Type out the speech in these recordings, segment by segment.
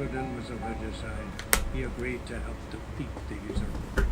Eredin was a regicide, he agreed to help defeat the usurper.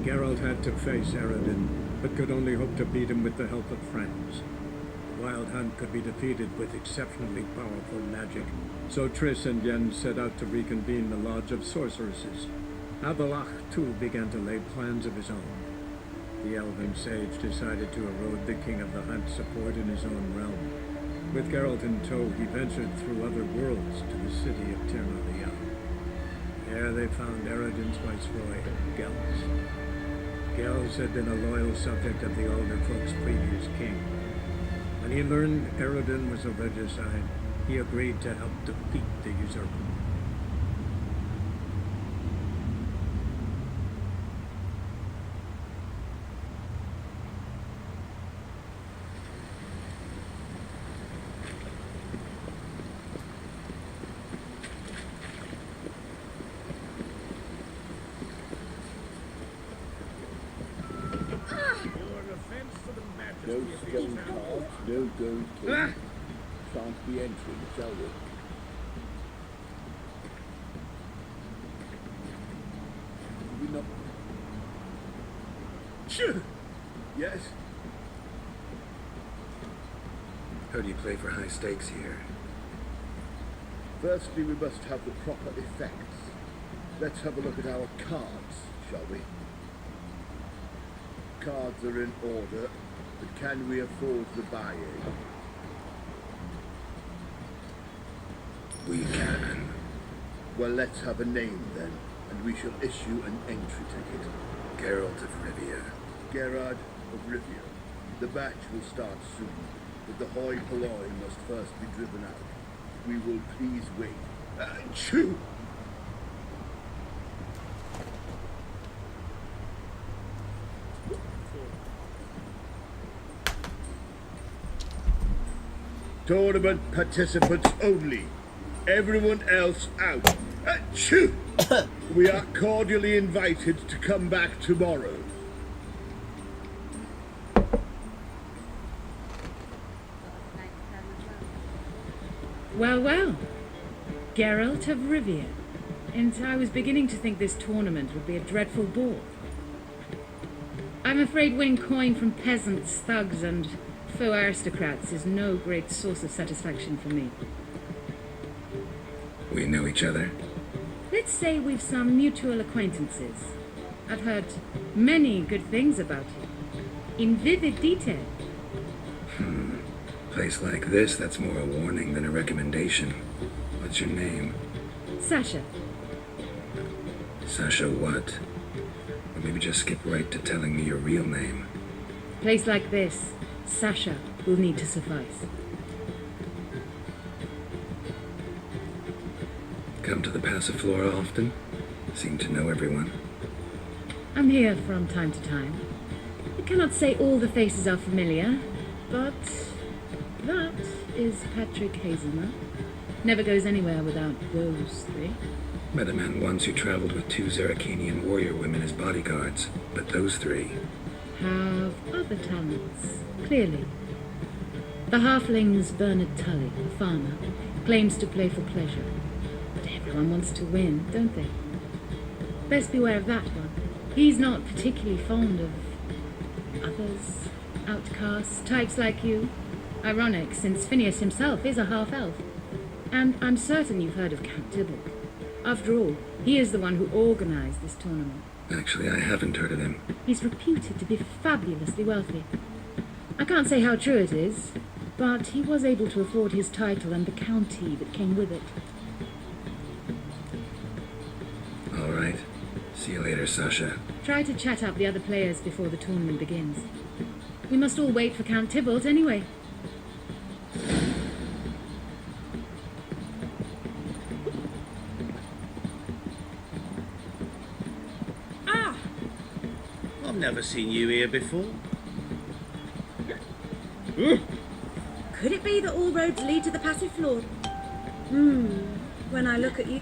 Geralt had to face Eredin, but could only hope to beat him with the help of friends. The Wild Hunt could be defeated with exceptionally powerful magic, so Triss and Yen set out to reconvene the Lodge of Sorceresses. Avallac'h, too, began to lay plans of his own. The elven sage decided to erode the King of the Hunt's support in his own realm. With Geralt in tow, he ventured through other worlds to the city of Tir-na-Lial. There they found Eredin's viceroy, Gels. Gels had been a loyal subject of the Alder Folk's previous king. When he learned Eredin was a regicide, he agreed to help defeat the usurper. No stone cards, no gold king. Shan't be entering, shall we? We not... Sure. Yes? How do you play for high stakes here? Firstly, we must have the proper effects. Let's have a look at our cards, shall we? Cards are in order, but can we afford the buy-in? We can. Well, let's have a name then, and we shall issue an entry ticket. Geralt of Rivia. Gerard of Rivia. The match will start soon, but the hoi polloi must first be driven out. We will please wait. Achoo! Tournament participants only. Everyone else out. Achoo! We are cordially invited to come back tomorrow. Well, well. Geralt of Rivia. And I was beginning to think this tournament would be a dreadful bore. I'm afraid winning coin from peasants, thugs, and faux aristocrats is no great source of satisfaction for me. We know each other? Let's say we've some mutual acquaintances. I've heard many good things about you. In vivid detail. Place like this, that's more a warning than a recommendation. What's your name? Sasha. Sasha what? Or maybe just skip right to telling me your real name. Place like this, Sasha will need to suffice. Come to the Passiflora often? Seem to know everyone. I'm here from time to time. I cannot say all the faces are familiar, But that is Patrick Hazelnut. Never goes anywhere without those three. Met a man once who traveled with 2 Zeracanian warrior women as bodyguards, but those 3... Have other talents, clearly. The halfling's Bernard Tully, a farmer, claims to play for pleasure. But everyone wants to win, don't they? Best beware of that one. He's not particularly fond of others, outcasts, types like you. Ironic, since Phineas himself is a half-elf. And I'm certain you've heard of Count Tybalt. After all, he is the one who organized this tournament. Actually, I haven't heard of him. He's reputed to be fabulously wealthy. I can't say how true it is, but he was able to afford his title and the county that came with it. All right. See you later, Sasha. Try to chat up the other players before the tournament begins. We must all wait for Count Tybalt anyway. I've never seen you here before. Could it be that all roads lead to the passive floor? When I look at you...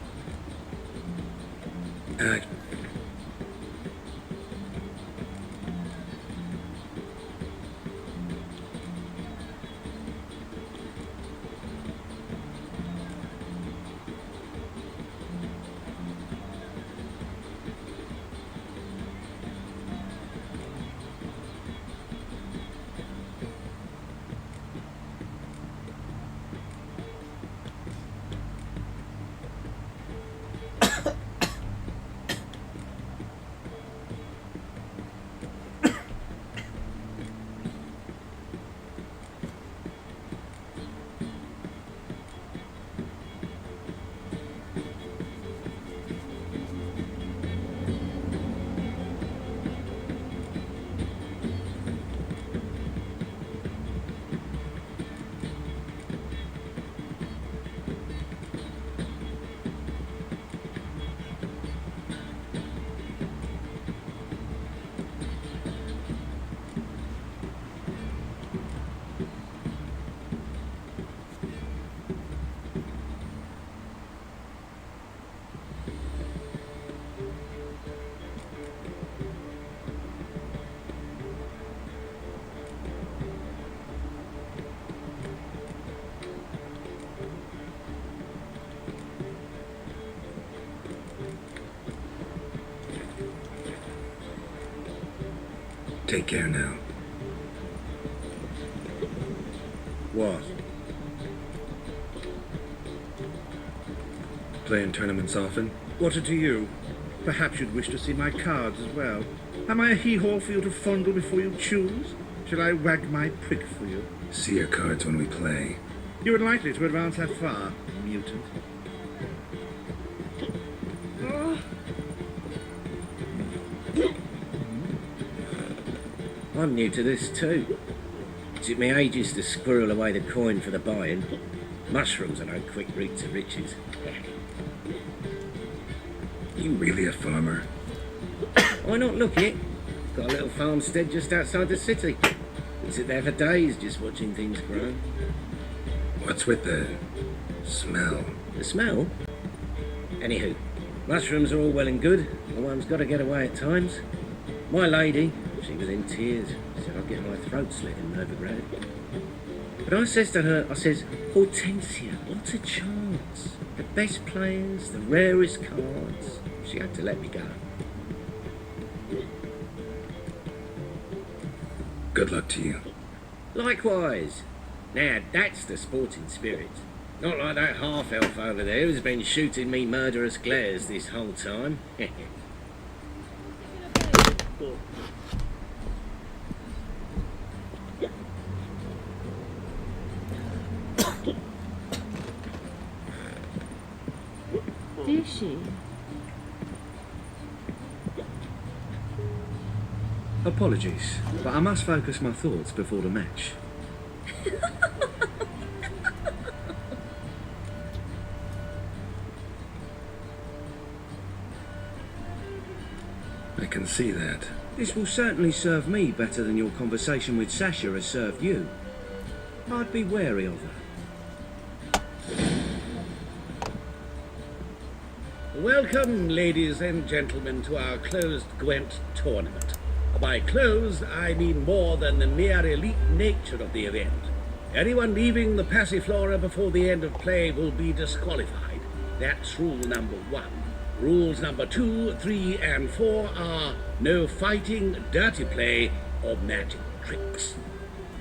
Take care now. What? Playing tournaments often? What are to you? Perhaps you'd wish to see my cards as well. Am I a hee-haw for you to fondle before you choose? Shall I wag my prick for you? See your cards when we play. You would likely to advance that far, mutant. I'm new to this too. It took me ages to squirrel away the coin for the buy-in. Mushrooms are no quick route to riches. You really a farmer? Why not look it? Got a little farmstead just outside the city. Can sit there for days just watching things grow. What's with the smell? The smell? Anywho, mushrooms are all well and good, but one's got to get away at times. My lady, she was in tears, said I'd get my throat slit in overgrowth. But I says to her, Hortensia, what a chance. The best players, the rarest cards. She had to let me go. Good luck to you. Likewise. Now that's the sporting spirit. Not like that half-elf over there who's been shooting me murderous glares this whole time. Is she? Apologies, but I must focus my thoughts before the match. I can see that. This will certainly serve me better than your conversation with Sasha has served you. I'd be wary of her. Welcome, ladies and gentlemen, to our closed Gwent tournament. By closed, I mean more than the mere elite nature of the event. Anyone leaving the Passiflora before the end of play will be disqualified. That's rule number 1. Rules number 2, 3, and 4 are no fighting, dirty play, or magic tricks.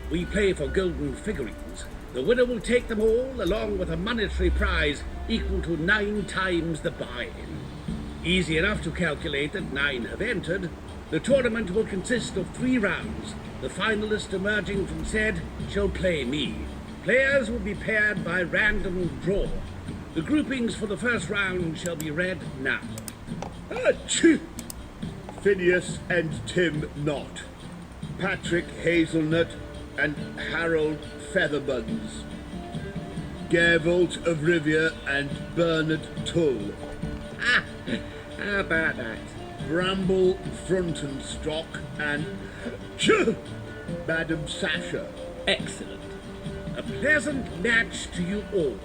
We play for golden figurines. The winner will take them all, along with a monetary prize equal to 9 times the buy-in. Easy enough to calculate that 9 have entered. The tournament will consist of 3 rounds. The finalist emerging from said shall play me. Players will be paired by random draw. The groupings for the first round shall be read now. Achoo! Phineas and Tim Knott. Patrick Hazelnut and Harold Featherbuns. Geralt of Rivia and Bernard Tull. Ah, how about that? Bramble Frontenstock and Madam Sasha. Excellent. A pleasant match to you all.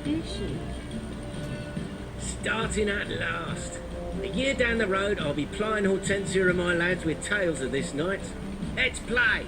Is she? Starting at last. A year down the road, I'll be plying Hortensia and my lads with tales of this night. Let's play!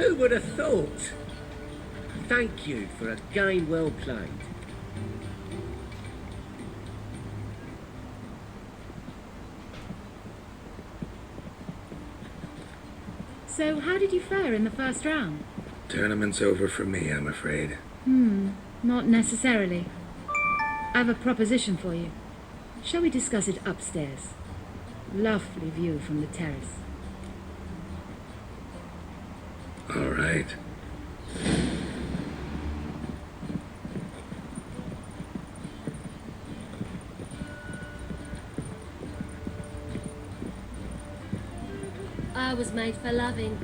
Who would have thought? Thank you for a game well played. So, how did you fare in the first round? Tournament's over for me, I'm afraid. Not necessarily. I have a proposition for you. Shall we discuss it upstairs? Lovely view from the terrace. All right. I was made for loving.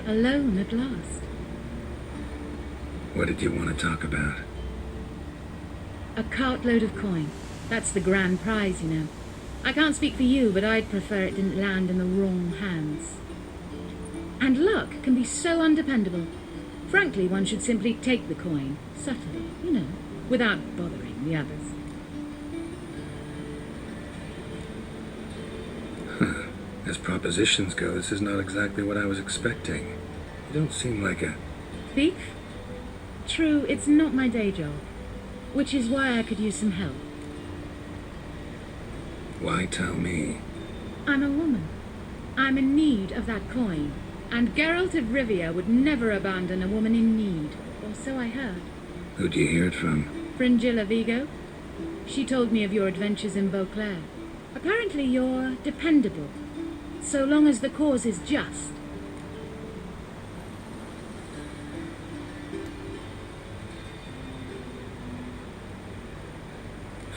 Alone at last. What did you want to talk about? A cartload of coin. That's the grand prize, you know. I can't speak for you, but I'd prefer it didn't land in the wrong hands. And luck can be so undependable. Frankly, one should simply take the coin, subtly, you know, without bothering the others. As propositions go, this is not exactly what I was expecting. You don't seem like a... Thief? True, it's not my day job, which is why I could use some help. Why tell me? I'm a woman. I'm in need of that coin, and Geralt of Rivia would never abandon a woman in need, or so I heard. Who'd you hear it from? Fringilla Vigo? She told me of your adventures in Beauclair. Apparently you're dependable, so long as the cause is just.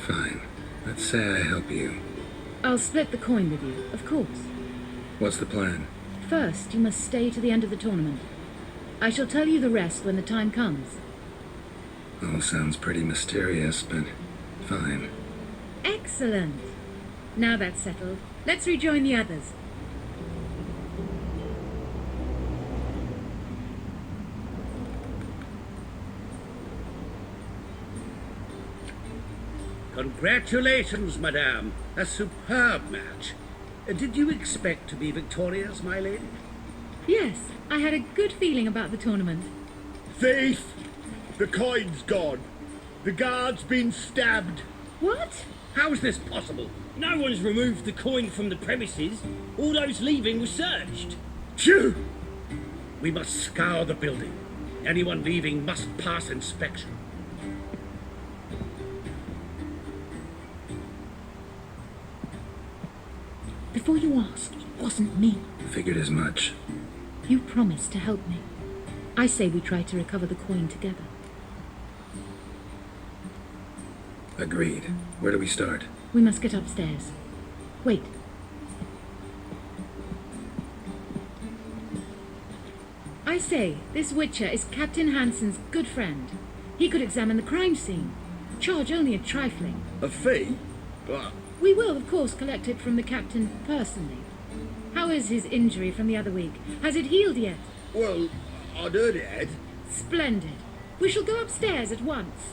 Fine. Let's say I help you. I'll split the coin with you, of course. What's the plan? First, you must stay to the end of the tournament. I shall tell you the rest when the time comes. All sounds pretty mysterious, but fine. Excellent. Now that's settled, let's rejoin the others. Congratulations, madame. A superb match. Did you expect to be victorious, my lady? Yes, I had a good feeling about the tournament. Thief! The coin's gone. The guard's been stabbed. What? How is this possible? No one's removed the coin from the premises. All those leaving were searched. Phew! We must scour the building. Anyone leaving must pass inspection. Before you ask, it wasn't me. Figured as much. You promised to help me. I say we try to recover the coin together. Agreed. Where do we start? We must get upstairs. Wait. I say, this Witcher is Captain Hansen's good friend. He could examine the crime scene. Charge only a trifling. A fee? But We will, of course, collect it from the captain personally. How is his injury from the other week? Has it healed yet? well, I'd heard it had. Splendid. We shall go upstairs at once.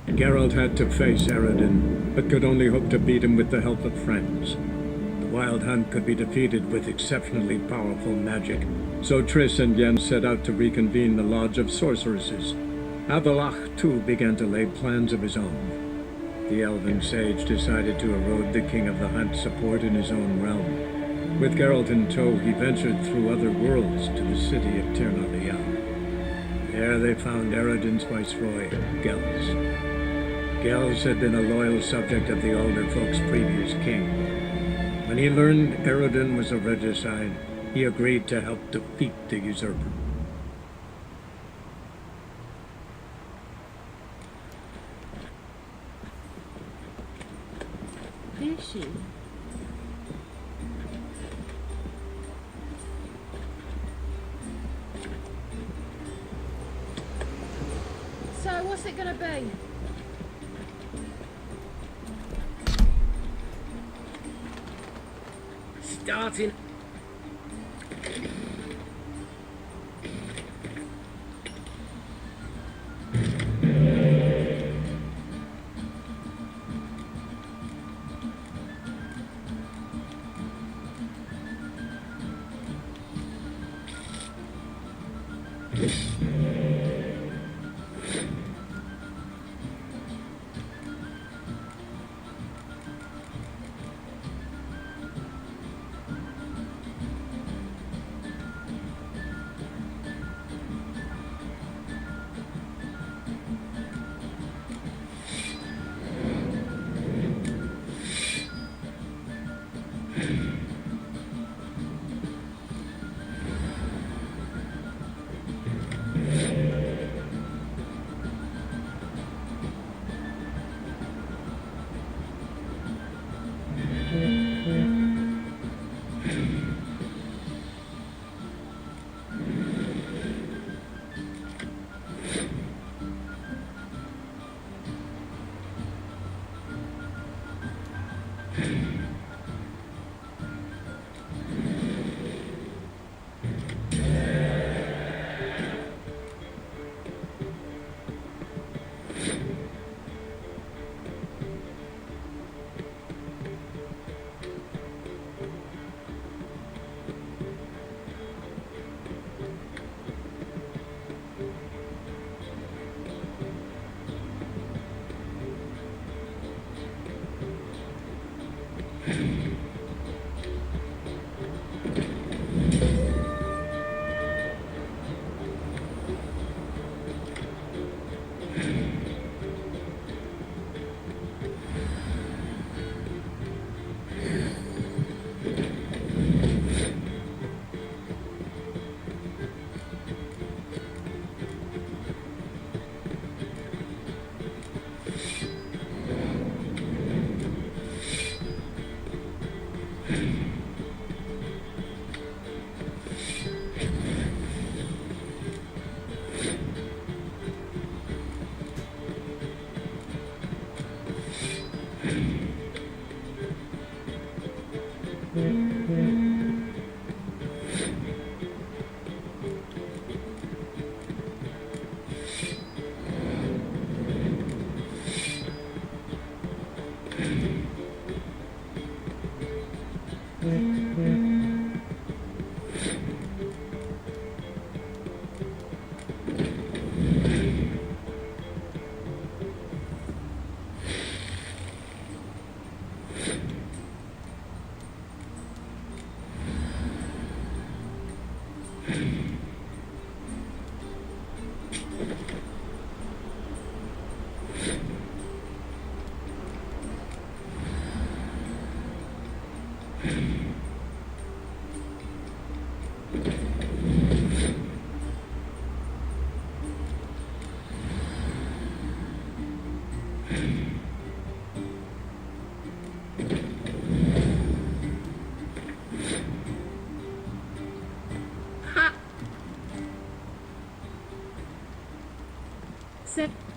Geralt had to face Eredin, but could only hope to beat him with the help of friends. The Wild Hunt could be defeated with exceptionally powerful magic, so Triss and Yen set out to reconvene the Lodge of Sorceresses. Avalach, too, began to lay plans of his own. The elven sage decided to erode the King of the Hunt's support in his own realm. With Geralt in tow, he ventured through other worlds to the city of Tir na Lian. There they found Eredin's viceroy, Gels. Gels had been a loyal subject of the Alder Folk's previous king. When he learned Eredin was a regicide, he agreed to help defeat the usurper. she? So, what's it gonna be? Starting.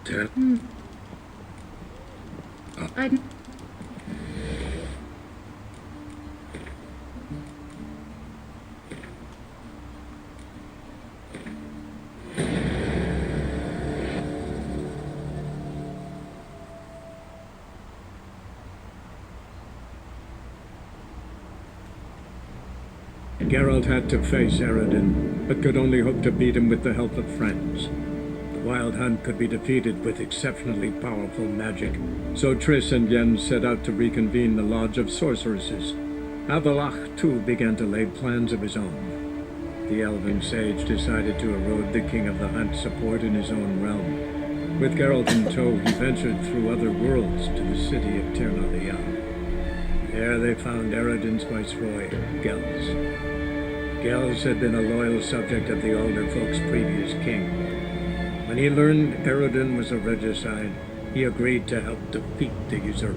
Turn. I... Geralt had to face Eredin, but could only hope to beat him with the help of friends. The Wild Hunt could be defeated with exceptionally powerful magic, so Triss and Yen set out to reconvene the Lodge of Sorceresses. Avalach, too, began to lay plans of his own. The elven sage decided to erode the King of the Hunt's support in his own realm. With Geralt in tow, he ventured through other worlds to the city of Tir na the Young. There they found Eredin's viceroy, Gels. Gels had been a loyal subject of the older folk's previous king. When he learned Eredin was a regicide, he agreed to help defeat the usurper.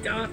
start.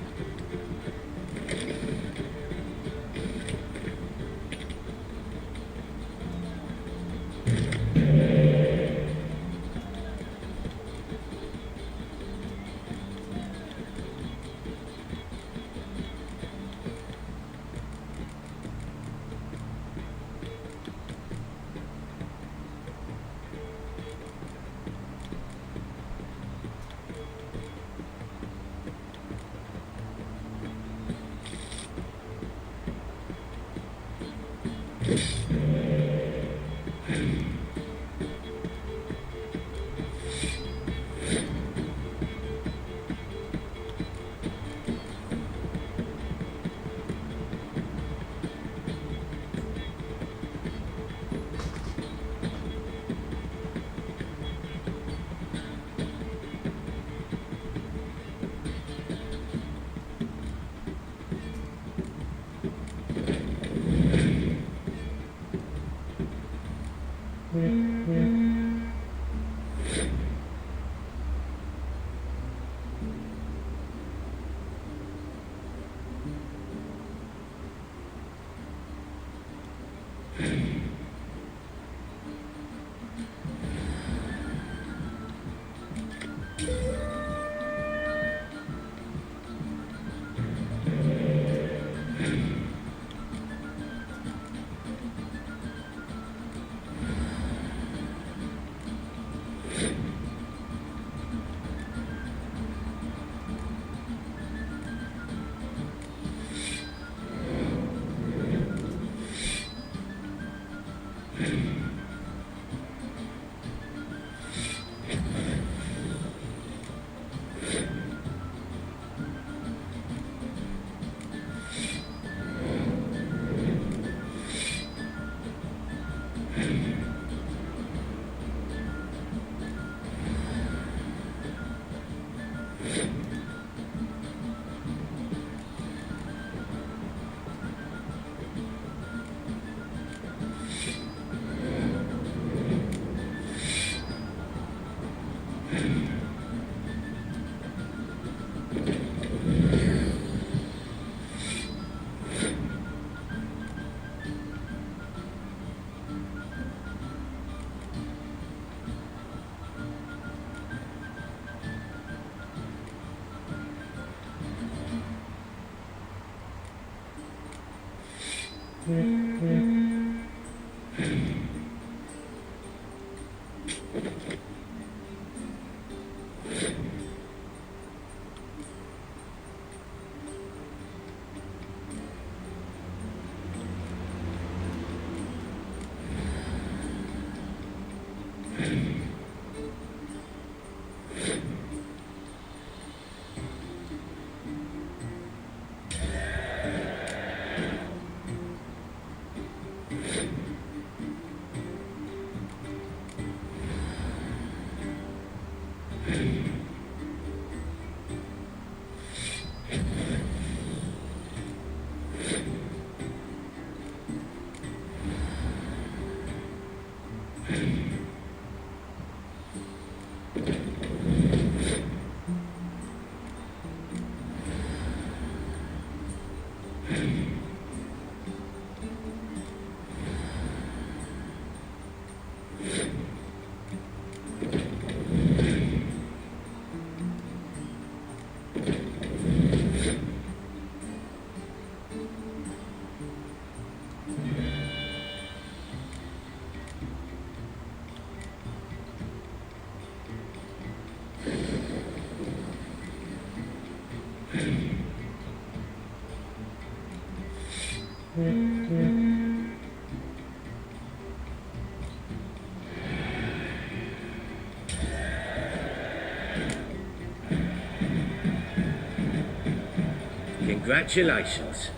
Congratulations.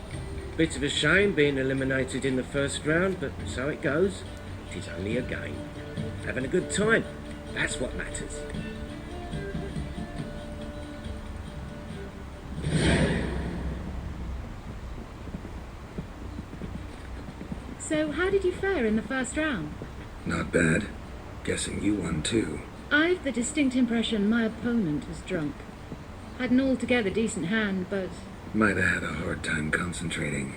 Bit of a shame being eliminated in the first round, but so it goes. It is only a game. Having a good time, that's what matters. So how did you fare in the first round? Not bad. Guessing you won too. I've the distinct impression my opponent was drunk. Had an altogether decent hand, but... Might have had a hard time concentrating.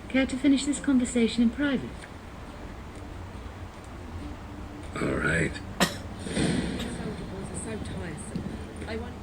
Care to finish this conversation in private? All right. Soldier boys are so tiresome. They want...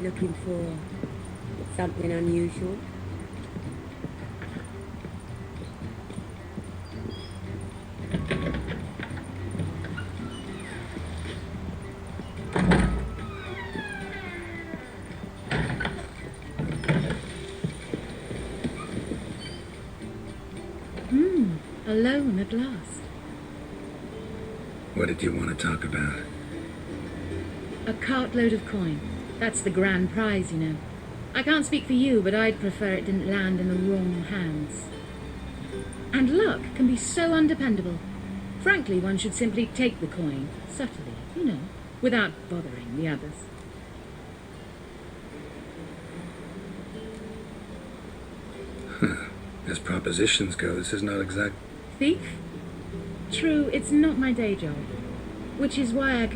Looking for something unusual? Alone at last. What did you want to talk about? A cartload of coin. That's the grand prize, you know. I can't speak for you, but I'd prefer it didn't land in the wrong hands. And luck can be so undependable. Frankly, one should simply take the coin, subtly, you know, without bothering the others. As propositions go, this is not exact... Thief? True, it's not my day job. Which is why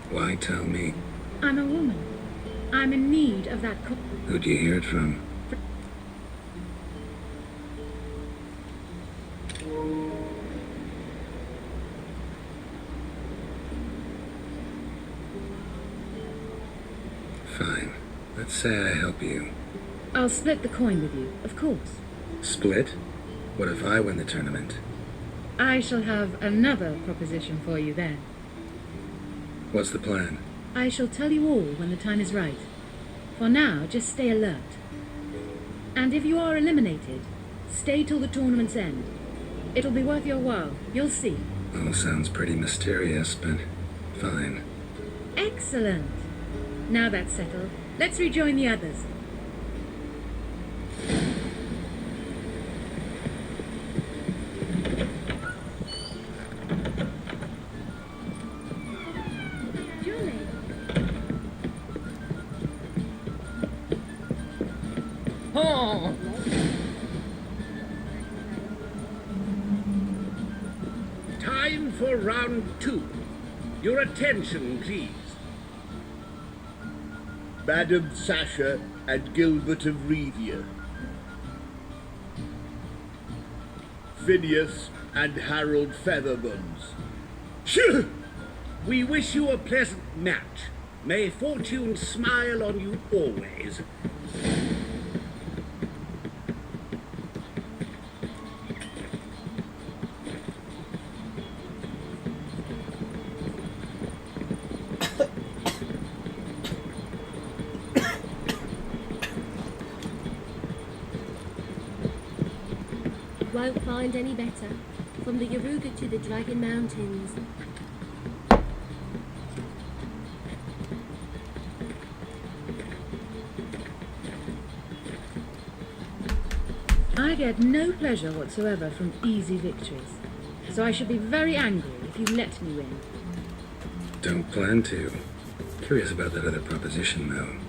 Why tell me? I'm a woman. I'm in need of that coin. Who'd you hear it from? Fine. Let's say I help you. I'll split the coin with you, of course. Split? What if I win the tournament? I shall have another proposition for you then. What's the plan? I shall tell you all when the time is right. For now, just stay alert. And if you are eliminated, stay till the tournament's end. It'll be worth your while, you'll see. All sounds pretty mysterious, but fine. Excellent. Now that's settled, let's rejoin the others. Time for round 2. Your attention, please. Madam Sasha and Gilbert of Revia. Phineas and Harold Featherbones. Phew! We wish you a pleasant match. May fortune smile on you always. Won't find any better. From the Yaruga to the Dragon Mountains. I get no pleasure whatsoever from easy victories. So I should be very angry if you let me win. Don't plan to. Curious about that other proposition, though.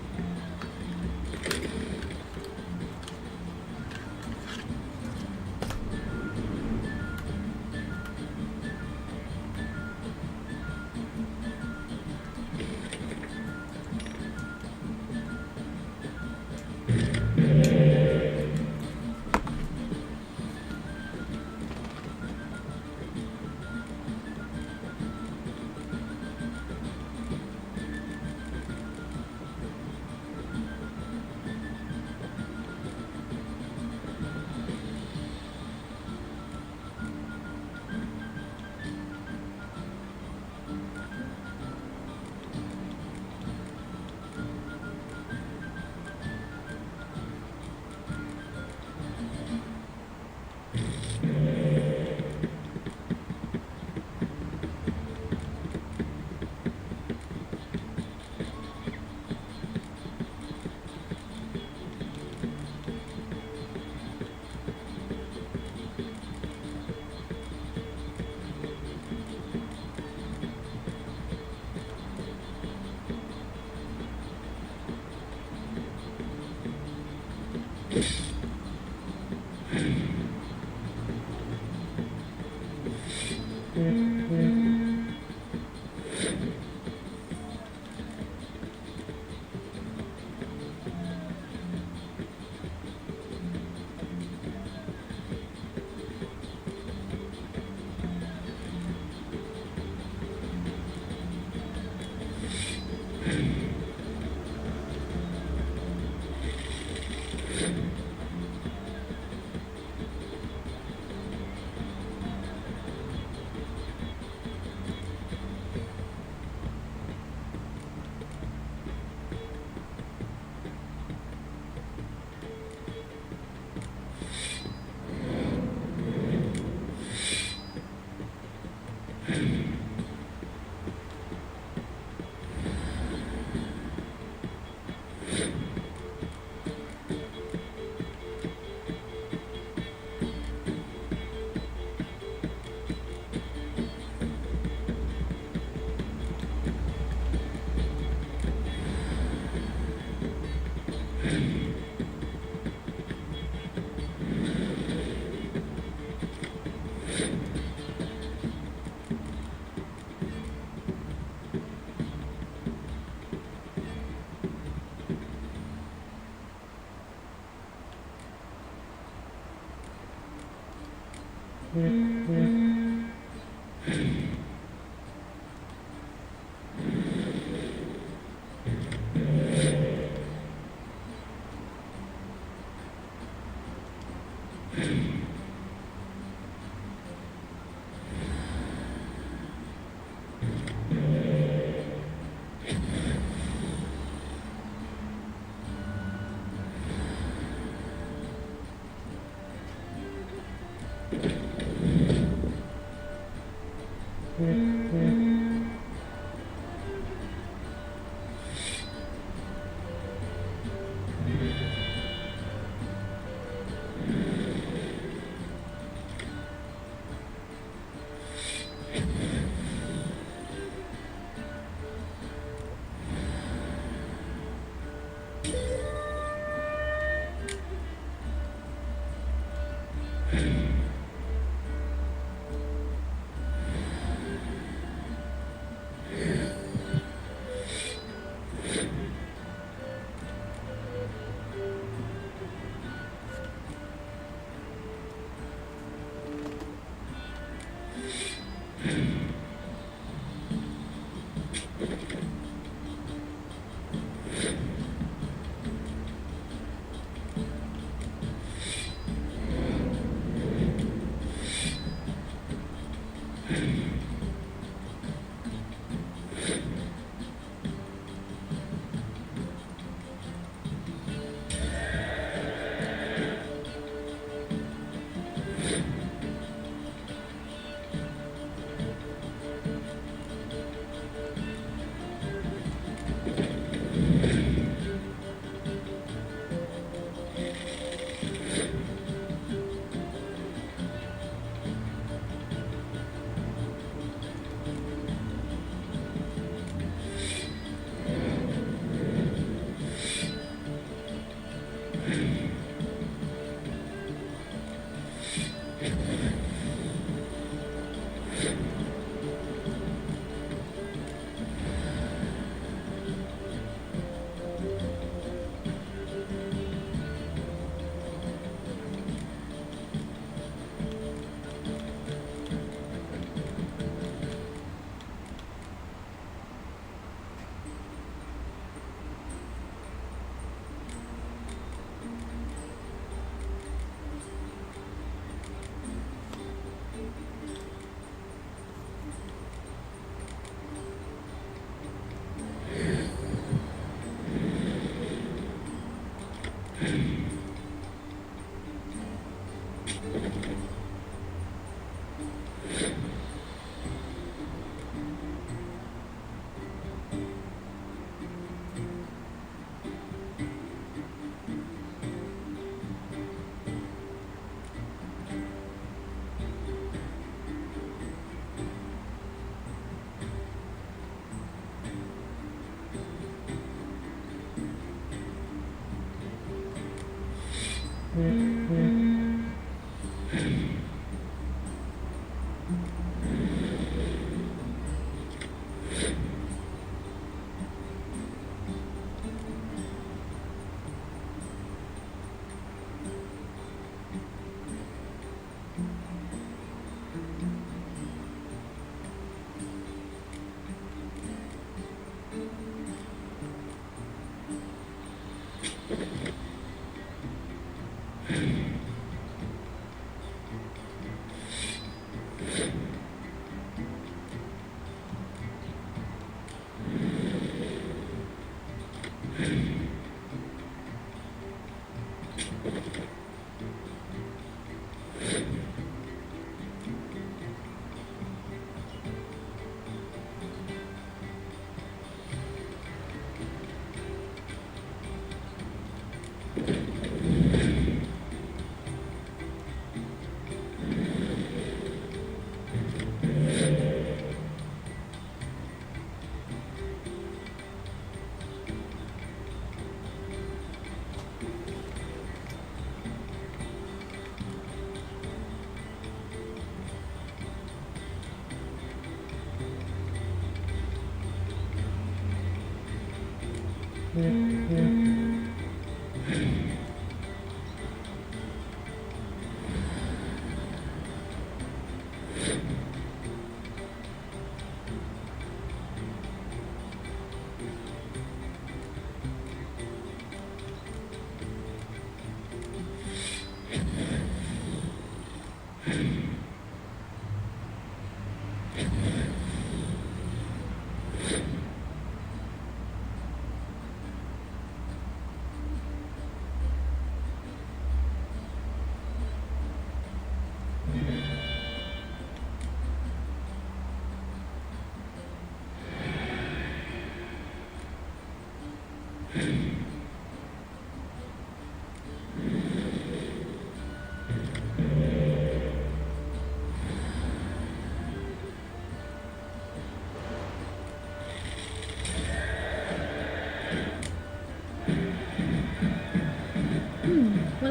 Well,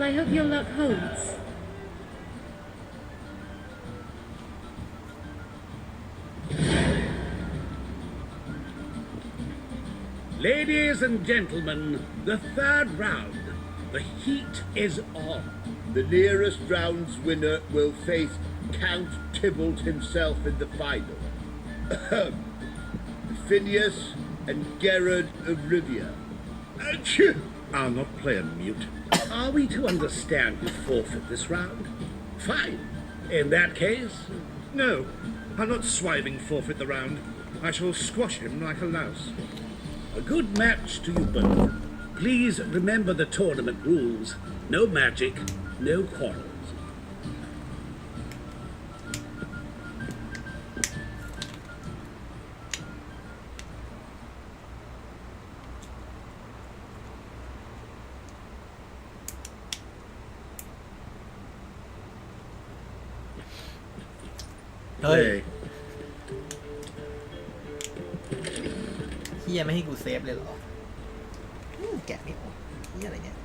I hope your luck holds. Ladies and gentlemen, the third round. The heat is on. The nearest round's winner will face Count Tybalt himself in the final. Phineas and Gerard of Rivia. Achoo! I'll not play a mute. Are we to understand you forfeit this round? Fine. In that case, No, I'll not swiving forfeit the round. I shall squash him like a louse. a good match to you both. Please remember the tournament rules. No magic, no quarrels.เฮ้ย Play. เฮียไม่ให้กูเซฟเลยเหรอแกะไม่ออกเฮียอะไรเนี่ย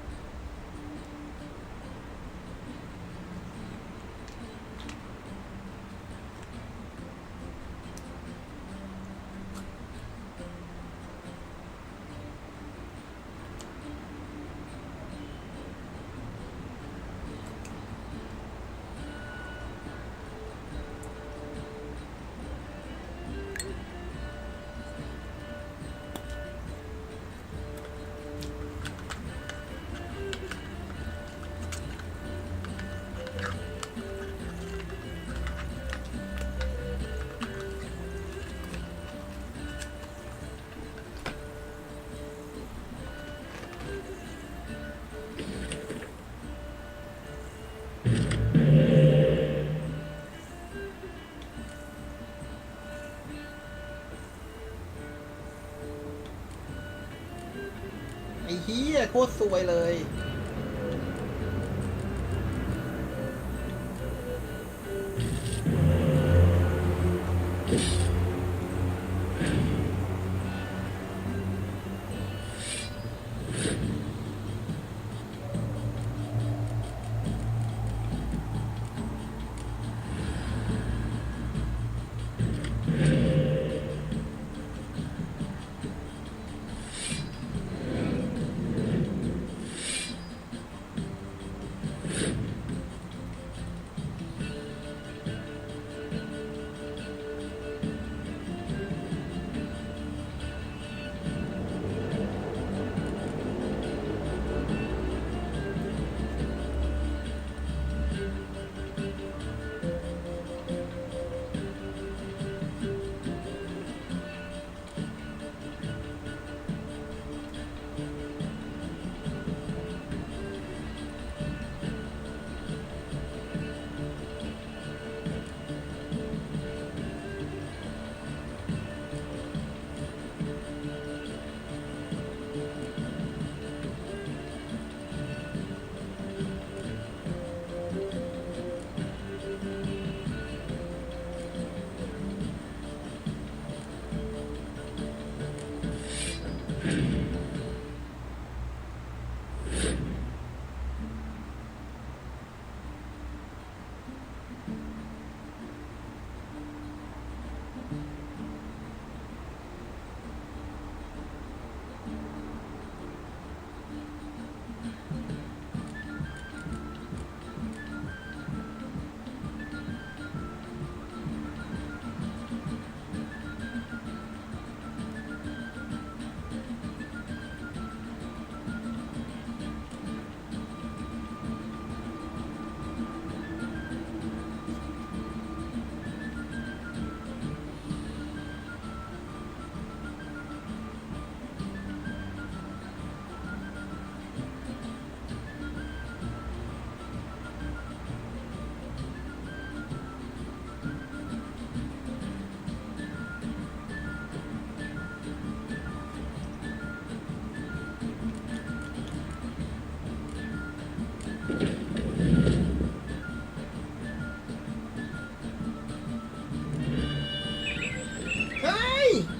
ไอ้เฮียโคตรซวยเลย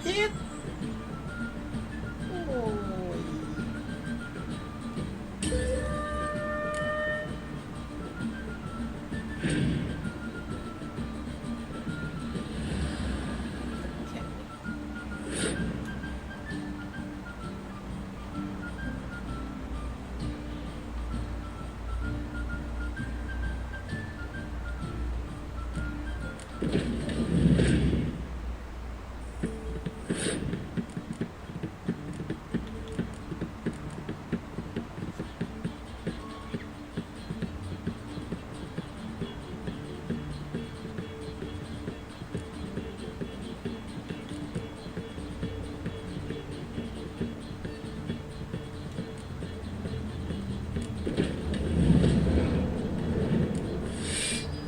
จ็ดโอ้ยแข็ง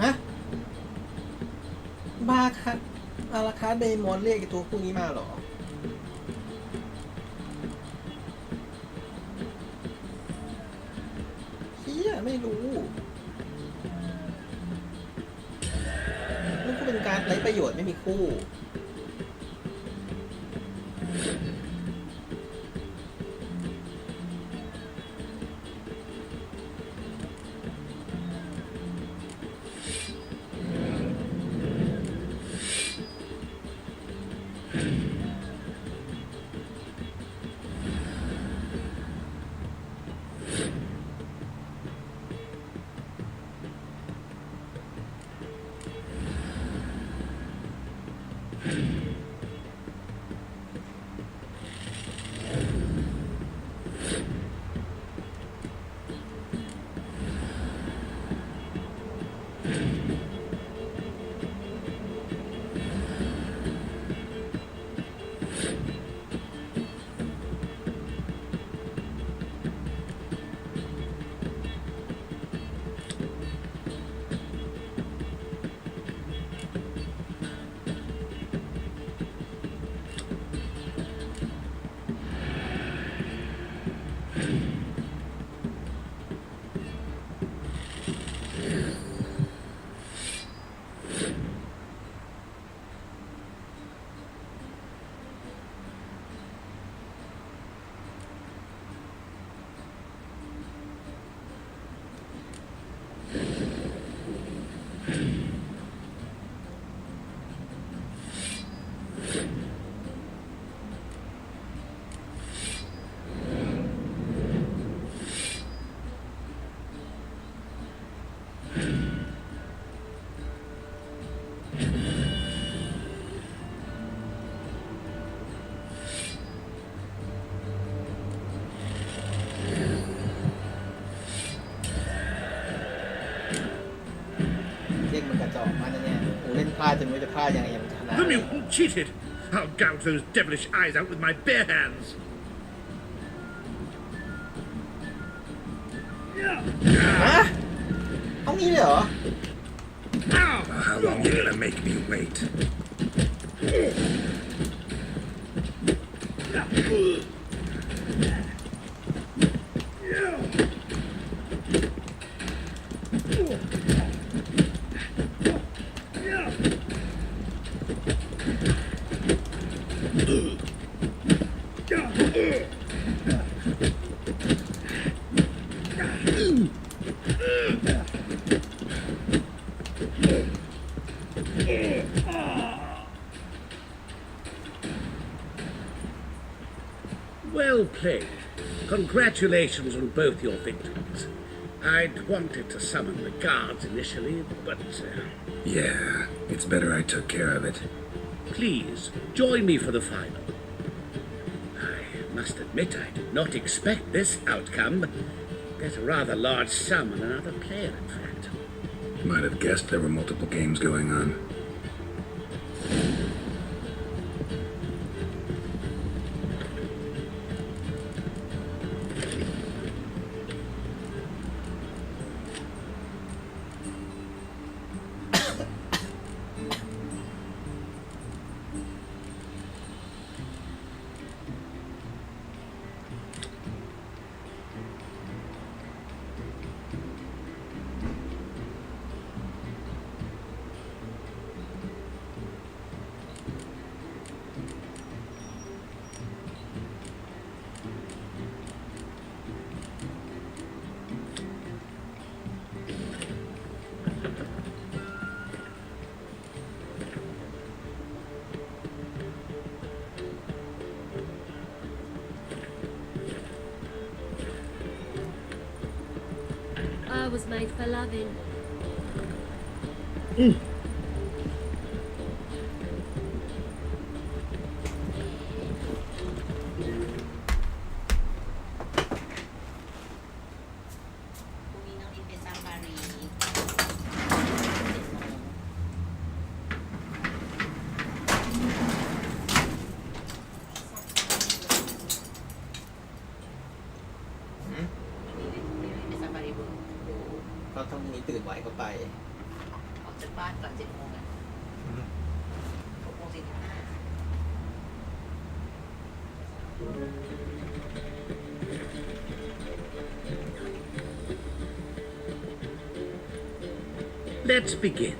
ฮะบ้าคัดอาราคาเดมอนเรียกไอ้ตัวพวกนี้มาเหรอเฮียไม่รู้มันก็เป็นการไร้ประโยชน์ไม่มีคู่เรียกมันกระจอกมากนะเนี่ยโอ้เล่นพลาดจนไม่รู้จะพลาดยังไงยังชนะ The mutant cheated. I'll gouge those devilish eyes out with my bare hands. ฮะเอางี้เลยเหรอ How long you gonna make me wait? Well played. Congratulations on both your victories. I'd wanted to summon the guards initially, but... Yeah, it's better I took care of it. Please, join me for the final. I must admit I did not expect this outcome. Bet a rather large sum on another player, in fact. Might have guessed there were multiple games going on. was made for loving.ก็ต้องนี้ตื่นไหวก็ไป ออกจากบ้านก่อน7 โมงอ่ะ6 โมง 45 Let's begin.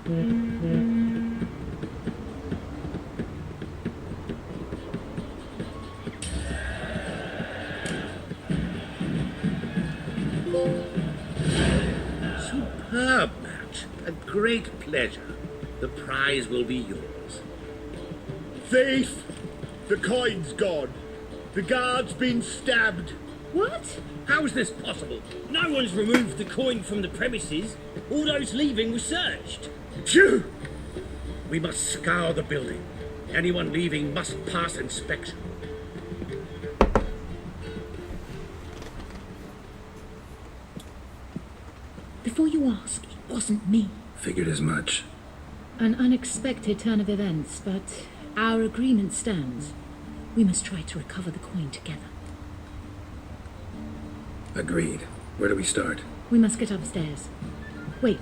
Superb match. A great pleasure. The prize will be yours. Thief! The coin's gone. The guard's been stabbed. What? How is this possible? No one's removed the coin from the premises. All those leaving were searched. Phew! We must scour the building. Anyone leaving must pass inspection. Before you ask, it wasn't me. Figured as much. An unexpected turn of events, but our agreement stands. We must try to recover the coin together. Agreed. Where do we start? We must get upstairs. Wait.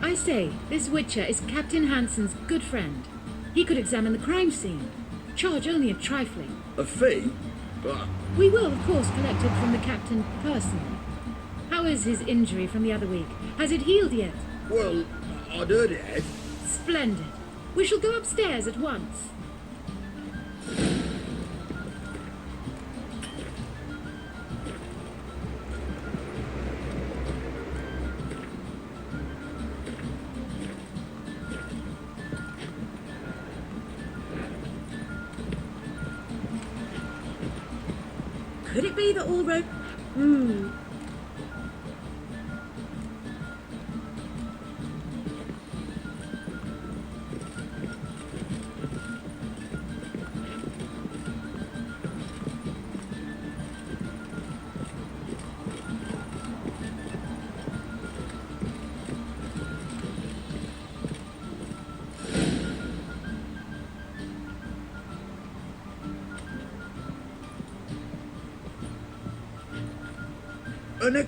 I say, this Witcher is Captain Hansen's good friend. He could examine the crime scene. Charge only a trifling. A fee? We will, of course, collect it from the captain personally. How is his injury from the other week? Has it healed yet? Well, I'd heard it had. Splendid. We shall go upstairs at once. Could it be that all road...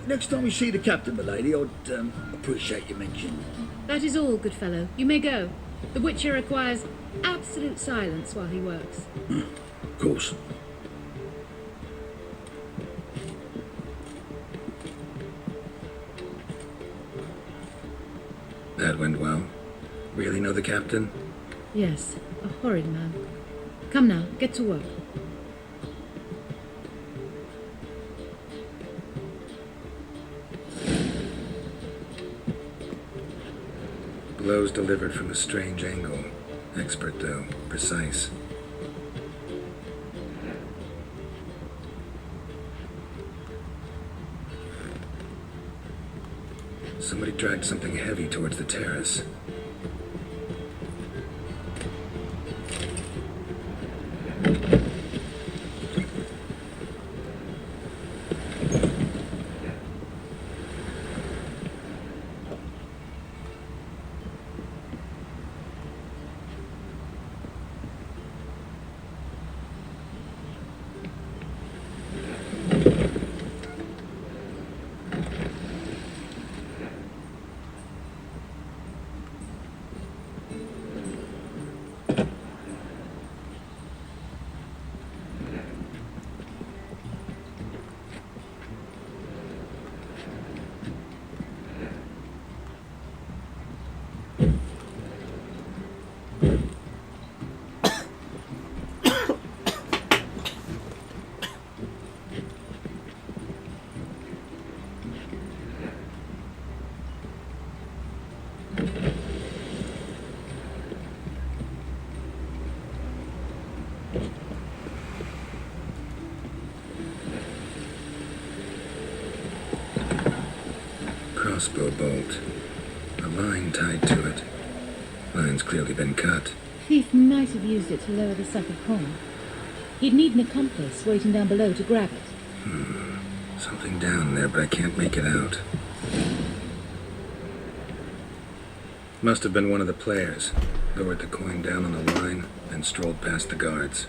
Next time you see the captain, my lady, I'd appreciate you mentioning. That is all, good fellow. You may go. The Witcher requires absolute silence while he works. Of course. That went well. Really know the captain? Yes, a horrid man. Come now, get to work. Blows delivered from a strange angle. Expert, though. Precise. Somebody dragged something heavy towards the terrace. Crossbow bolt. A line tied to it. Line's clearly been cut. Thief might have used it to lower the sack of coin. He'd need an accomplice waiting down below to grab it. Something down there, but I can't make it out. Must have been one of the players. Lowered the coin down on the line, then strolled past the guards.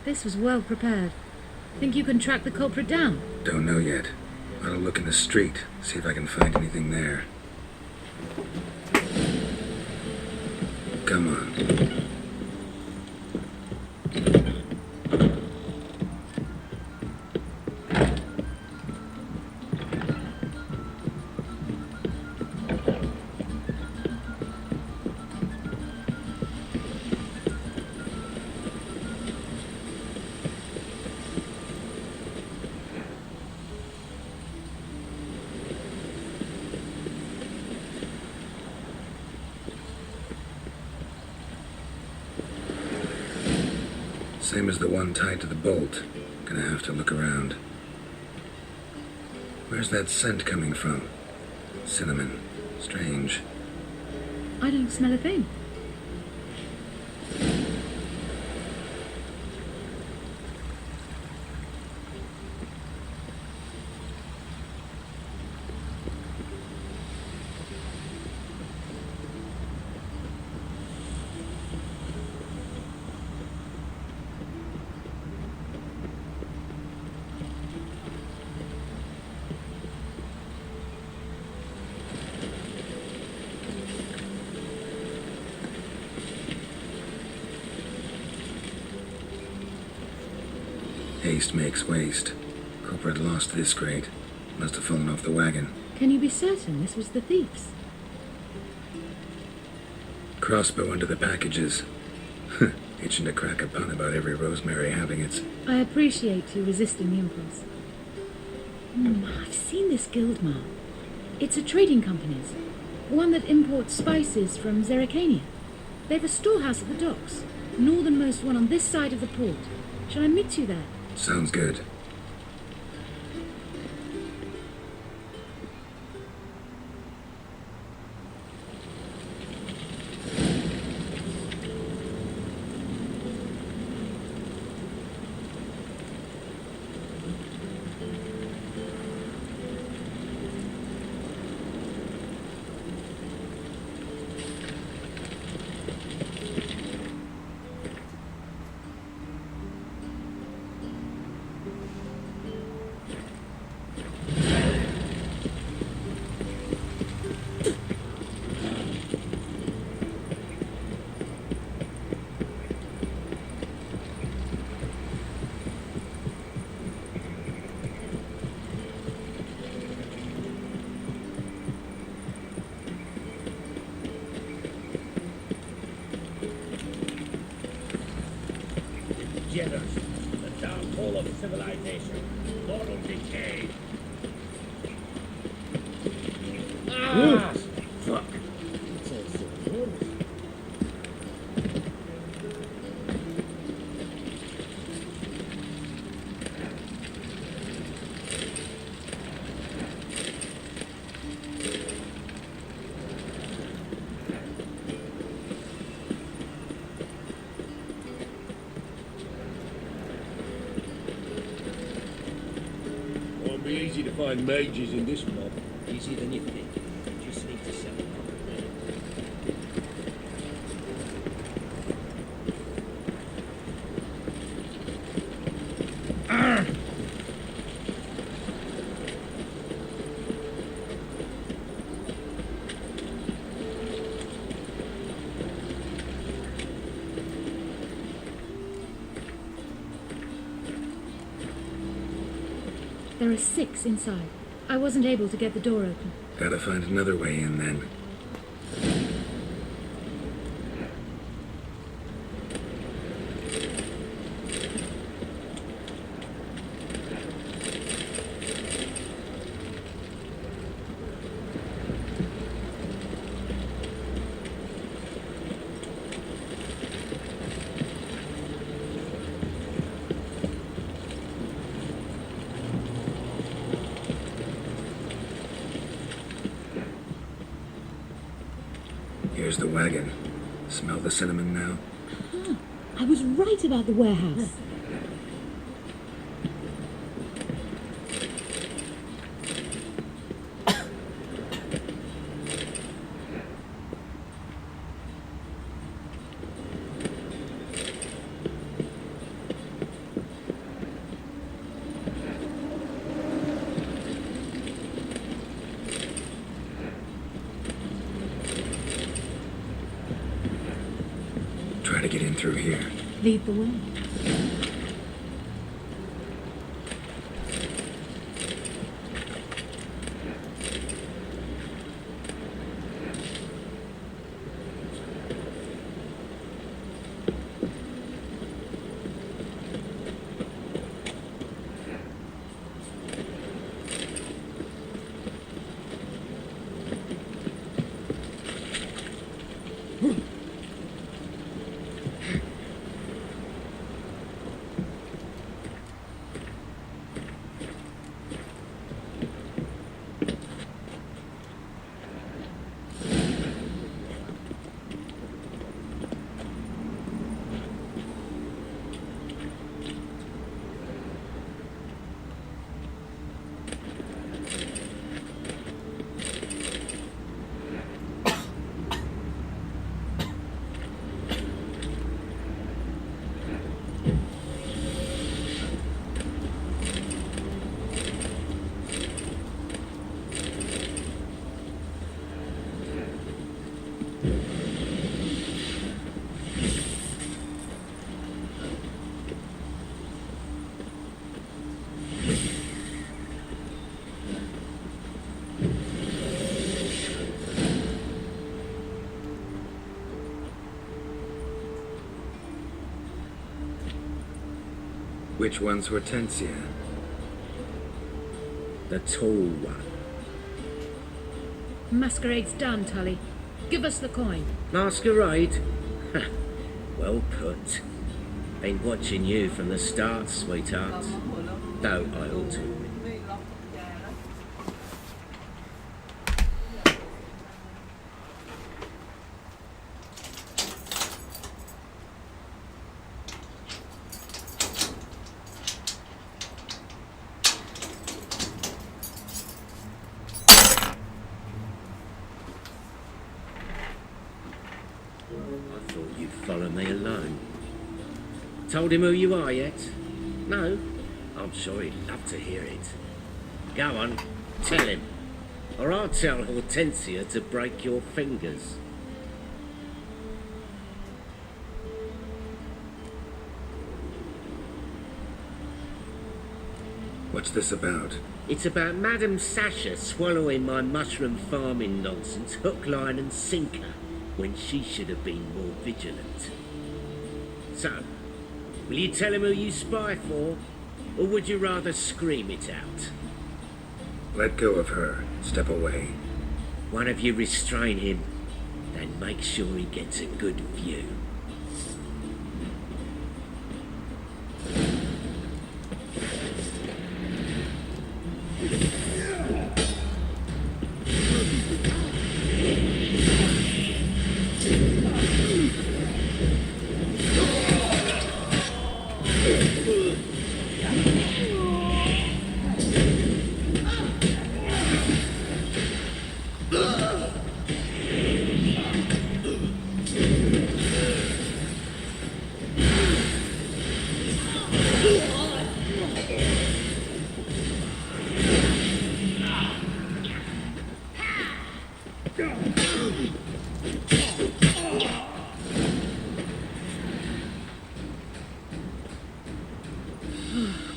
This was well prepared. Think you can track the culprit down? Don't know yet. Ought to look in the street, see if I can find anything there. Come on. Same as the one tied to the bolt. Gonna have to look around. Where's that scent coming from? Cinnamon. Strange. I don't smell a thing. Haste makes waste. Culprit lost this crate. Must have fallen off the wagon. Can you be certain this was the thief's? Crossbow under the packages. Itching to crack a pun about every rosemary having its... I appreciate you resisting the impulse. I've seen this guild mark. It's a trading company's. One that imports spices from Zerrikania. They've a storehouse at the docks. Northernmost one on this side of the port. Shall I meet you there? Sounds good. The downfall of civilization, moral decay. Ah! Fuck. It's all so good. Won't be easy to find mages in this mob. Easier than you think. You just need to sell it. There are 6 inside. I wasn't able to get the door open. Gotta find another way in then. Here's the wagon. Smell the cinnamon now? I was right about the warehouse. Try to get in through here. Lead the way. Which one's Hortensia? The tall one. Masquerade's done, Tully. Give us the coin. Masquerade? Ha, well put. Been watching you from the start, sweetheart. Though I ought to. I thought you'd follow me alone. Told him who you are yet? No? I'm sure he'd love to hear it. Go on, tell him. Or I'll tell Hortensia to break your fingers. What's this about? It's about Madame Sasha swallowing my mushroom farming nonsense hook, line and sinker when she should have been more vigilant. So, will you tell him who you spy for, or would you rather scream it out? Let go of her. Step away. One of you restrain him, then make sure he gets a good view.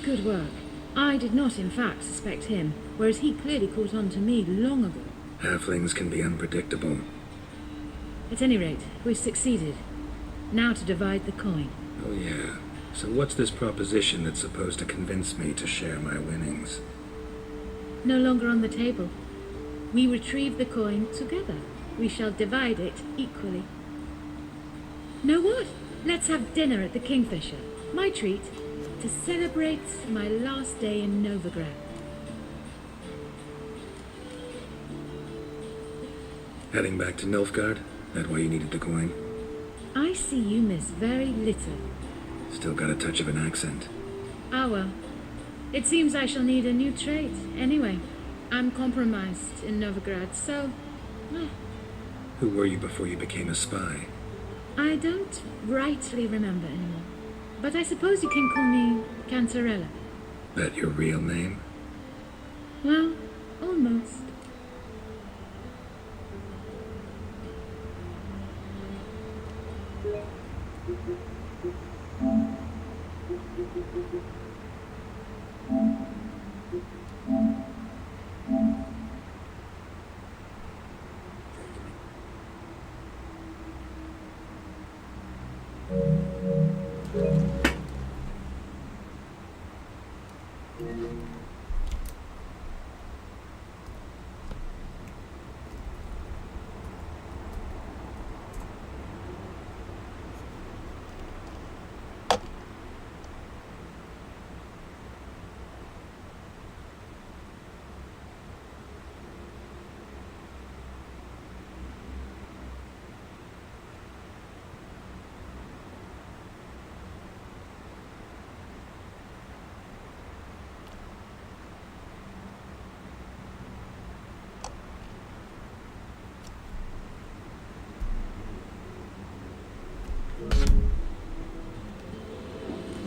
Good work. I did not, in fact, suspect him, whereas he clearly caught on to me long ago. Halflings can be unpredictable. At any rate, we've succeeded. Now to divide the coin. Oh yeah. So what's this proposition that's supposed to convince me to share my winnings? No longer on the table. We retrieve the coin together. We shall divide it equally. Know what? Let's have dinner at the Kingfisher. My treat. To celebrate my last day in Novigrad. Heading back to Nilfgaard? That why you needed the coin? I see you miss very little. Still got a touch of an accent. Ah well. It seems I shall need a new trait. Anyway, I'm compromised in Novigrad, so... Who were you before you became a spy? I don't rightly remember anymore. But I suppose you can call me Cantarella. That your real name? Well, almost.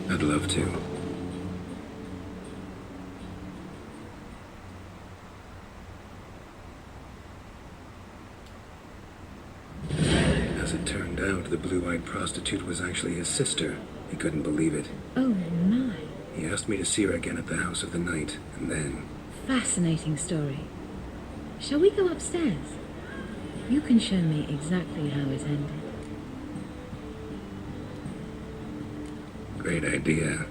I'd love to. As it turned out, the blue-eyed prostitute was actually his sister. He couldn't believe it. Oh my. He asked me to see her again at the House of the Night, and then... Fascinating story. Shall we go upstairs? You can show me exactly how it ended. Great idea.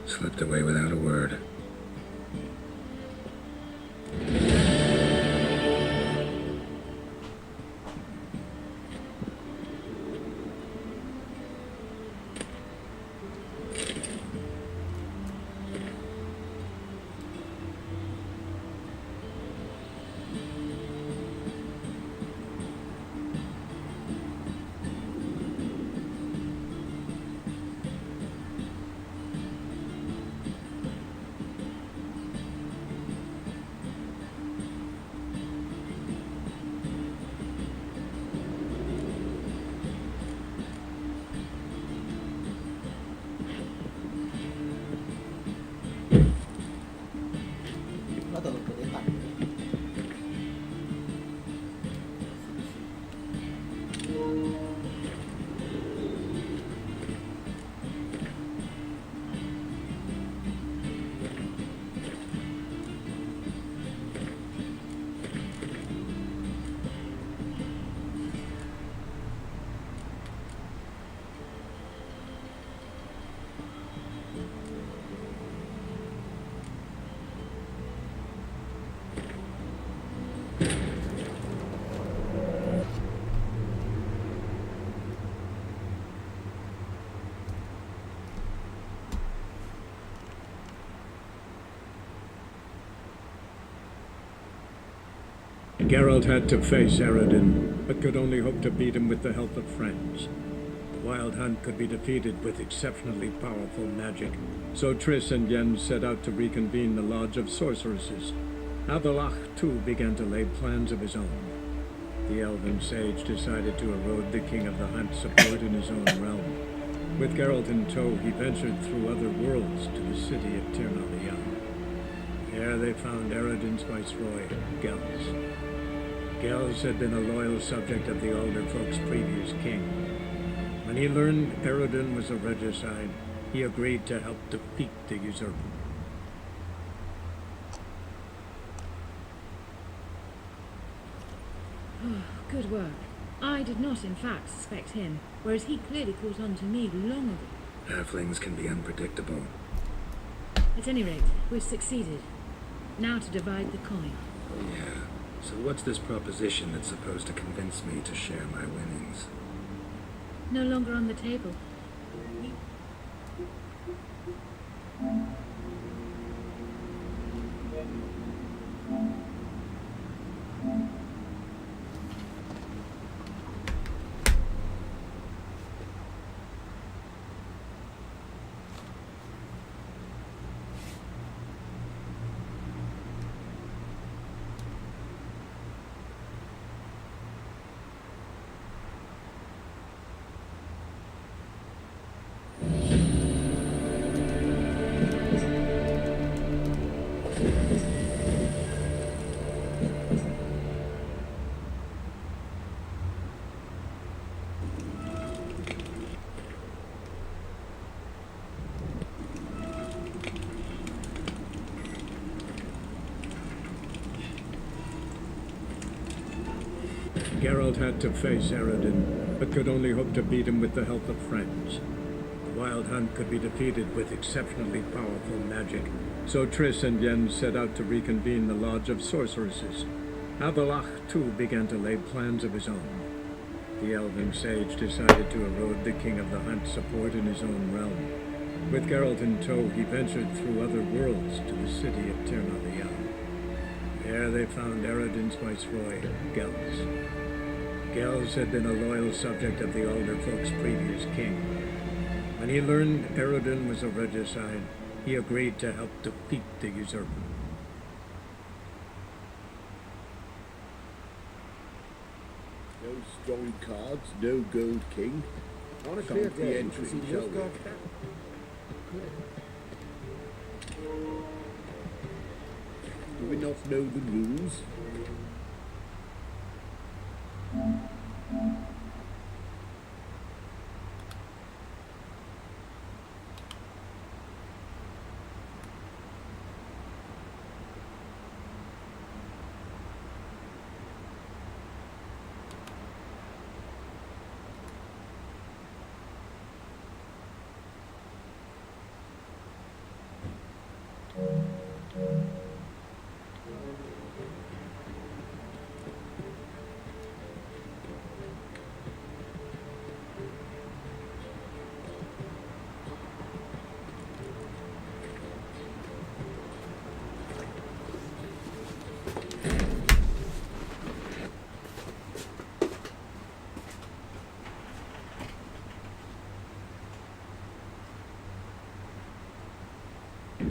Slipped away without a word. Geralt had to face Eredin, but could only hope to beat him with the help of friends. The Wild Hunt could be defeated with exceptionally powerful magic, so Triss and Yen set out to reconvene the Lodge of Sorceresses. Avallac'h, too, began to lay plans of his own. The elven sage decided to erode the King of the Hunt's support in his own realm. With Geralt in tow, he ventured through other worlds to the city of Tir na Lian. There they found Eredin's viceroy, Gels. Gels had been a loyal subject of the Alder Folk's previous king. When he learned Eredin was a regicide, he agreed to help defeat the usurper. Good work. I did not, in fact, suspect him, whereas he clearly caught on to me long ago. Halflings can be unpredictable. At any rate, we've succeeded. Now to divide the coin. Yeah. So what's this proposition that's supposed to convince me to share my winnings? No longer on the table. Geralt had to face Eredin, but could only hope to beat him with the help of friends. The Wild Hunt could be defeated with exceptionally powerful magic, so Triss and Yen set out to reconvene the Lodge of Sorceresses. Avallac'h, too, began to lay plans of his own. The elven sage decided to erode the King of the Hunt's support in his own realm. With Geralt in tow, he ventured through other worlds to the city of Tir na Lian. There they found Eredin's viceroy, Gels. Gels had been a loyal subject of the Alder Folk's previous king. When he learned Eredin was a regicide, he agreed to help defeat the usurper. No strong cards, no gold king. On a clear day, entry, shall we? Do we not know the rules?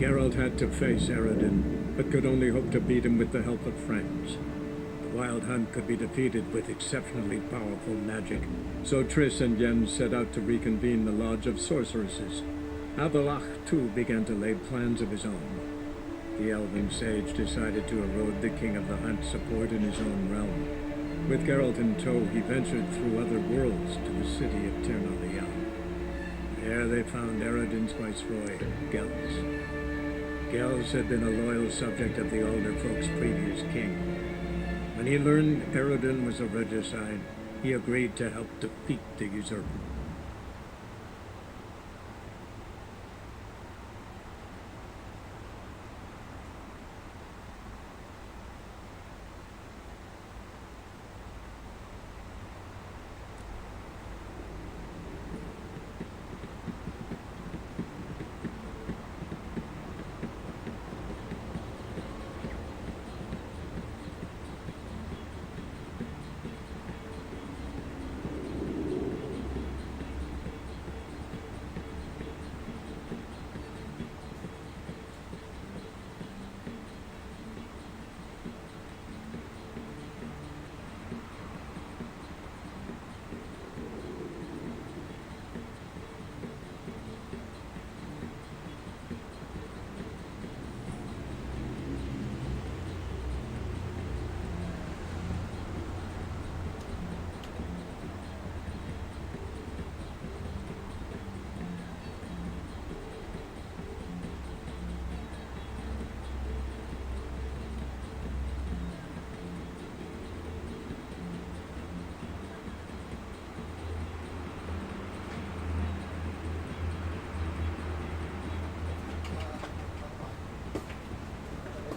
Geralt had to face Eredin, but could only hope to beat him with the help of friends. The Wild Hunt could be defeated with exceptionally powerful magic, so Triss and Jens set out to reconvene the Lodge of Sorceresses. Avallac'h, too, began to lay plans of his own. The elven sage decided to erode the King of the Hunt's support in his own realm. With Geralt in tow, he ventured through other worlds to the city of Tir na Lian. There they found Eredin's viceroy, Gels. Gels had been a loyal subject of the older folk's previous king. When he learned Eredin was a regicide, he agreed to help defeat the usurper.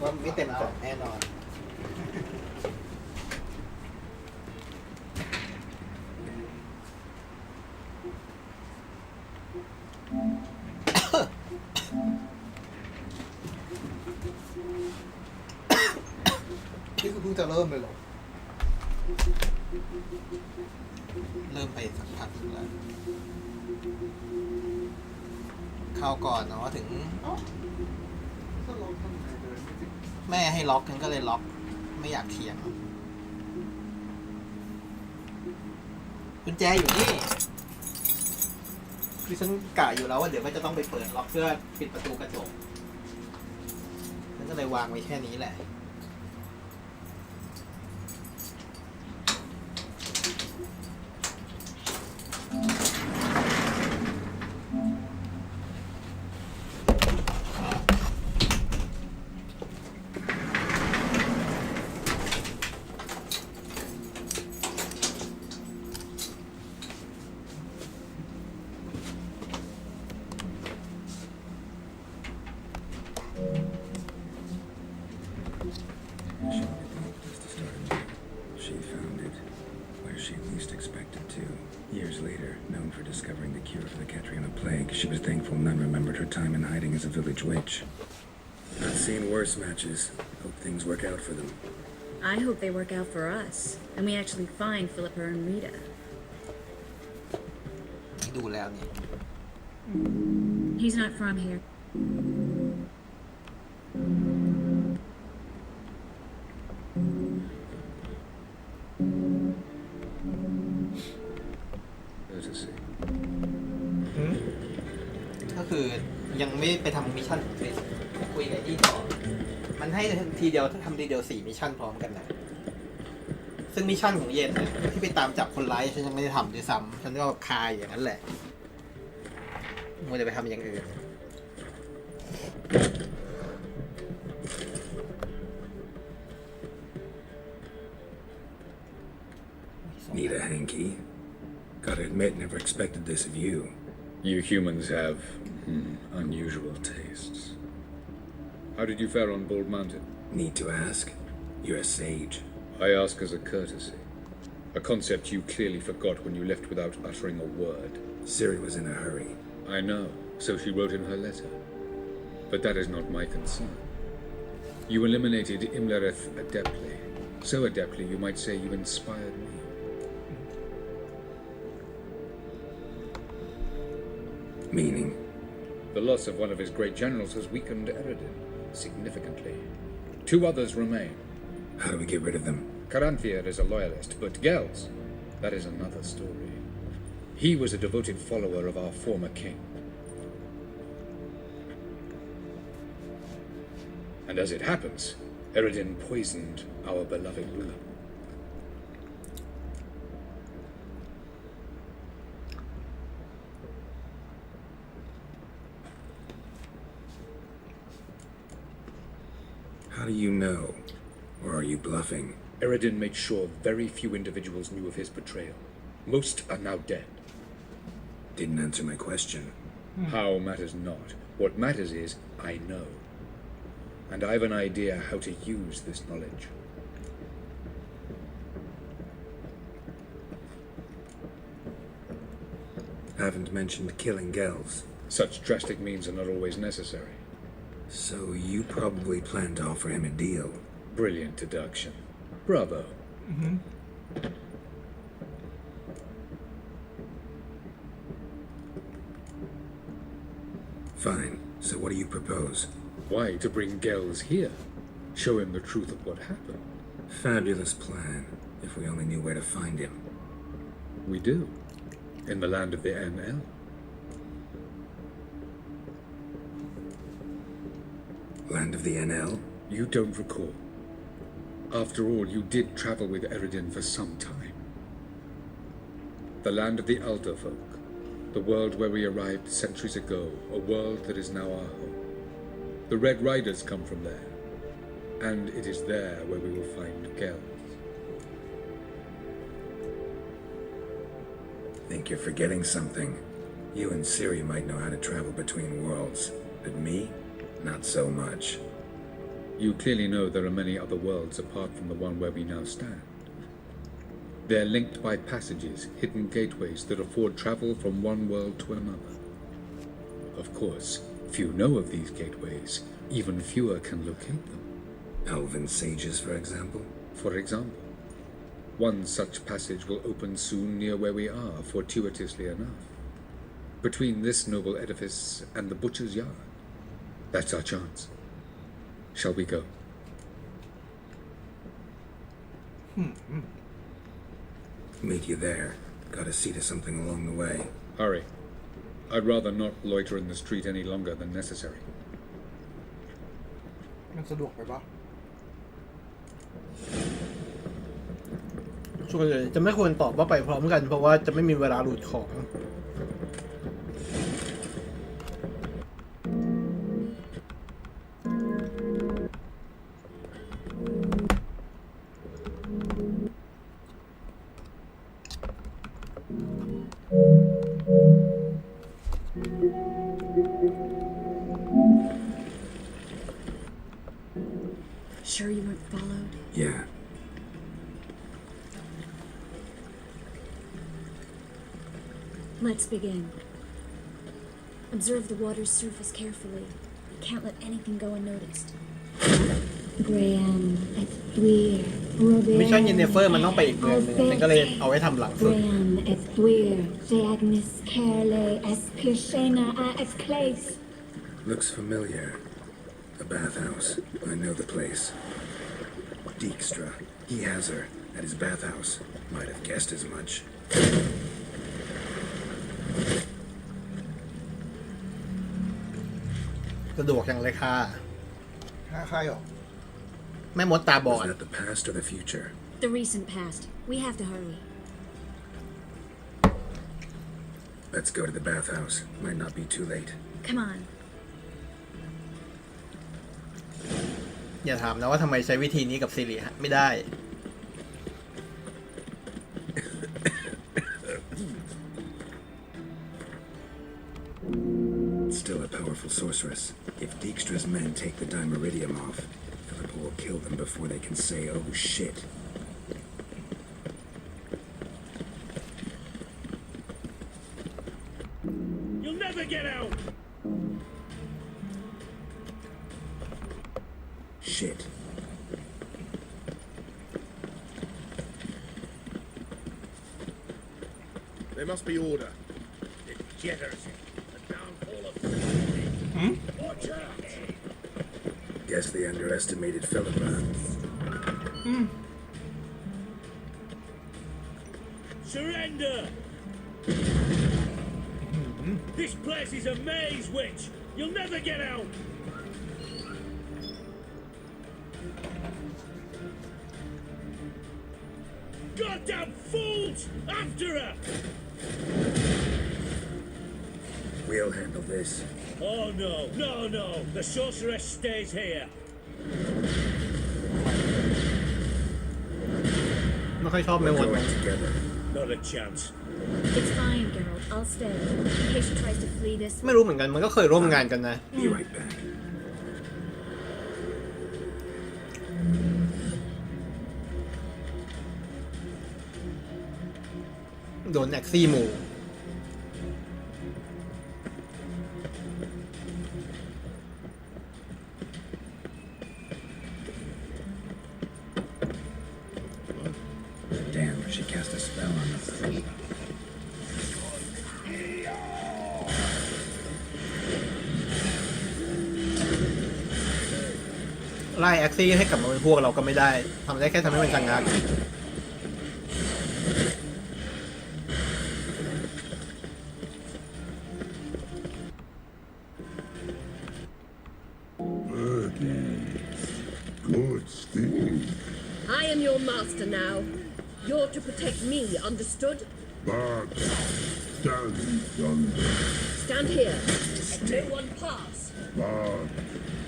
ว่าไม่เต็มกล่องแน่นอน นี่คือเพิ่งจะเริ่มเลยเหรอ เริ่มไปสักพักนึงแล้วคราวก่อนเนาะถึงแม่ให้ล็อกกันก็เลยล็อกไม่อยากเถียงกุญแจอยู่นี่คือฉันกะอยู่แล้วว่าเดี๋ยวก็จะต้องไปเปิดล็อกเพื่อปิดประตูกระจกฉันก็เลยวางไว้แค่นี้แหละAs a village witch. I've seen worse matches. Hope things work out for them. I hope they work out for us, and we actually find Philippa and Rita. ดูแล้วนี่ He's not from here. There's a sea. คือยังไม่ไปทำมิชชั่นของคริสคุยกับนี่ต่อมันให้ทีเดียวถ้าทำทีเดียว4มิชชั่นพร้อมกันนะซึ่งมิชชั่นของเย็นเนี่ยที่ไปตามจับคนร้ายฉันยังไม่ได้ทำด้วยซ้ำฉันก็คายอย่างนั้นแหละมัวจะไปทำอย่างอื่น Need a hanky? Gotta admit, never expected this of you. You humans have unusual tastes. How did you fare on Bald Mountain? Need to ask? You're a sage. I ask as a courtesy. A concept you clearly forgot when you left without uttering a word. Ciri was in a hurry. I know, so she wrote in her letter. But that is not my concern. You eliminated Imlerith adeptly. So adeptly, you might say you inspired me. Meaning? The loss of one of his great generals has weakened Eredin significantly. 2 others remain. How do we get rid of them? Caranthir is a loyalist, but Gels, that is another story. He was a devoted follower of our former king. And as it happens, Eredin poisoned our beloved ruler. How do you know? Or are you bluffing? Eredin made sure very few individuals knew of his betrayal. Most are now dead. Didn't answer my question. How matters not. What matters is, I know. And I have an idea how to use this knowledge. Haven't mentioned killing Gels. Such drastic means are not always necessary. So you probably plan to offer him a deal. Brilliant deduction. Bravo. Fine. So what do you propose? Why, to bring Gels here. Show him the truth of what happened. Fabulous plan. If we only knew where to find him. We do. In the land of the NL. Land of the NL? You don't recall. After all, you did travel with Eredin for some time. The land of the Elder folk. The world where we arrived centuries ago. A world that is now our home. The Red Riders come from there. And it is there where we will find Gels. Think you're forgetting something. You and Ciri might know how to travel between worlds. But me? Not so much. You clearly know there are many other worlds apart from the one where we now stand. They're linked by passages, hidden gateways that afford travel from one world to another. Of course, few know of these gateways. Even fewer can locate them. Elven sages, for example? For example. One such passage will open soon near where we are, fortuitously enough. Between this noble edifice and the butcher's yard. That's our chance. Shall we go? Meet you there. Gotta see to something along the way. Hurry. I'd rather not loiter in the street any longer than necessary. มันสะดวกไปปะส่วนใหญ่จะไม่ควรตอบว่าไปพร้อมกันเพราะว่าจะไม่มีเวลาหลุดของ Sure you weren't followed? Yeah. Let's begin. Observe the water's surface carefully. You can't let anything go unnoticed. Graham, et thuir, มิชชั่น Yennefer มันต้องไปอีกเมืองนึงฉันก็เลยเอาไว้ทำหลังสุด Graham, et thuir, Deagnis, Kerle, Espirshena, et Clace. Looks familiar. A bathhouse. I know the place. Dijkstra. He has her at his bathhouse. Might have guessed as much. เ สะดวกอย่างเลยค่ะใครหรอแม่มดตาบอ Was ด that the past or the future? The recent past. We have to hurry. Let's go to the bathhouse. Might not be too late. Come on. อย่าถามนะว่าทำไมใช้วิธีนี้กับซิริฮะไม่ได้ Still a powerful sorceress. If Dijkstra's men take the Dimeridium off, Philip will kill them before they can say, oh shit. You'll never get out! Shit. There must be order. Degeneracy. The downfall of... Watch out! Guess they underestimated Philippa. Surrender! This place is a maze, witch! You'll never get out! Goddamn fools! After her! We'll handle this. Oh no, no, no! The sorceress stays here! ไม่ค่อยชอบแม่ We're มด going together. Not a chance. It's fine, Geralt. I'll stay. In case she tries to flee this ไม่รู้เหมือนกันมันก็เคยร่วมงานกันนะ Be right back. โดนแอ็กซี่หมู่ Damn, she cast a spell on them. ไล่แอ็กซี่ให้กลับมาเป็นพวกเราก็ไม่ได้ทำได้แค่ทำให้มันชะงัก Good sting. I am your master now. You're to protect me, understood? But stand yonder. Stand here. Let no one pass. But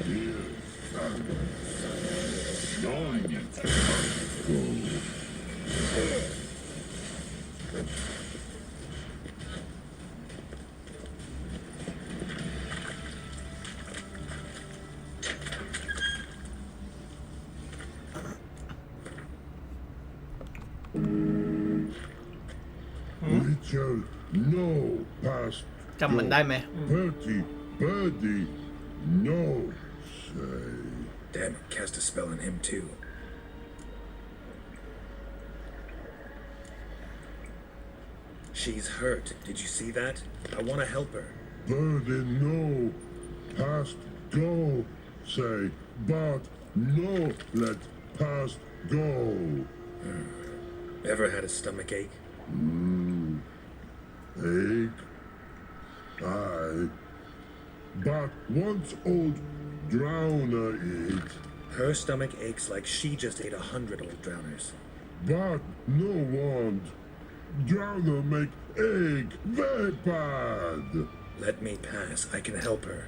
here stand. None must go. Witcher, no past. จำมันได้ไหม Bertie, birdie, no say. Damn it, cast a spell on him too. She's hurt. Did you see that? I want to help her. Birdie, no past go say, but no let past go. Ever had a stomach ache? Ache. Aye. But once old drowner eat. Her stomach aches like she just ate 100 old drowners. But no want. Drowner make egg very bad. Let me pass. I can help her.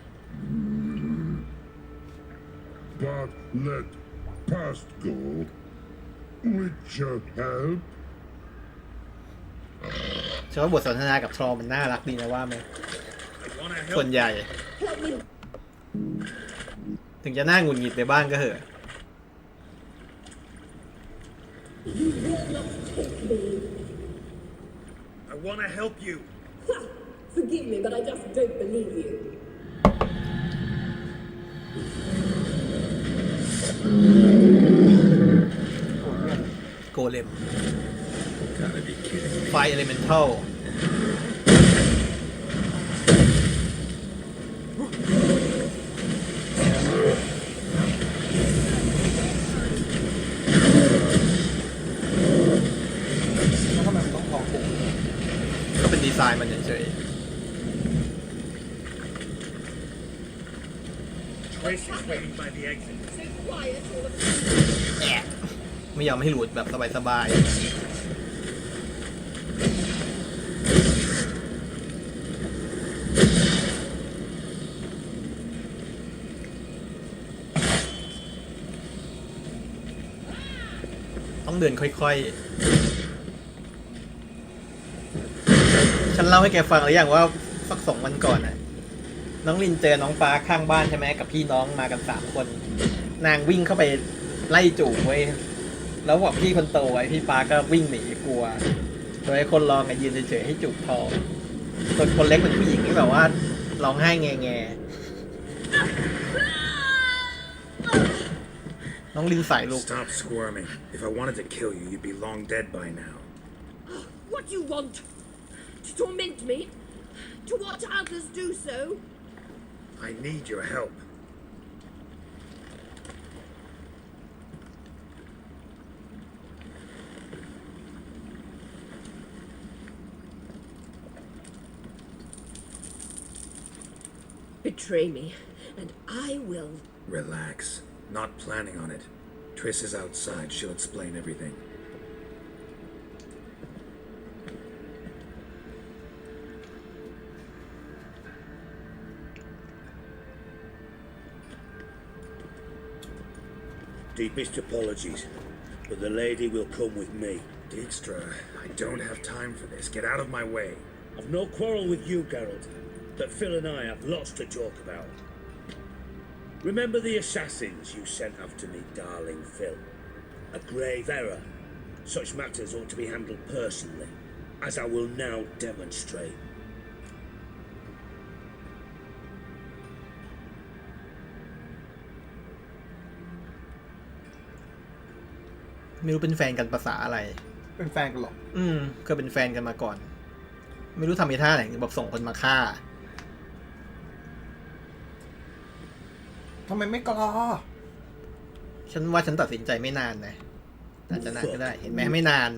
But let past go. Witcher help. ฉันว่าบทสนทนากับทรอมันน่ารักดีนะว่าไหม I wanna ส่วน help. ใหญ่ ถึงจะน่าหงุดหงิดไปบ้างก็เหอะ I wanna help you. Forgive me, but I just don't believe you. โกเลม Gotta be kidding me. ไฟเอลิเมนทัล แล้วทำไมมันต้องออกปุ่มก็เป็นดีไซน์มันเฉยๆ Chris is waiting by the exit. So quiet, all of a แอะไม่ยอมให้หลุดแบบสบายๆต้องเดินค่อยๆฉันเล่าให้แกฟังหรือยังว่าสัก2 วันก่อนน่ะน้องลินเจอน้องฟ้าข้างบ้านใช่ไหมกับพี่น้องมากัน3 คนนางวิ่งเข้าไปไล่จูบเว้ยแล้วบอกพี่คนโตไอ้พี่ฟ้าก็วิ่งหนีกลัวโดยคนรองยืนเฉยๆให้จูบทองส่วนคนเล็กเป็นผู้หญิงที่แบบว่าร้องไห้แง่ๆน้องลินใส่ลูก Stop squirming. If I wanted to kill you, you'd be long dead by now. What do you want? To torment me? To watch others do so? I need your help. Betray me, and I will. Relax. Not planning on it. Triss is outside. She'll explain everything. Deepest apologies, but the lady will come with me. Dijkstra, I don't have time for this. Get out of my way. I've no quarrel with you, Geralt, but Phil and I have lots to talk about. Remember the assassins you sent after me, darling Phil? A grave error. Such matters ought to be handled personally, as I will now demonstrate. ไม่รู้เป็นแฟนกันภาษาอะไร เป็นแฟนกันหรอเคยเป็นแฟนกันมาก่อน ไม่รู้ทำไอ้ท่าไหนแบบส่งคนมาฆ่าทำไมไม่กล้าฉันว่าฉันตัดสินใจไม่นานนะอาจจะนานก็ได้เห็นไหมไม่นาน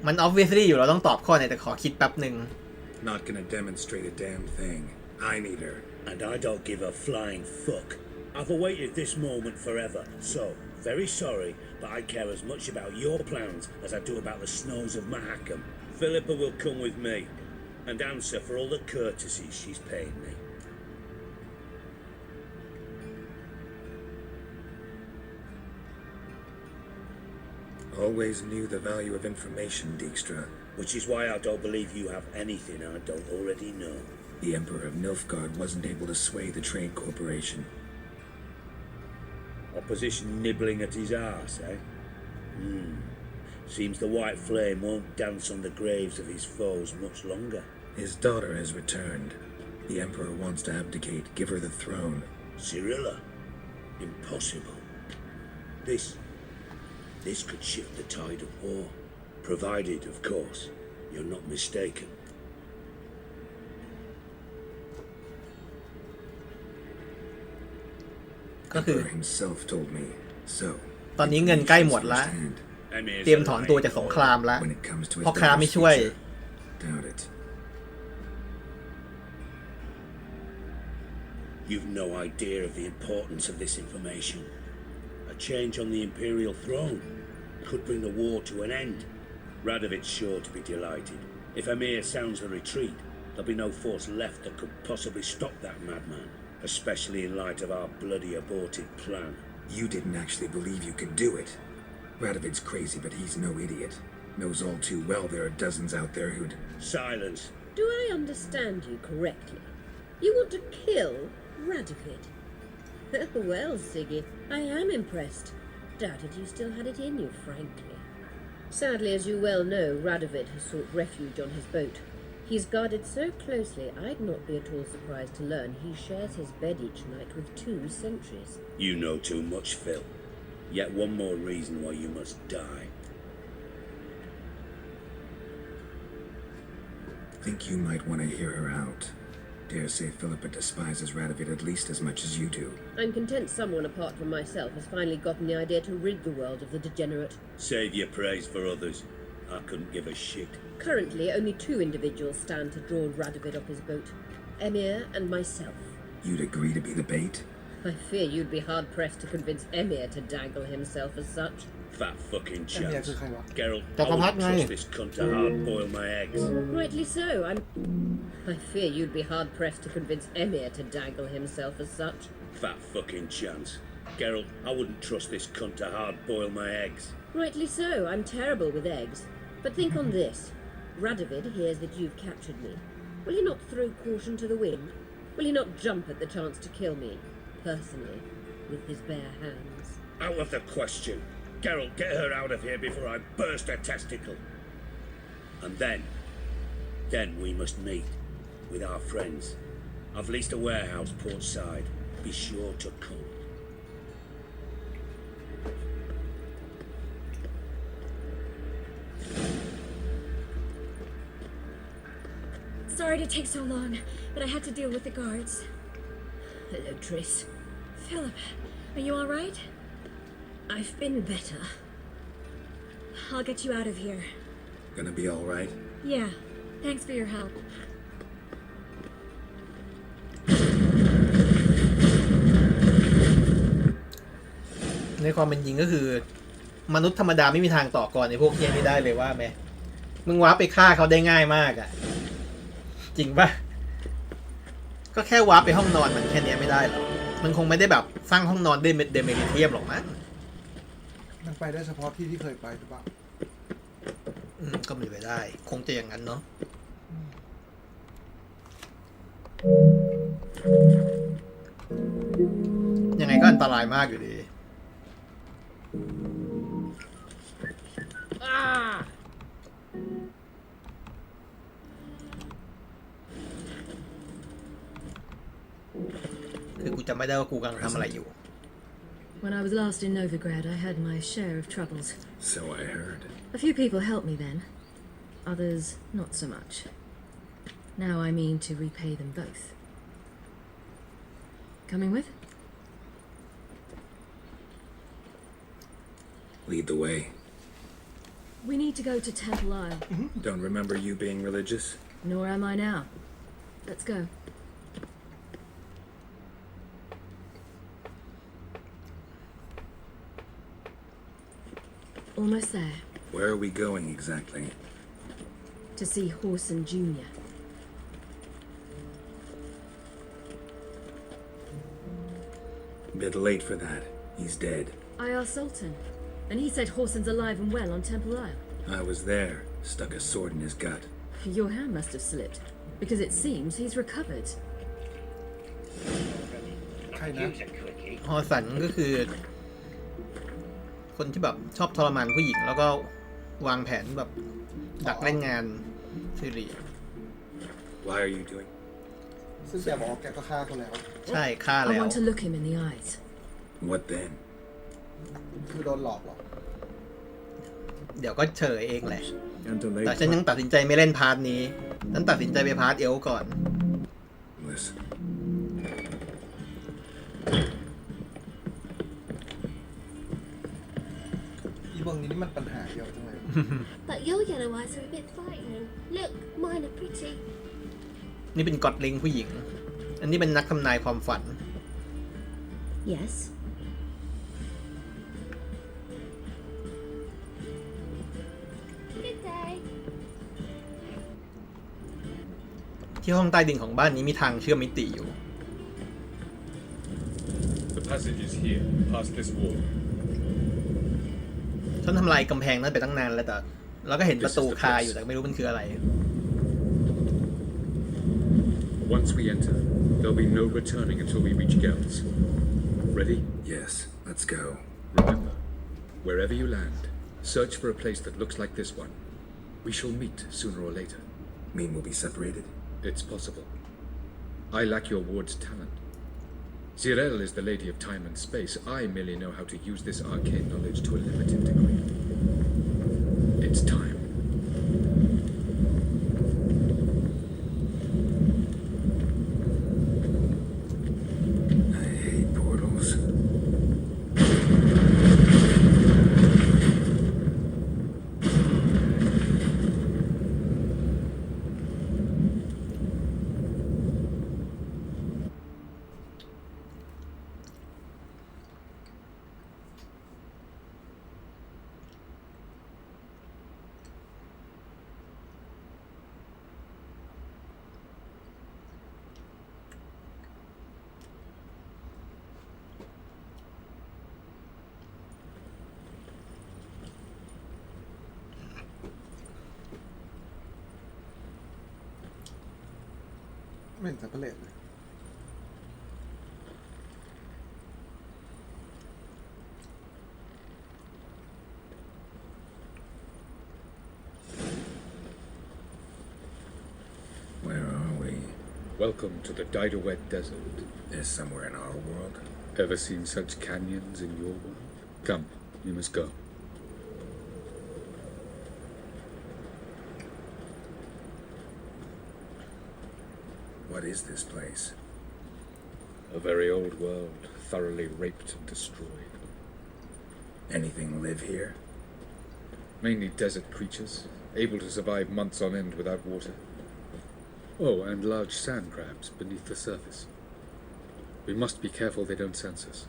มัน obviously อยู่เราต้องตอบข้อไหนแต่ขอคิดแป๊บหนึ่ง Not gonna demonstrate a damn thing. I need her. And I don't give a flying fuck. I've awaited this moment forever, so very sorry, but I care as much about your plans as I do about the snows of Mahakam. Philippa will come with me and answer for all the courtesies she's paid me. Always knew the value of information, Dijkstra. Which is why I don't believe you have anything I don't already know. The Emperor of Nilfgaard wasn't able to sway the Trade Corporation. Opposition nibbling at his arse, eh? Seems the white flame won't dance on the graves of his foes much longer. His daughter has returned. The Emperor wants to abdicate, give her the throne. Cirilla? Impossible. This could shift the tide of war. Provided, of course, you're not mistaken. Emperor himself told me so. ตอนนี้เงินใกล้หมดแล้วเตรียมถอนตัวจากสงครามแล้วพ่อค้าไม่ช่วย Doubt it. You've no idea of the importance of this information. A change on the Imperial throne could bring the war to an end. Radovid's sure to be delighted. If Emir sounds the retreat, there'll be no force left that could possibly stop that madman, especially in light of our bloody aborted plan. You didn't actually believe you could do it. Radovid's crazy, but he's no idiot. Knows all too well there are dozens out there who'd... Silence. Do I understand you correctly? You want to kill Radovid? Well, Siggy, I am impressed. Doubted you still had it in you, frankly. Sadly, as you well know, Radovid has sought refuge on his boat. He's guarded so closely, I'd not be at all surprised to learn he shares his bed each night with 2 sentries. You know too much, Phil. Yet one more reason why you must die. Think you might want to hear her out. Dare say Philippa despises Radovid at least as much as you do. I'm content someone apart from myself has finally gotten the idea to rid the world of the degenerate. Save your praise for others. I couldn't give a shit. Currently, only 2 individuals stand to draw Radovid off his boat. Emir and myself. You'd agree to be the bait? I fear you'd be hard-pressed to convince Emir to dangle himself as such. Fat fucking แอมเมีย chance. คือใครวะ Geralt, จักร I พรรดิ wouldn't ไง trust this cunt to hard-boil my eggs. Rightly so. I fear you'd be hard-pressed to convince Emir to dangle himself as such. Fat fucking chance. Geralt, I wouldn't trust this cunt to hard-boil my eggs. Rightly so. I'm terrible with eggs. But think on this. Radovid hears that you've captured me. Will he not throw caution to the wind? Will he not jump at the chance to kill me, personally, with his bare hands? Out of the question. Geralt, get her out of here before I burst a testicle. And then we must meet with our friends. I've leased a warehouse port side. Be sure to come. Sorry to take so long, but I had to deal with the guards. Hello, Triss. Philip, are you all right? I've been better. I'll get you out of here. Gonna be alright? Yeah, thanks for your help. ในความเป็นจริงก็คือ มนุษย์ธรรมดาไม่มีทางต่อกรในพวกเฮียนี้ได้เลยว่าไหมมึงวาร์ปไปฆ่าเขาได้ง่ายมากอ่ะ จริงปะก็แค่วาร์ปไปห้องนอนมันแค่นี้ไม่ได้หรอมันคงไม่ได้แบบสร้างห้องนอนด้วยเดเมริเทียมหรอกมั้ง มันไปได้เฉพาะที่ที่เคยไปหรือเปล่า ก็มีไปได้ คงจะอย่างนั้นเนาะยังไงก็อันตรายมากอยู่ดี คือกูจำไม่ได้ว่ากูกำลังทำอะไรอยู่ When I was last in Novigrad, I had my share of troubles. So I heard. A few people helped me then. Others, not so much. Now I mean to repay them both. Coming with? Lead the way. We need to go to Temple Isle. Don't remember you being religious? Nor am I now. Let's go. Almost there. Where are we going exactly? To see Horson Jr. Bit late for that. He's dead. I asked Sultan, and he said Horson's alive and well on Temple Isle. I was there. Stuck a sword in his gut. Your hand must have slipped, because it seems he's recovered. ใครนะ ฮอสันก็คือ คนที่แบบชอบทรมานผู้หญิงแล้วก็วางแผนแบบดักเล่นงานซิริ Why are you doing? ซึ่งแกบอกว่าแกก็ฆ่าเขาแล้ว ใช่ฆ่า I แล้ว want to look him in the eyes. What then? คือโดนหลอกเหรอ เดี๋ยวก็เฉยเองแหละ And to lay แต่ฉันยังตัดสินใจไม่เล่นพาร์ทนี้ฉันตัดสินใจไปพาร์ทเอลก่อน Listen. อีเบิงนี้นี่มันปัญหาเยอะจังเลย But your yellow eyes are a bit frightening. Look, mine are pretty. นี่เป็นก็อดลิงผู้หญิง อันนี้เป็นนักทำนายความฝัน Yes. Good day. ที่ห้องใต้ดินของบ้านนี้มีทางเชื่อมมิติอยู่ The passage is here, past this wall. ฉันทำลายกำแพงนั้นไปตั้งนานแล้วแต่เราก็เห็นประตูคาอยู่แต่ไม่รู้มันคืออะไร Once we enter, there'll be no returning until we reach Geralt. Ready? Yes, let's go. Remember, wherever you land, search for a place that looks like this one. We shall meet sooner or later. Mean we'll be separated? It's possible. I lack your ward's talent. Ciri is the lady of time and space. I merely know how to use this arcane knowledge to a limited degree. It's time. I hate portals. ไม่เห็นสับเปลือกเลย Where are we? Welcome to the Diderwet Desert. Is somewhere in our world? Ever seen such canyons in your world? Come, you must go. What is this place? A very old world, thoroughly raped and destroyed. Anything live here? Mainly desert creatures, able to survive months on end without water. Oh, and large sand crabs beneath the surface. We must be careful they don't sense us.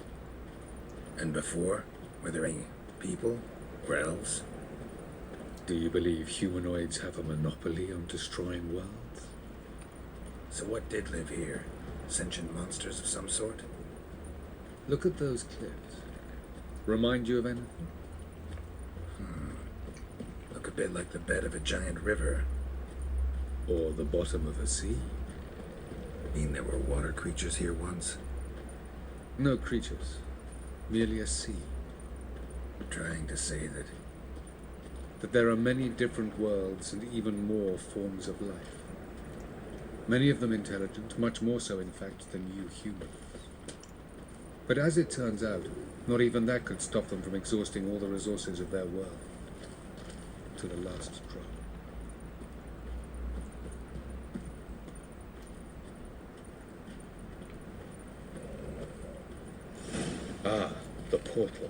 And before? Were there any people? Or elves? Do you believe humanoids have a monopoly on destroying worlds? So what did live here? Sentient monsters of some sort? Look at those cliffs. Remind you of anything? Look a bit like the bed of a giant river. Or the bottom of a sea? Mean there were water creatures here once? No creatures. Merely a sea. Trying to say that there are many different worlds and even more forms of life. Many of them intelligent, much more so in fact than you humans. But as it turns out, not even that could stop them from exhausting all the resources of their world. To the last drop. Ah, the portal.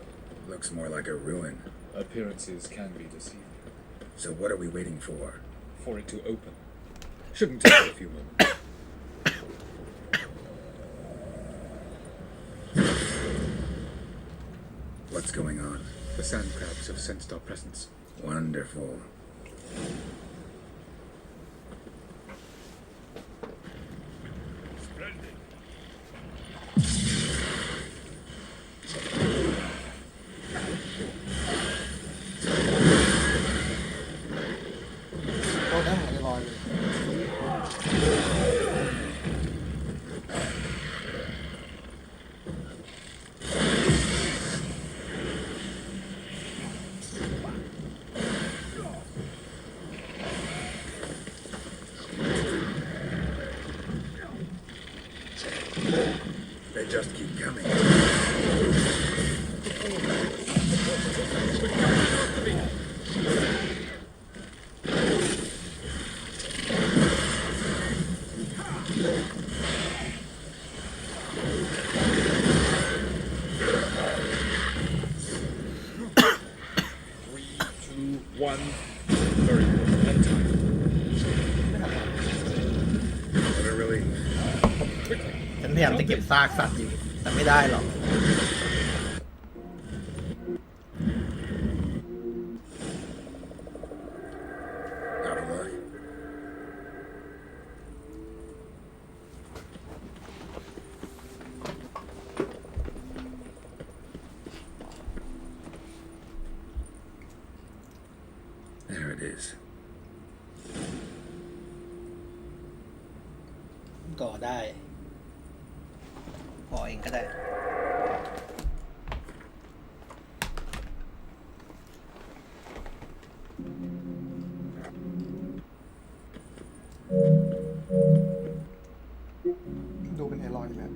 Looks more like a ruin. Appearances can be deceiving. So what are we waiting for? For it to open. Shouldn't take a few moments. What's going on? The sand crabs have sensed our presence. Wonderful. They just keep coming. Very good. And time. What a relief. ฉันพยายามจะเก็บซากสัตว์อยู่แต่ไม่ได้หรอก Out of luck. There it is. ก่อได้ก่อเองก็ได้ ดูเป็นไอรอยแล้ว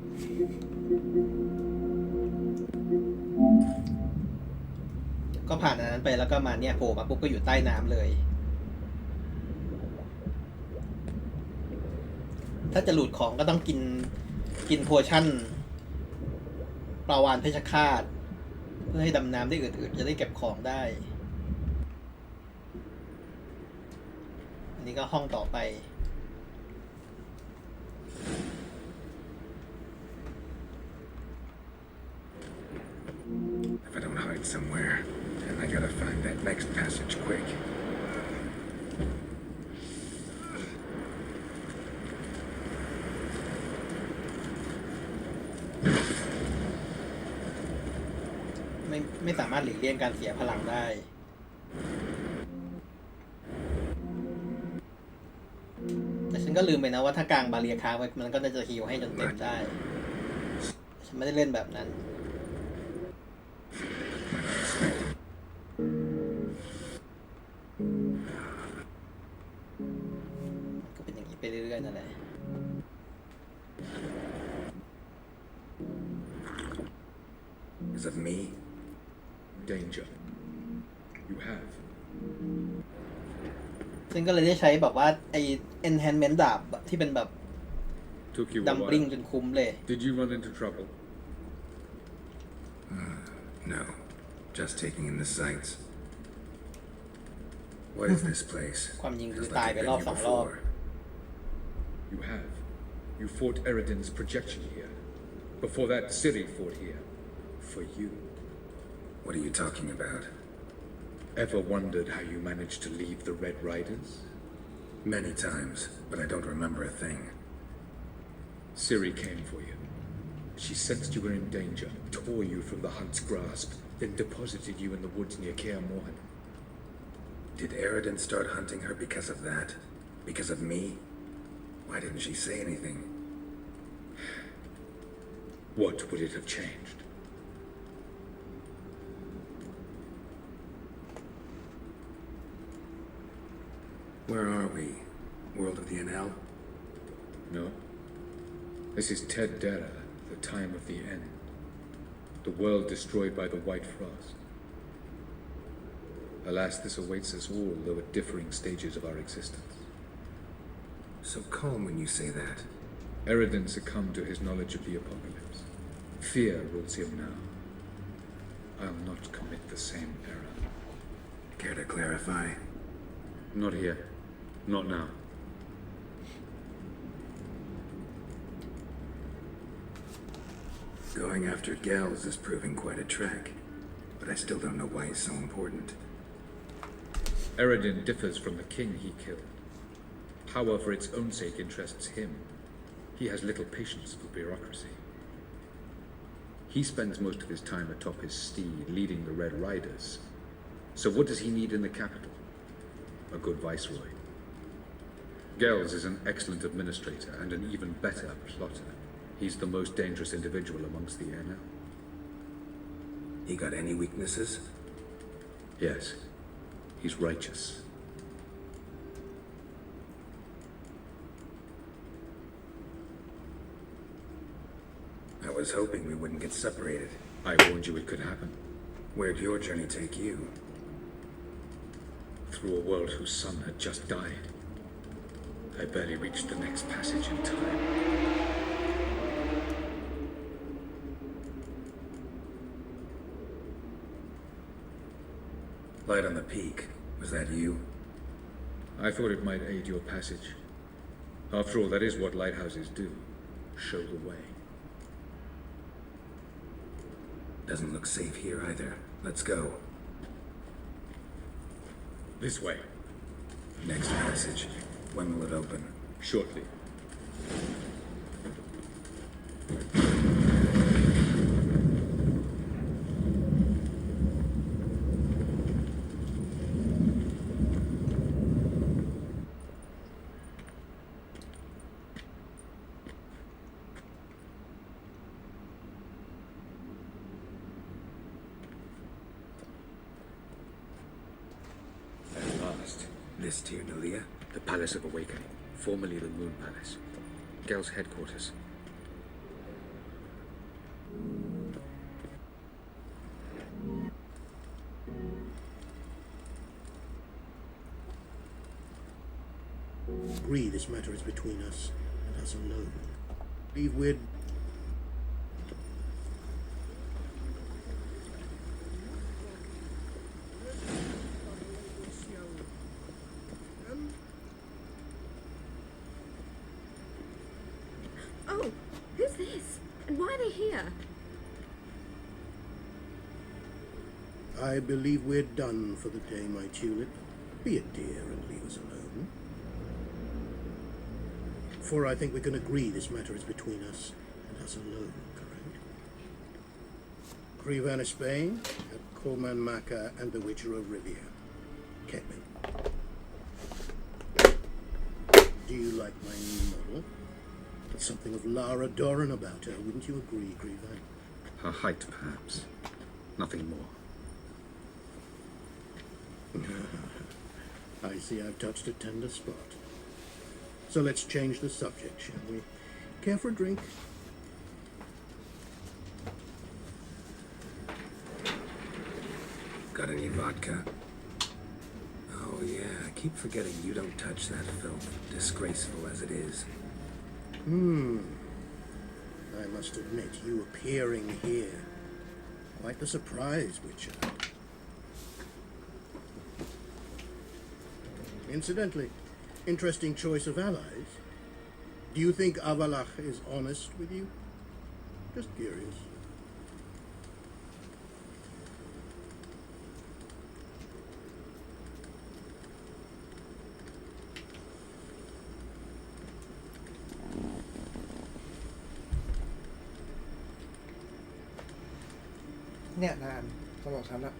ก็ผ่านอันนั้นไปแล้วก็มาเนี่ยโผล่มาปุ๊บก็อยู่ใต้น้ำเลย ถ้าจะหลุดของก็ต้องกินโพชั่นปลาวาฬเพชฌฆาตเพื่อให้ดำน้ำได้อืดๆจะได้เก็บของได้ อันนี้ก็ห้องต่อไป If I don't hide somewhere, then I gotta find that next passage quick.ไม่สามารถหลีกเลี่ยงการเสียพลังได้แต่ฉัน ก็ลืมไปนะว่าถ้ากลางบาเรียค้างไว้มันก็น่าจะฮีลให้จนเต็มได้ฉันไม่ได้เล่นแบบนั้นก็เป็นอย่างนี้ไปเรื่อยๆนั่นแหละ Is it me? Danger. You have. ซึ่งก็เลยได้ใช้แบบว่าไอ้ enhancement ดาบที่เป็นแบบ Took you a ดัมบลิง while. จนคุ้มเลย Did you run into trouble? No. Just taking in the sights. What is this place? ความจริงคือ It's ตาย like ไป I've รอบ been สอ here งรอบ before. You have. You fought Eredin's projection here. Before that, Ciri fought here. For you. What are you talking about? Ever wondered how you managed to leave the Red Riders? Many times, but I don't remember a thing. Ciri came for you. She sensed you were in danger, tore you from the hunt's grasp, then deposited you in the woods near Kaer Morhen. Did Eredin start hunting her because of that? Because of me? Why didn't she say anything? What would it have changed? Where are we? World of the NL? No. This is Ted Dara, the time of the end. The world destroyed by the White Frost. Alas, this awaits us all, though at differing stages of our existence. So calm when you say that. Eredin succumbed to his knowledge of the apocalypse. Fear rules him now. I'll not commit the same error. Care to clarify? Not here. Not now. Going after Gels is proving quite a trek, but I still don't know why he's so important. Eredin differs from the king he killed. Power for its own sake interests him. He has little patience for bureaucracy. He spends most of his time atop his steed, leading the Red Riders. So what does he need in the capital? A good viceroy. Gels is an excellent administrator and an even better plotter. He's the most dangerous individual amongst the NL. He got any weaknesses? Yes. He's righteous. I was hoping we wouldn't get separated. I warned you it could happen. Where'd your journey take you? Through a world whose sun had just died. I barely reached the next passage in time. Light on the peak. Was that you? I thought it might aid your passage. After all, that is what lighthouses do. Show the way. Doesn't look safe here either. Let's go. This way. Next passage. When will it open? Shortly. At last. This Tyr Nalia? The Palace of Awakening, formerly the Moon Palace. Gel's headquarters. Agree this matter is between us and us alone. Leave weird. Oh, who's this? And why are they here? I believe we're done for the day, my tulip. Be a dear and leave us alone. For I think we can agree this matter is between us and us alone, correct? Crevan of Spain, Corman Maca, and the Witcher of Rivia. Kettman. Do you like my new model? There's something of Lara Doran about her, wouldn't you agree, Griever? Her height, perhaps. Nothing more. I see I've touched a tender spot. So let's change the subject, shall we? Care for a drink? Got any vodka? Oh yeah, I keep forgetting you don't touch that filth, disgraceful as it is. I must admit, you appearing here, quite the surprise, Witcher. Incidentally, interesting choice of allies. Do you think Avalach is honest with you? Just curious.เนี่ยนานต้องบอกฉันละ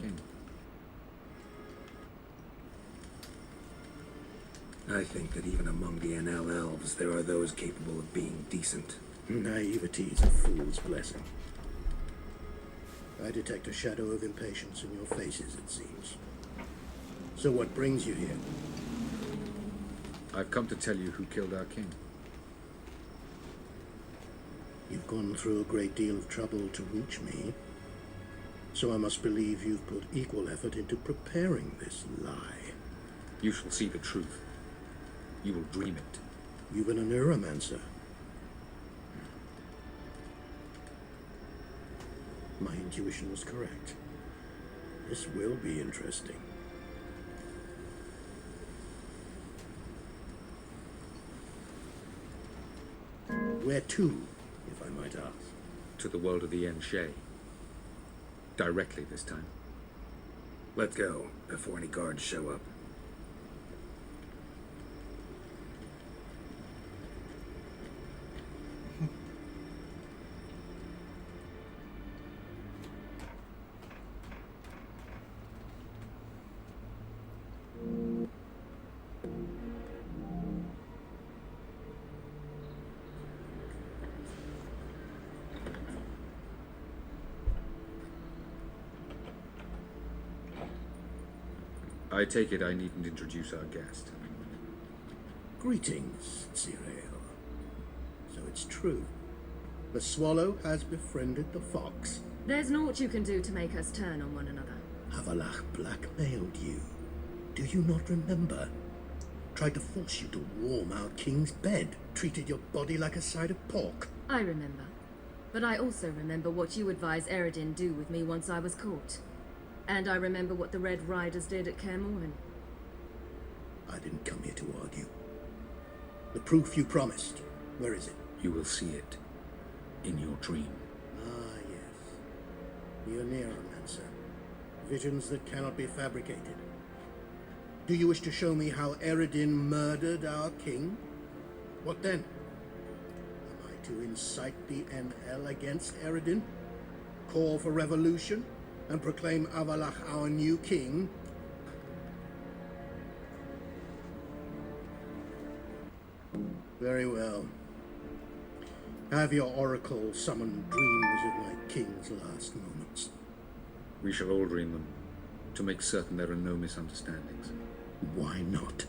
King. I think that even among the NL elves, there are those capable of being decent. Naivety is a fool's blessing. I detect a shadow of impatience in your faces, it seems. So what brings you here? I've come to tell you who killed our king. You've gone through a great deal of trouble to reach me, so I must believe you've put equal effort into preparing this lie. You shall see the truth. You will dream it. You've been a neuromancer. My intuition was correct. This will be interesting. Where to, if I might ask? To the world of the Yen-Shay. Directly this time. Let's go, before any guards show up. I take it I needn't introduce our guest. Greetings, Ciri. So it's true. The swallow has befriended the fox. There's naught you can do to make us turn on one another. Avalach blackmailed you. Do you not remember? Tried to force you to warm our king's bed. Treated your body like a side of pork. I remember. But I also remember what you advised Eredin do with me once I was caught. And I remember what the Red Riders did at Kaer Morhen. I didn't come here to argue. The proof you promised, where is it? You will see it in your dream. Ah, yes. The Neuromancer. Visions that cannot be fabricated. Do you wish to show me how Eredin murdered our king? What then? Am I to incite the NL against Eredin? Call for revolution? And proclaim Avalach our new king? Very well. Have your oracle summon dreams of my king's last moments. We shall all dream them, to make certain there are no misunderstandings. Why not?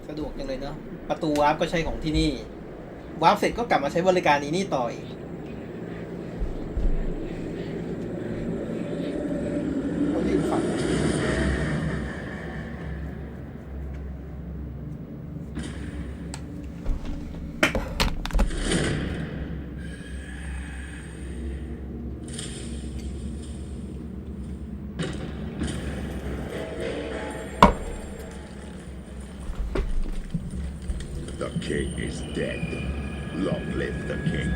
สะดวกจังเลยเนาะประตูวาร์ปก็ใช้ของที่นี่วาร์ปเสร็จก็กลับมาใช้บริการนี้นี่ต่ออีกคนยืนฝั่ง The king is dead. Long live the king.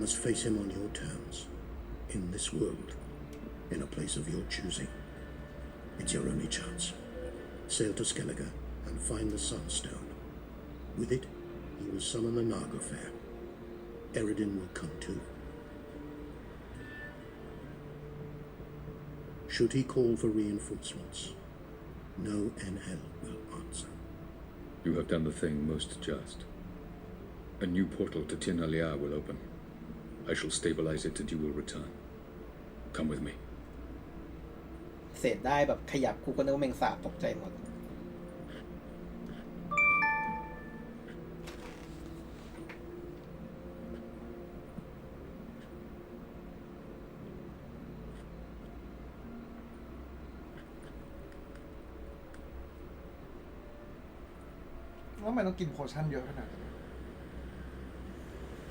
must face him on your terms. In this world. In a place of your choosing. It's your only chance. Sail to Skellige and find the Sunstone. With it, you will summon the Naga Fair. Eredin will come too. Should he call for reinforcements, no NL will answer. You have done the thing most just. A new portal to Tin Alia will open. I shall stabilize it and you will return. Come with me. เศษได้แบบขยับกูก็นึกว่าแมงสาบตกใจหมดแล้วทำไมต้องกินโพชั่นเยอะขนาดนี้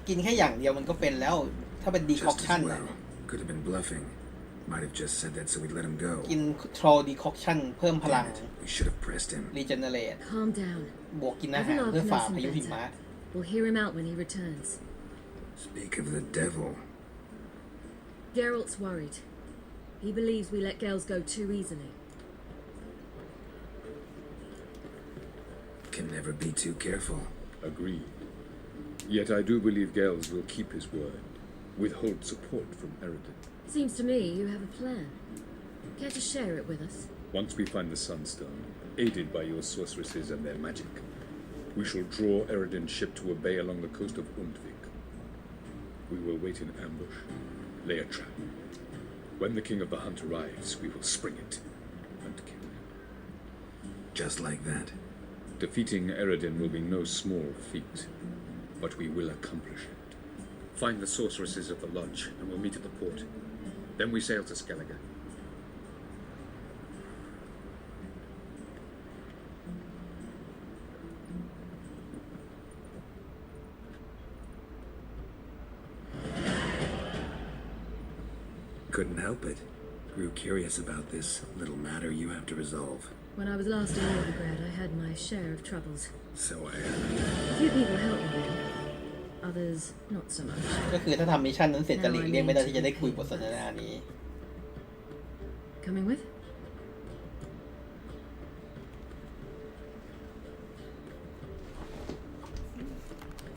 กินแค่อย่างเดียวมันก็เป็นแล้วถ้าเป็นดีคอกชั่น Could have been bluffing. Might have just said that so we'd let him go. กินทรอลดีคอกชั่นเพิ่มพลัง We should have pressed him. รีเจเนเรต Calm down. บวกกินอาหารเพื่อฝ่าพายุหิมะ We'll hear him out when he returns. Speak of the devil. Geralt's worried. He believes we let girls go too easily. Can never be too careful. Agreed. Yet I do believe Gales will keep his word. Withhold support from Eredin. Seems to me you have a plan. Care to share it with us? Once we find the Sunstone, aided by your sorceresses and their magic, we shall draw Eredin's ship to a bay along the coast of Undvik. We will wait in ambush, lay a trap. When the King of the Hunt arrives, we will spring it and kill him. Just like that. Defeating Eredin will be no small feat, but we will accomplish it. Find the sorceresses of the lodge, and we'll meet at the port. Then we sail to Skellige. Couldn't help it. Grew curious about this little matter you have to resolve. When I was last in Novigrad, I had my share of troubles. So I A few people helped me then. Others, not so much. ก็คือถ้าทำมิชชั่นนั้นเสร็จจะหลีกเลี่ยงไม่ได้ที่จะได้คุยบทสนทนานี้ Coming with?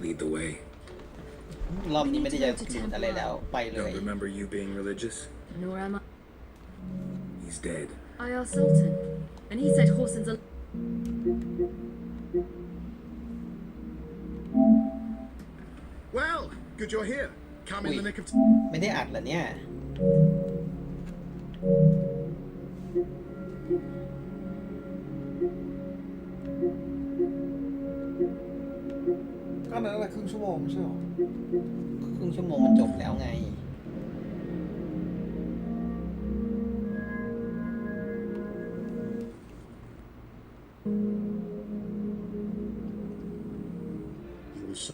lead the way. รอบนี้ไม่ได้จะหยุดอะไรแล้วไปเลย Don't remember you being religious? Nor am I. He's dead. I asked Sultan, and he said Horson's a... Well, good you're here. Come in the nick of time. ไม่ได้อัดเหรอเนี่ย ก็นั้นอะไรครึ่งชั่วโมงไม่ใช่หรอ ครึ่งชั่วโมงมันจบแล้วไง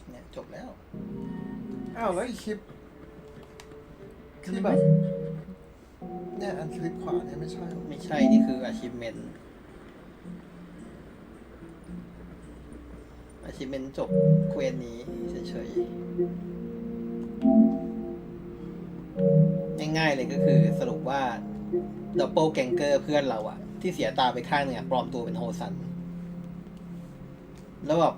เนี่ยจบแล้ว อ้าวแล้วอีกคลิปที่แบบเนี่ยอันคลิปขวาเนี่ยไม่ใช่หรอ ไม่ใช่นี่คือ achievement achievement จบเควสนี้เฉยๆง่ายๆเลยก็คือสรุปว่า double ganger เพื่อนเราอะที่เสียตาไปข้างหนึ่งอะปลอมตัวเป็นโฮซันแล้วแบบ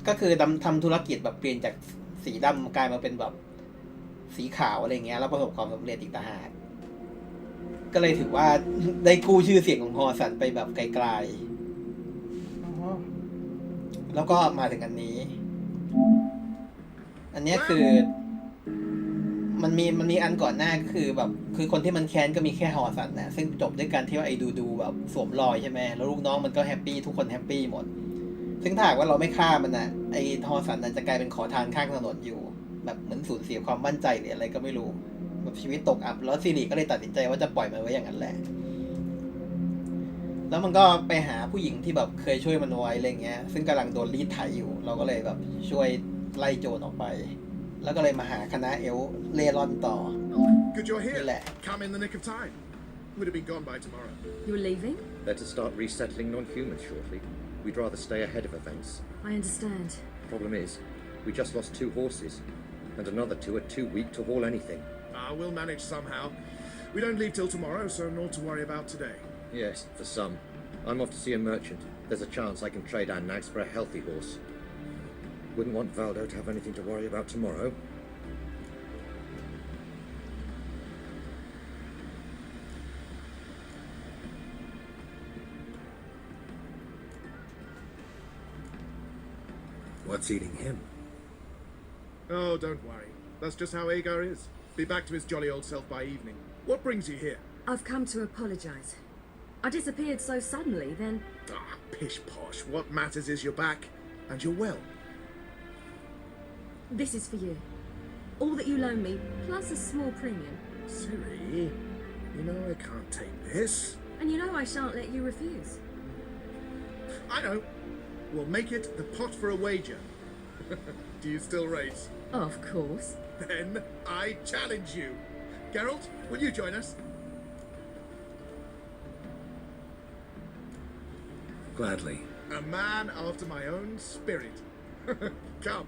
ก็คือทำธุรกิจแบบเปลี่ยนจากสีดำกลายมาเป็นแบบสีขาวอะไรเงี้ยแล้วประสบความสำเร็จอีกต่างหากก็เลยถือว่าได้กู้ชื่อเสียงของฮอสันไปแบบไกลๆแล้วก็มาถึงอันนี้ อันนี้คือมันมีอันก่อนหน้าก็คือแบบคือคนที่มันแค้นก็มีแค่ฮอสันนะซึ่งจบด้วยการที่ว่าไอ้ดูแบบสวมรอยใช่ไหมแล้วลูกน้องมันก็แฮปปี้ทุกคนแฮปปี้หมดซึ่งถ้าหากว่าเราไม่ฆ่ามันนะไอ้ฮอสันนั้นจะกลายเป็นขอทานข้างถนนอยู่แบบเหมือนสูญเสียความมั่นใจหรืออะไรก็ไม่รู้แบบชีวิตตกอับแล้วซิริก็เลยตัดสินใจว่าจะปล่อยมันไว้อย่างนั้นแหละแล้วมันก็ไปหาผู้หญิงที่แบบเคยช่วยมันไว้อะไรเงี้ยซึ่งกำลังโดนรีดไถอยู่เราก็เลยแบบช่วยไล่โจรออกไปแล้วก็เลยมาหาคณะเอลเล่ร่อนต่อ Good you're here. นี่แหละ Come in the nick of time. Would have been gone by tomorrow. You're leaving? Better start resettling non-humans shortly. We'd rather stay ahead of events. I understand. Problem is, we just lost 2 horses. and another 2 are too weak to haul anything. We'll manage somehow. We don't leave till tomorrow, so naught to worry about today. Yes, for some. I'm off to see a merchant. There's a chance I can trade our nags for a healthy horse. Wouldn't want Valdo to have anything to worry about tomorrow. What's eating him? Oh, don't worry. That's just how Agar is. Be back to his jolly old self by evening. What brings you here? I've come to apologise. I disappeared so suddenly, then... Pish posh. What matters is you're back, and you're well. This is for you. All that you loan me, plus a small premium. Ciri, you know I can't take this. And you know I shan't let you refuse. I know. We'll make it the pot for a wager. Do you still race? Of course. Then I challenge you. Geralt, will you join us? Gladly. A man after my own spirit. Come.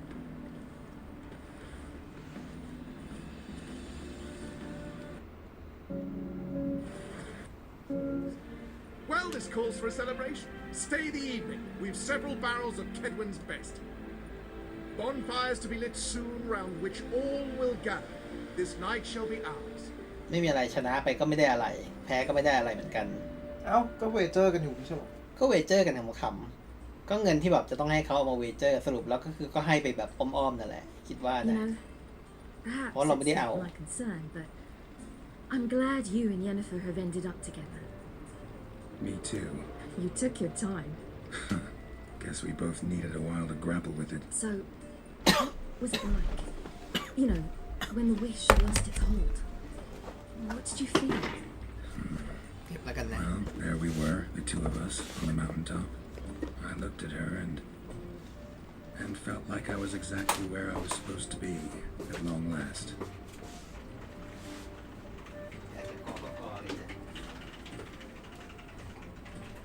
Well, this calls for a celebration. Stay the evening. We've several barrels of Kedwen's best. Bonfires to be lit soon, round which all will gather. This night shall be ours. ไม่มีอะไรชนะไปก็ไม่ได้อะไรแพ้ก็ไม่ได้อะไรเหมือนกันก็เวเจอร์กันอยู่ไม่ใช่หรอก็เวเจอร์กันขำๆก็เงินที่แบบจะต้องให้เขาเอามาเวเจอร์สรุปแล้วก็คือก็ให้ไปแบบอ้อมๆนั่นแหละคิดว่านะเพราะเราไม่ได้เอา I'm glad you and Yennefer have ended up together. Me too. You took your time. Guess we both needed a while to grapple with it. So, what was it like? You know, when the wish lost its hold. What did you feel? Well, there we were, the two of us, on the mountaintop. I looked at her and felt like I was exactly where I was supposed to be, at long last.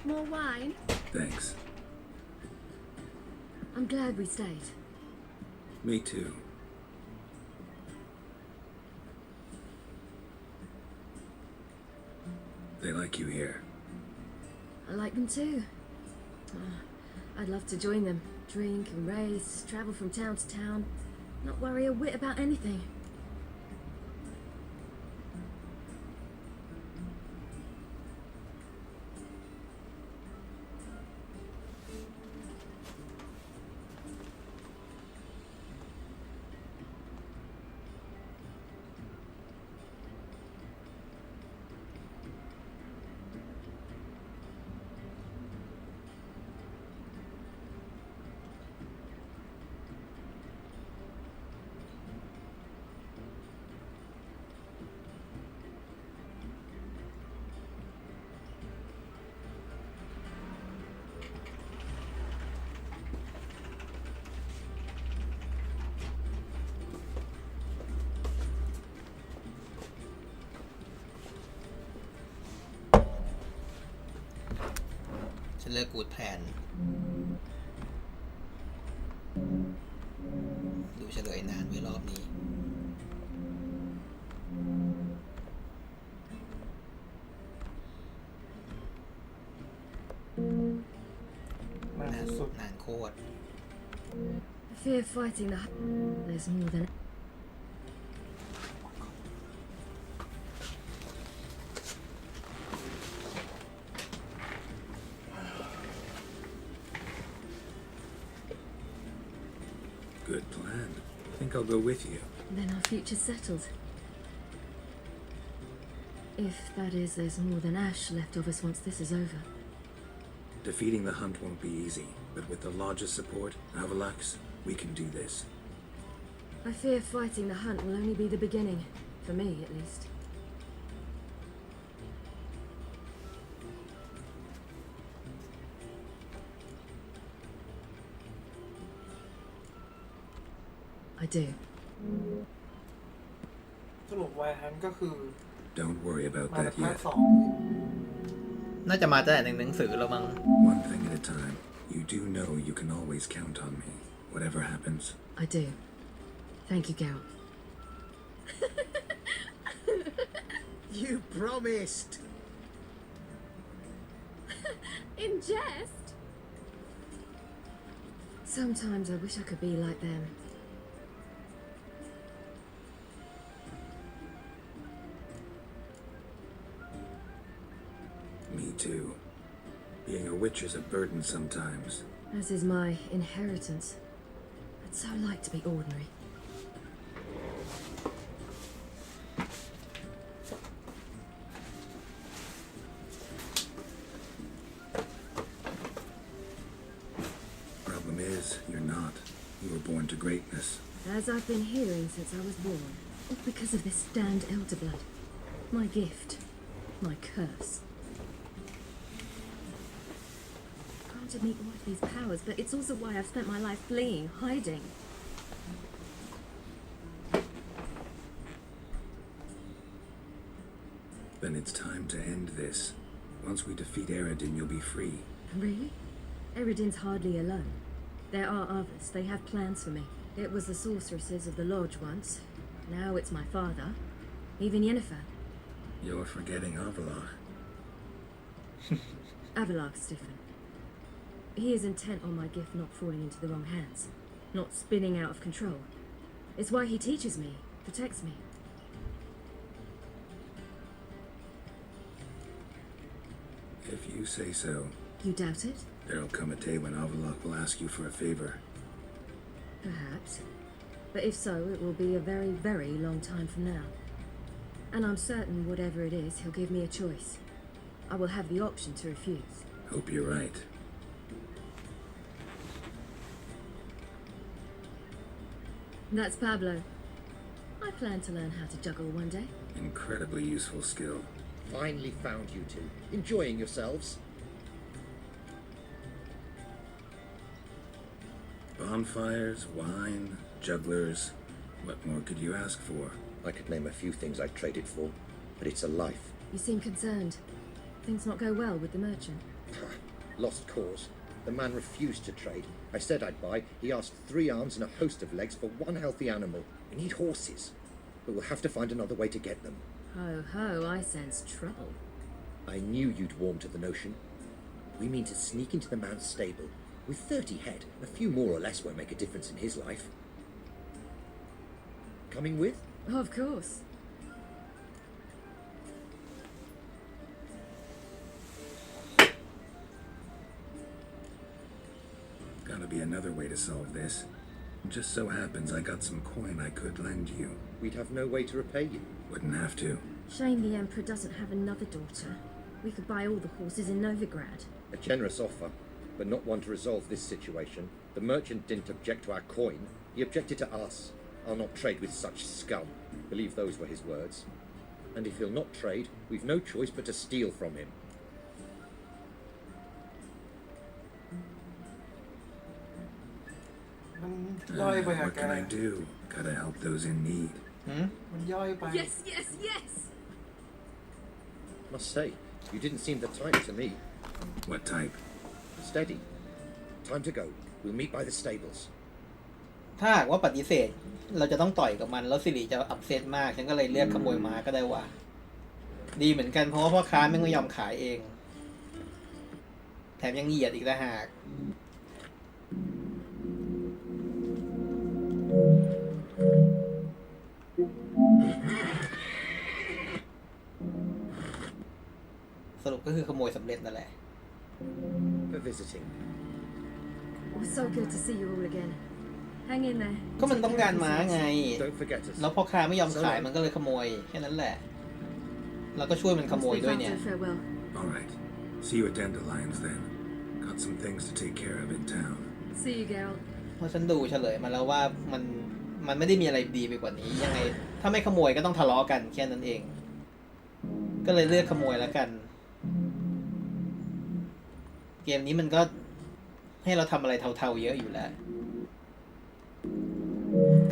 More wine? Thanks. I'm glad we stayed. Me too. They like you here. I like them too. I'd love to join them. Drink and race, travel from town to town. Not worry a whit about anything.ฉันเลิกกูดแพลนดูเฉลยนานไว้รอบนี้นานโคตร I fear fighting the... There's more than... Good plan. I think I'll go with you. Then our future's settled. If, that is, there's more than ash left of us once this is over. Defeating the hunt won't be easy, but with the Lodge's support, Avalax, we can do this. I fear fighting the hunt will only be the beginning. For me, at least. I do. สรุปไวฮันก็คือ Don't worry about มาจาก that ภาค yet. สองน่าจะมาตั้งแต่หนังสือแล้วมั้ง One thing at a time. You do know you can always count on me, whatever happens. I do. Thank you, Geralt. You promised. In jest? Sometimes I wish I could be like them. Me too. Being a witch is a burden sometimes. As is my inheritance. I'd so like to be ordinary. Problem is, you're not. You were born to greatness. As I've been hearing since I was born, all because of this damned Elderblood. My gift. My curse. Granted me all of these powers, but it's also why I've spent my life fleeing, hiding. Then it's time to end this. Once we defeat Eredin, you'll be free. Really? Eredin's hardly alone. There are others. They have plans for me. It was the sorceresses of the Lodge once. Now it's my father. Even Yennefer. You're forgetting Avalach. Avalach's different. He is intent on my gift not falling into the wrong hands. Not spinning out of control. It's why he teaches me, protects me. If you say so. You doubt it? There'll come a day when Avalach will ask you for a favor. Perhaps. But if so, it will be a very, very long time from now. And I'm certain whatever it is, he'll give me a choice. I will have the option to refuse. Hope you're right. That's Pablo. I plan to learn how to juggle one day. Incredibly useful skill. Finally found you two. Enjoying yourselves? Bonfires, wine, jugglers. What more could you ask for? I could name a few things I'd trade it for, but it's a life. You seem concerned. Things not go well with the merchant. Lost cause. The man refused to trade. I said I'd buy. He asked 3 arms and a host of legs for 1 healthy animal. We need horses. But we'll have to find another way to get them. Ho ho, I sense trouble. I knew you'd warm to the notion. We mean to sneak into the man's stable. With 30 head, a few more or less won't make a difference in his life. Coming with? Of course. Gotta be another way to solve this. It just so happens I got some coin I could lend you. We'd have no way to repay you. Wouldn't have to. Shame the Emperor doesn't have another daughter. We could buy all the horses in Novigrad. A generous offer, but not one to resolve this situation. The merchant didn't object to our coin. He objected to us. I'll not trade with such scum. Believe those were his words. And if he'll not trade, we've no choice but to steal from him. What can I do? Gotta help those in need. Yes, yes, yes! Must say, you didn't seem the type to me. What type? Steady. Time to go. We'll meet by the stables. ถ้าหากว่าปฏิเสธเราจะต้องต่อยกับมันแล้วสิริจะอับเซตมากฉันก็เลยเรียกขโมยมาก็ได้ว่าดีเหมือนกันเพราะว่าพ่อค้าไม่ยอมขายเองแถมยังเหยียดอีกต่างหากสรุปก็คือขโมยสำเร็จนั่นแหละ For visiting. It was so good to see you all again. Hang in there. ก็มันต้องการม้าไง Don't forget us. แล้วพ่อค้าไม่ยอมขายมันก็เลยขโมยแค่นั้นแหละเราก็ช่วยมันขโมยด้วยเนี่ย Farewell. All right. See you at Dandelions then. Got some things to take care of in town. See you, Geralt. เพราะฉันดูเฉลยมาแล้วว่ามันไม่ได้มีอะไรดีไปกว่านี้ยังไงถ้าไม่ขโมยก็ต้องทะเลาะกันแค่นั้นเอง ก็เลยเลือกขโมยแล้วกัน เกมนี้มันก็ให้เราทำอะไรเทาๆเยอะอยู่แล้ว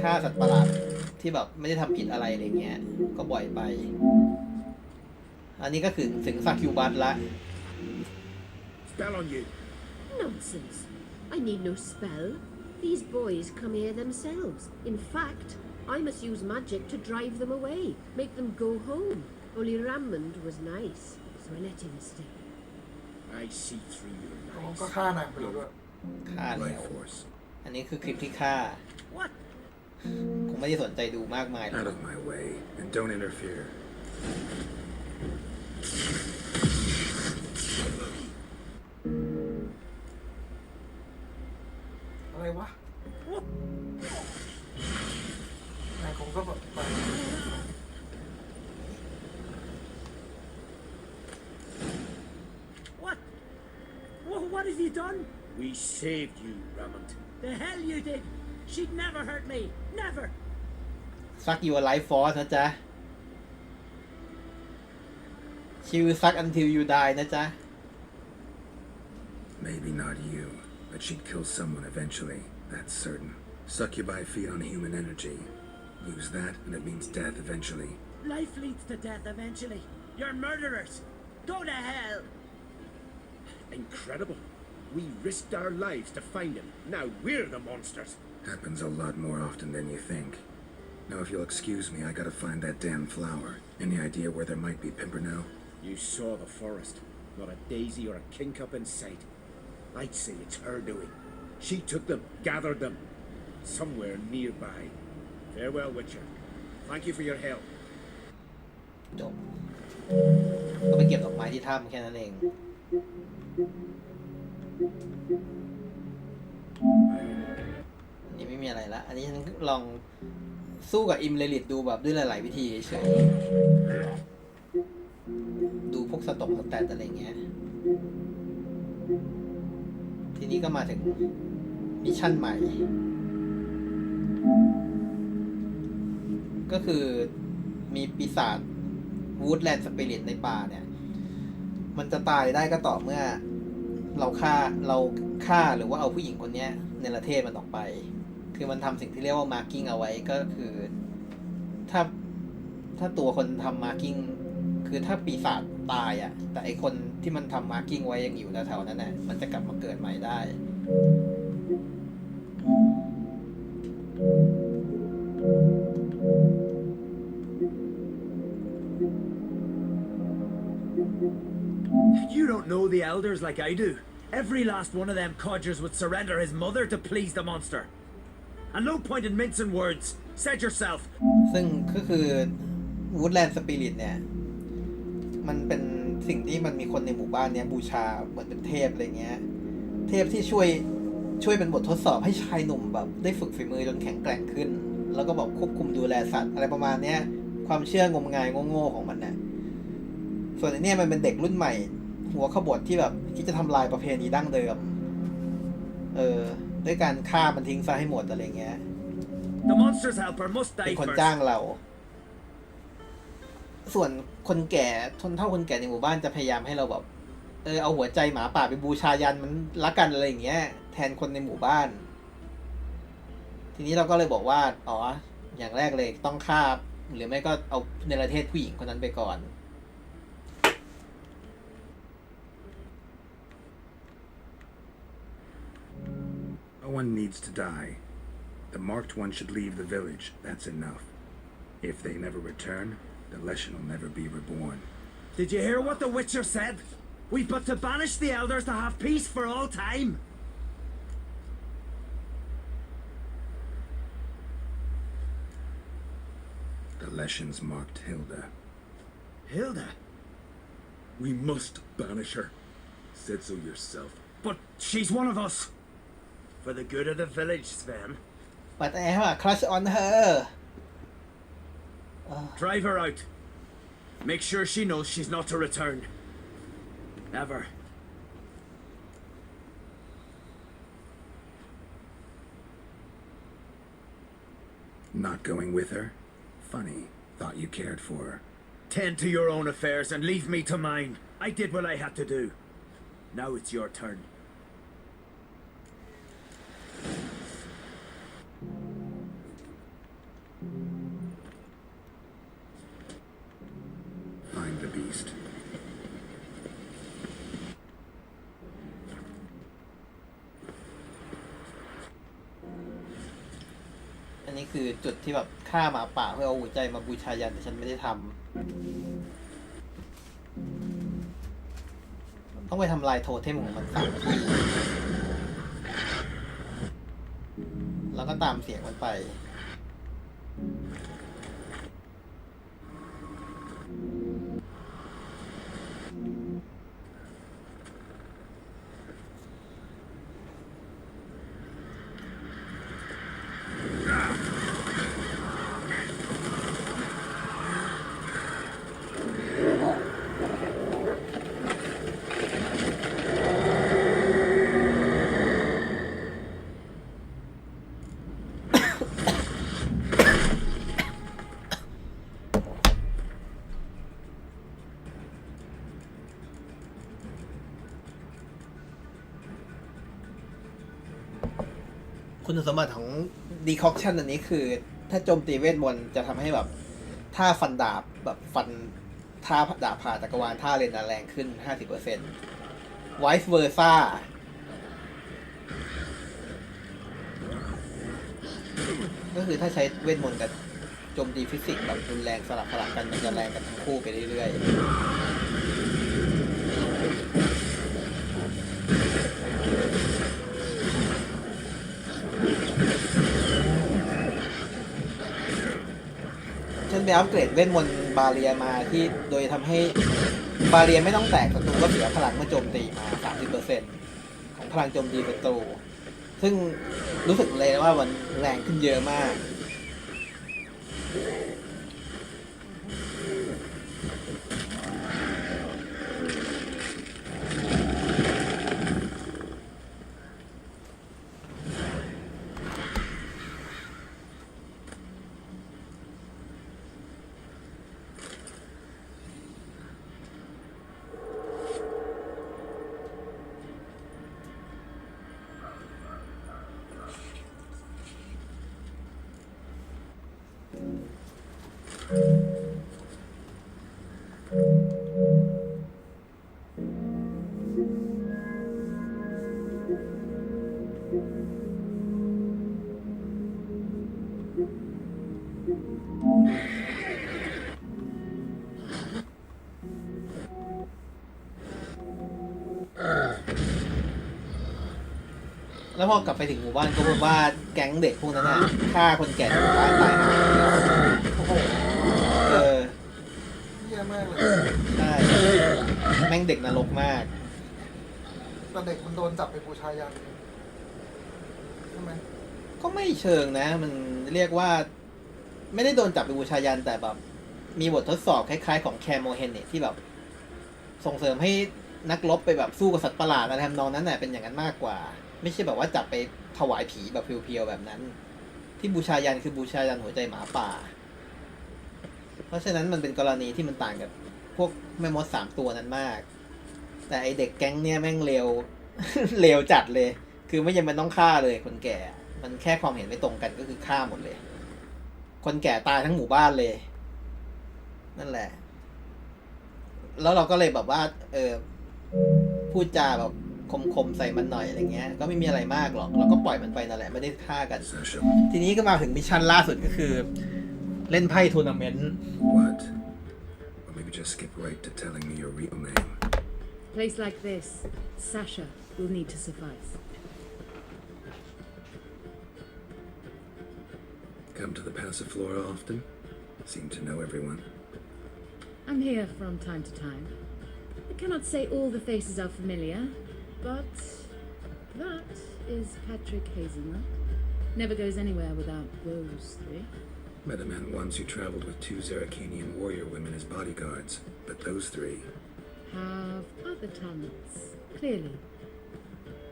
ฆ่าสัตว์ประหลาดที่แบบไม่ได้ทำผิดอะไรอะไรเงี้ยก็บ่อยไป อันนี้ก็คือถึงซาคิวบัสละ Spell on you. Nonsense. I need no spell. These boys come here themselves. In fact, I must use magic to drive them away, make them go home. Only Rammond was nice, so I let him stay. I see through your ก็ lies. ฆ่านางไปแล้วด้วย ฆ่าแล้ว Life force. อันนี้คือคลิปที่ฆ่า What? คงไม่ได้สนใจดูมากมายหรอก Out of my way, and don't interfere. อะไรวะนายคงก็แบบไป What? What have you done? We saved you, Rammond. The hell you did! She'd never hurt me! Never! ซักยูไลฟ์ฟอร์สนะจ๊ะ she will suck until you die นะจ๊ะ Maybe not you, but she'd kill someone eventually. That's certain. Succubi feed on human energy. Use that, and it means death eventually. Life leads to death eventually. You're murderers. Go to hell. Incredible. We risked our lives to find him. Now we're the monsters. Happens a lot more often than you think. Now, if you'll excuse me, I gotta find that damn flower. Any idea where there might be Pimpernel? You saw the forest. Not a daisy or a kingcup in sight. I'd say it's her doing. She took them, gathered them. Somewhere nearby. Farewell, Witcher. Thank you for your help. จบก็ไปเก็บดอกไม้ที่ถ้ำแค่นั้นเอง อันนี้ไม่มีอะไรละ อันนี้ฉันลองสู้กับอิมเลลิตดูแบบด้วยหลายๆวิธีเฉยๆดูพวกสตแตทอะไรเงี้ย ทีนี้ก็มาถึงมิชชั่นใหม่ ก็คือมีปีศาจวูดแลนด์สปิริตในป่าเนี่ย มันจะตายได้ก็ต่อเมื่อเราฆ่าหรือว่าเอาผู้หญิงคนนี้ในประเทศมันออกไป คือมันทำสิ่งที่เรียกว่ามาร์กิ้งเอาไว้ก็คือถ้าตัวคนทำมาร์กิ้งคือถ้าปีศาจตายอ่ะแต่ไอคนที่มันทำมาร์กิ้งไว้ยังอยู่แถวๆนั้นน่ะมันจะกลับมาเกิดใหม่ได้ You don't know the elders like I do. Every last one of them codgers would surrender his mother to please the monster. And no point in mincing words. Said yourself. ซึ่งก็คือวูดแลนด์สปิริตเนี่ยมันเป็นสิ่งที่มันมีคนในหมู่บ้านเนี้ยบูชาเหมือนเป็นเทพอะไรเงี้ยเทพที่ช่วยเป็นบททดสอบให้ชายหนุ่มแบบได้ฝึกฝีมือจนแข็งแกร่งขึ้น แล้วก็แบบควบคุมดูแลสัตว์อะไรประมาณเนี้ยความเชื่องมงายโง่ๆของมันนะส่วนอันนี้มันเป็นเด็กรุ่นใหม่หัวขบถที่แบบที่จะทำลายประเพณีดั้งเดิมด้วยการฆ่ามันทิ้งซะให้หมดอะไรเงี้ย The monster's helper must die เป็นคน first. จ้างเรา ส่วนคนแก่คนเฒ่าคนแก่ในหมู่บ้านจะพยายามให้เราแบบเอาหัวใจหมาป่าไปบูชายันมันละกันอะไรอย่างเงี้ยแทนคนในหมู่บ้าน ทีนี้เราก็เลยบอกว่าอ๋ออย่างแรกเลยต้องฆ่าหรือไม่ก็เอาในประเทศผู้หญิงคนนั้นไปก่อน No one needs to die. The marked one should leave the village. That's enough. If they never return, the Leshen will never be reborn. Did you hear what the Witcher said? We've but to banish the elders to have peace for all time. The Leshen's marked Hilda. Hilda? We must banish her. Said so yourself. But she's one of us. For the good of the village, Sven. But I have a crush on her. Drive her out. Make sure she knows she's not to return. Ever. Not going with her? Funny. Thought you cared for her. Tend to your own affairs and leave me to mine. I did what I had to do. Now it's your turn. Find the beast. อันนี้ คือจุดที่แบบฆ่าหมาป่าเพื่อเอาหัวใจมาบูชายันแต่ฉันไม่ได้ทำต้องไปทำลายโทเทมของมัน3 ทีแล้วก็ตามเสียงมันไปคุณสมบัติของ decoction อันนี้คือถ้าโจมตีเวทมนต์จะทำให้แบบท่าฟันดาบแบบฟันท่าดาบผ่าจักรวาลท่าเลนแรงขึ้น 50% vice versa ก็คือถ้าใช้เวทมนต์กับโจมตีฟิสิกส์แบบรุนแรงสลับกันมันจะแรงกันทั้งคู่ไปเรื่อยๆฉันไปอัปเกรดเวทมนต์บาเรียมาที่โดยทำให้บาเรียไม่ต้องแตกศัตรูก็เสียพลังเมื่อโจมตีมา 30% ของพลังโจมตีศัตรูซึ่งรู้สึกเลยว่ามันแรงขึ้นเยอะมาก แล้วพอกลับไปถึงหมู่บ้านก็พบว่าแก๊งเด็กพวกนั้นน่ะฆ่าคนแก่ในหมู่บ้านตายหาโอ้โหเยี่ยมากเลยใช่แม่งเด็กนรกมาก แต่เด็กมันโดนจับไปบูชายันใช่ไหมก็ไม่เชิงนะมันเรียกว่าไม่ได้โดนจับไปบูชายันแต่แบบมีบททดสอบคล้ายๆของแคมโมเฮนเนตที่แบบส่งเสริมให้นักรบไปแบบสู้กับสัตว์ประหลาดอะไรทำนองนั้นน่ะเป็นอย่างนั้นมากกว่าไม่ใช่แบบว่าจับไปถวายผีแบบเพียวๆแบบนั้นที่บูชายันคือบูชายันหัวใจหมาป่าเพราะฉะนั้นมันเป็นกรณีที่มันต่างกับพวกแม่มด3 ตัวนั้นมากแต่ไอเด็กแก๊งเนี่ยแม่งเลว เลวจัดเลยคือไม่ยังมันต้องฆ่าเลยคนแก่มันแค่ความเห็นไม่ตรงกันก็คือฆ่าหมดเลยคนแก่ตายทั้งหมู่บ้านเลยนั่นแหละแล้วเราก็เลยแบบว่าพูดจาแบบคมๆใส่มันหน่อยอะไรเงี้ยก็ไม่มีอะไรมากหรอกเราก็ปล่อยมันไปนั่นแหละไม่ได้ฆ่ากันทีนี้ก็มาถึงมิชชั่นล่าสุดก็คือเล่นไพ่ทัวร์นาเมนต์ What? Or maybe just skip right to telling me your real name. A place like this, Sasha will need to suffice. Come to the Passiflora often? Seem to know everyone. I'm here from time to time. I cannot say all the faces are familiar, but that is Patrick Hazelnut. Never goes anywhere without those 3. Met a man once who traveled with 2 Zeracanian warrior women as bodyguards, but those 3... have other talents, clearly.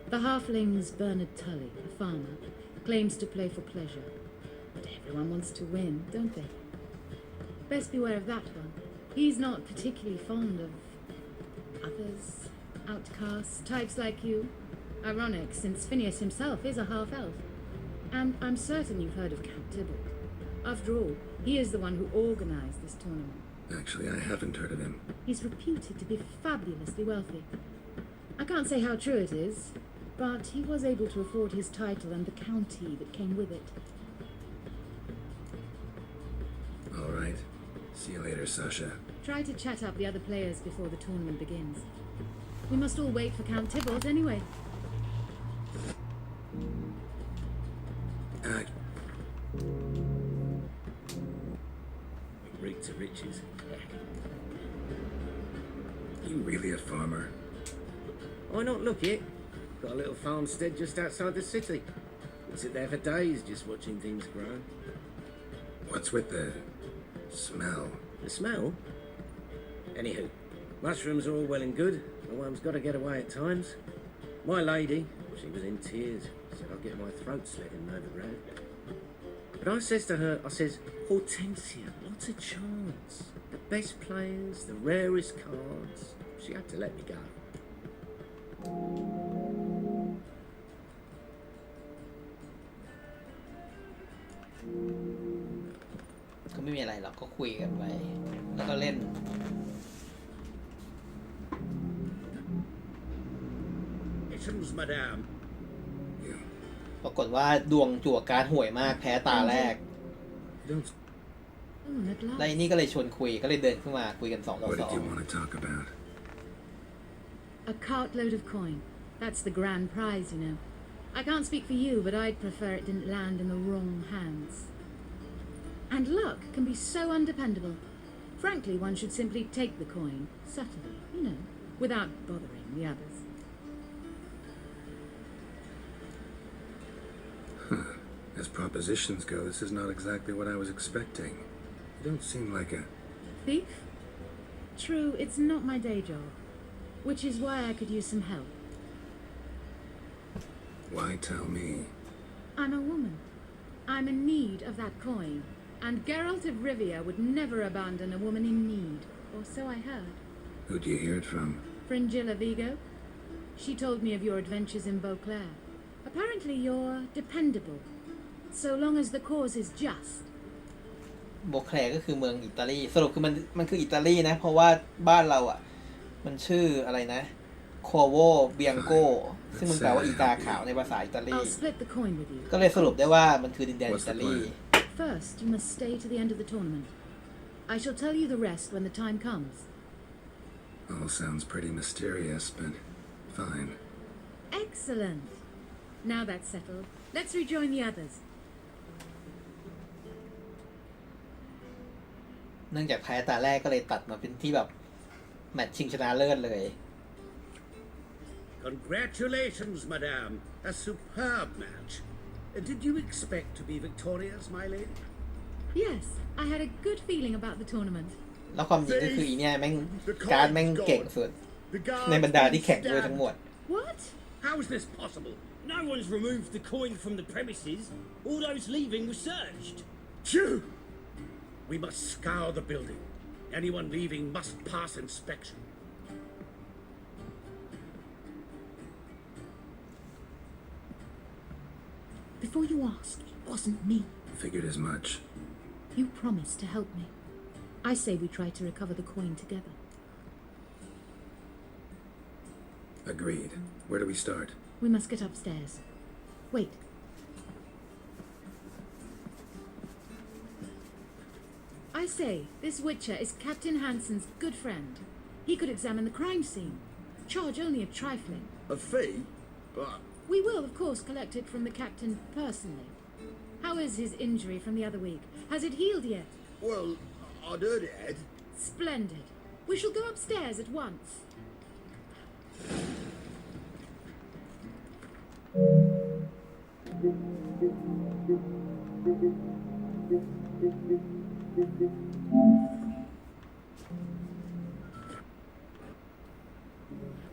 The halfling's Bernard Tully, a farmer, claims to play for pleasure. But everyone wants to win, don't they? Best beware of that one. He's not particularly fond of others, outcasts, types like you. Ironic, since Phineas himself is a half-elf. And I'm certain you've heard of Count Tybalt. After all, he is the one who organized this tournament. Actually, I haven't heard of him. He's reputed to be fabulously wealthy. I can't say how true it is, but he was able to afford his title and the county that came with it. later, Sasha. Try to chat up the other players before the tournament begins. We must all wait for Count Tybalt anyway. Route to riches. You really a farmer? Why not look it? Got a little farmstead just outside the city. We sit there for days just watching things grow. What's with the smell? The smell? Anywho, mushrooms are all well and good, but one's got to get away at times. My lady, she was in tears. Said I'd get my throat slit in Novigrad. But I says to her, I says, Hortensia, not a chance. The best players, the rarest cards. She had to let me go. ก็ไม่มีอะไรหรอกก็คุยกันไปแล้วก็เล่น Missions, madame. ปรากฏว่าดวงจั่วการ์ดห่วยมากแพ้ตาแรก แล้วไอ้นี่ก็เลยชวนคุยก็เลยเดินขึ้นมาคุยกัน2 ต่อ What did you want to talk about? A cartload of coin. That's the grand prize, you know. I can't speak for you, but I'd prefer it didn't land in the wrong hands. And luck can be so undependable. Frankly, one should simply take the coin, subtly, you know, without bothering the others. As propositions go, this is not exactly what I was expecting. You don't seem like a... Thief? True, it's not my day job, which is why I could use some help. Why tell me? I'm a woman. I'm in need of that coin, and Geralt of Rivia would never abandon a woman in need, or so I heard. Who'd you hear it from? Fringilla Vigo. She told me of your adventures in Beauclair. Apparently you're dependable, so long as the cause is just. โบแคลก็คือเมืองอิตาลีสรุปคือมันคืออิตาลีนะเพราะว่าบ้านเราอ่ะมันชื่ออะไรนะโคโวเบียงโกซึ่งมันแปลว่าอีกาขาวในภาษาอิตาลี I'll split the coin with you. ก็เลยสรุปได้ว่ามันคือดินแดนอิตาลี First, you must stay to the end of the tournament. I shall tell you the rest when the time comes. All sounds pretty mysterious, but fine. Excellent. Now that's settled. Let's rejoin the others. เนื่องจากแพ้ตาแรกก็เลยตัดมาเป็นที่แบบแมตช์ชิงชนะเลิศเลย Congratulations, madame. A superb match. Did you expect to be victorious, my lady? Yes, I had a good feeling about the tournament. แล้วความจริงก็คืออีเนี่ยแม่งการ์ดแม่งเก่งสุดในบรรดาที่แข่งด้วยทั้งหมด What? How is this possible? No one's removed the coin from the premises. All those leaving were searched. Phew! We must scour the building. Anyone leaving must pass inspection. Before you ask, it wasn't me. Figured as much. You promised to help me. I say we try to recover the coin together. Agreed. Where do we start? We must get upstairs. Wait. I say, this Witcher is Captain Hansen's good friend. He could examine the crime scene. Charge only a trifling. A fee? But... We will, of course, collect it from the captain personally. How is his injury from the other week? Has it healed yet? Well, I'd heard it had. Splendid. We shall go upstairs at once.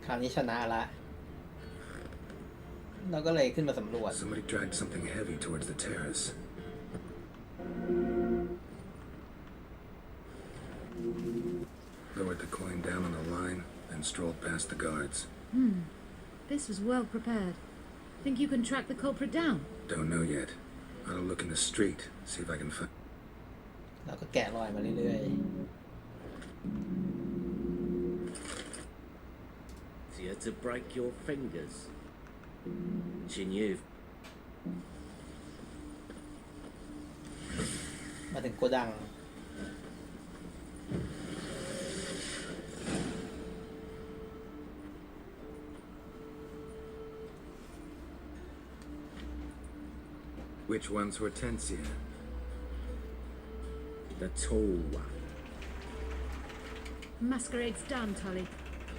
คราวนี้ชนะละเราก็เลยขึ้นมาสำรวจ Somebody dragged something heavy towards the terrace. Lowered the coin down on the line, then strolled past the guards. This was well prepared. Think you can track the culprit down? Don't know yet. I'll look in the street, see if I can find... เราก็แกะรอยมาเรื่อย She had to break your fingers. She knew. ๆมาถึงโกดัง Which one's Hortensia? The tall one. Masquerade's done, Tully.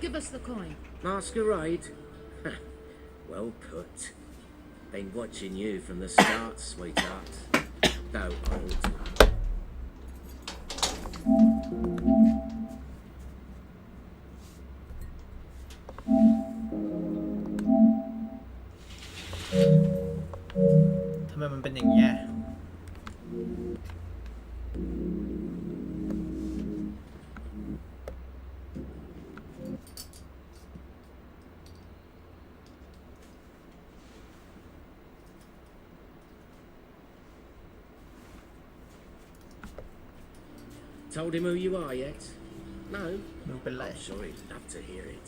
Give us the coin. Masquerade? Well put. Been watching you from the start, sweetheart. Though old. ทำไมมันเป็นอย่างนี้ย Told him who you are yet? No? ดูเป็นไร I'm sure he'd love to hear it.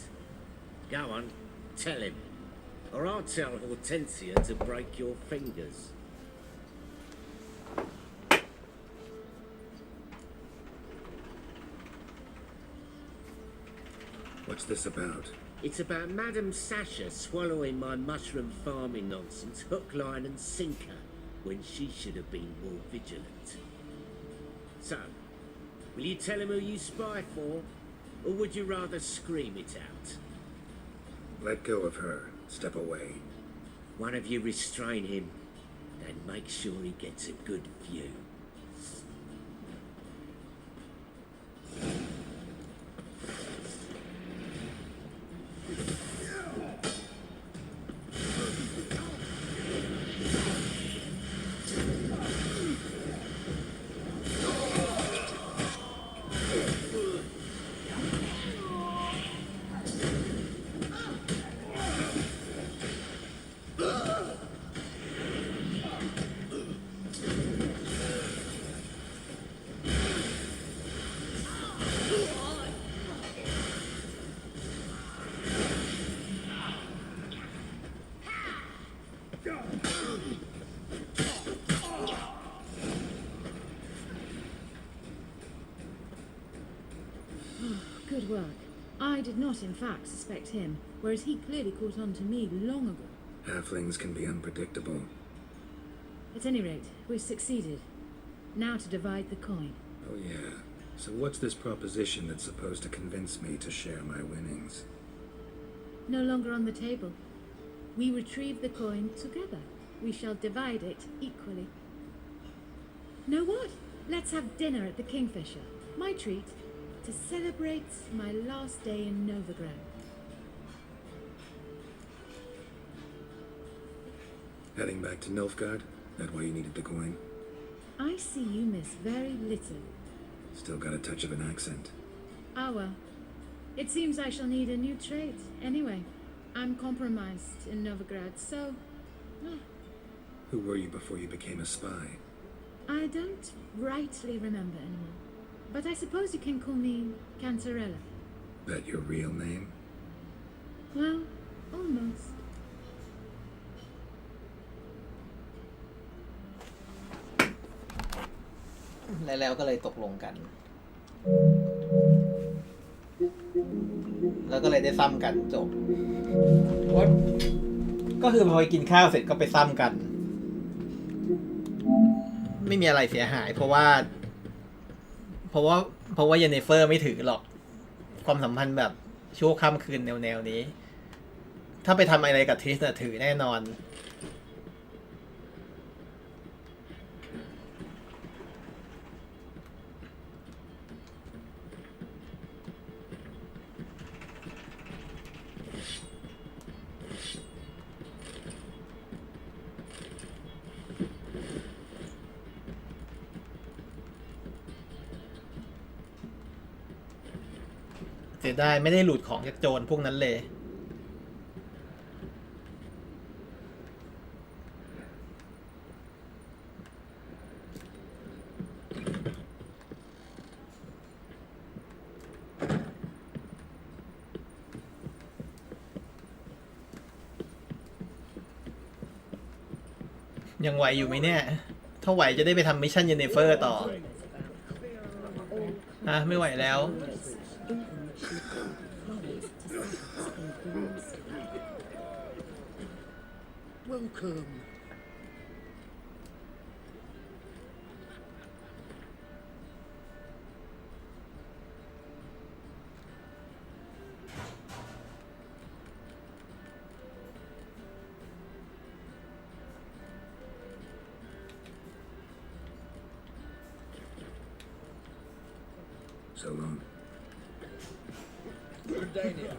Go on, tell him. Or I'll tell Hortensia to break your fingers. What's this about? It's about Madame Sasha swallowing my mushroom farming nonsense hook, line and sinker when she should have been more vigilant. So, will you tell him who you spy for? Or would you rather scream it out? Let go of her. Step away. One of you restrain him, then make sure he gets a good view. Good work. I did not, in fact, suspect him, whereas he clearly caught on to me long ago. Halflings can be unpredictable. At any rate, we've succeeded. Now to divide the coin. Oh yeah. So what's this proposition that's supposed to convince me to share my winnings? No longer on the table. We retrieve the coin together. We shall divide it equally. Know what? Let's have dinner at the Kingfisher. My treat. To celebrate my last day in Novigrad. Heading back to Nilfgaard? That why you needed the coin? I see you miss very little. Still got a touch of an accent. Ah well. It seems I shall need a new trait. Anyway, I'm compromised in Novigrad, so... Who were you before you became a spy? I don't rightly remember anymore. But I suppose you can call me Cantarella. That your real name? Well, almost. แล้วก็เลยตกลงกัน แล้วก็เลยได้ซ้ำกันจบก็คือพอไปกินข้าวเสร็จก็ไปซ้ำกัน ไม่มีอะไรเสียหาย เพราะว่าเยนนิเฟอร์ไม่ถือหรอกความสัมพันธ์แบบชั่วค่ำคืนแนวนี้ ถ้าไปทำอะไรกับทริสถือแน่นอน เสียดายไม่ได้หลุดของจากโจรพวกนั้นเลยยังไหวอยู่ไหมเนี่ย ถ้าไหวจะได้ไปทำมิชชั่นเยนนิเฟอร์ต่อไม่ไหวแล้ว Welcome. So long. Good day, dear.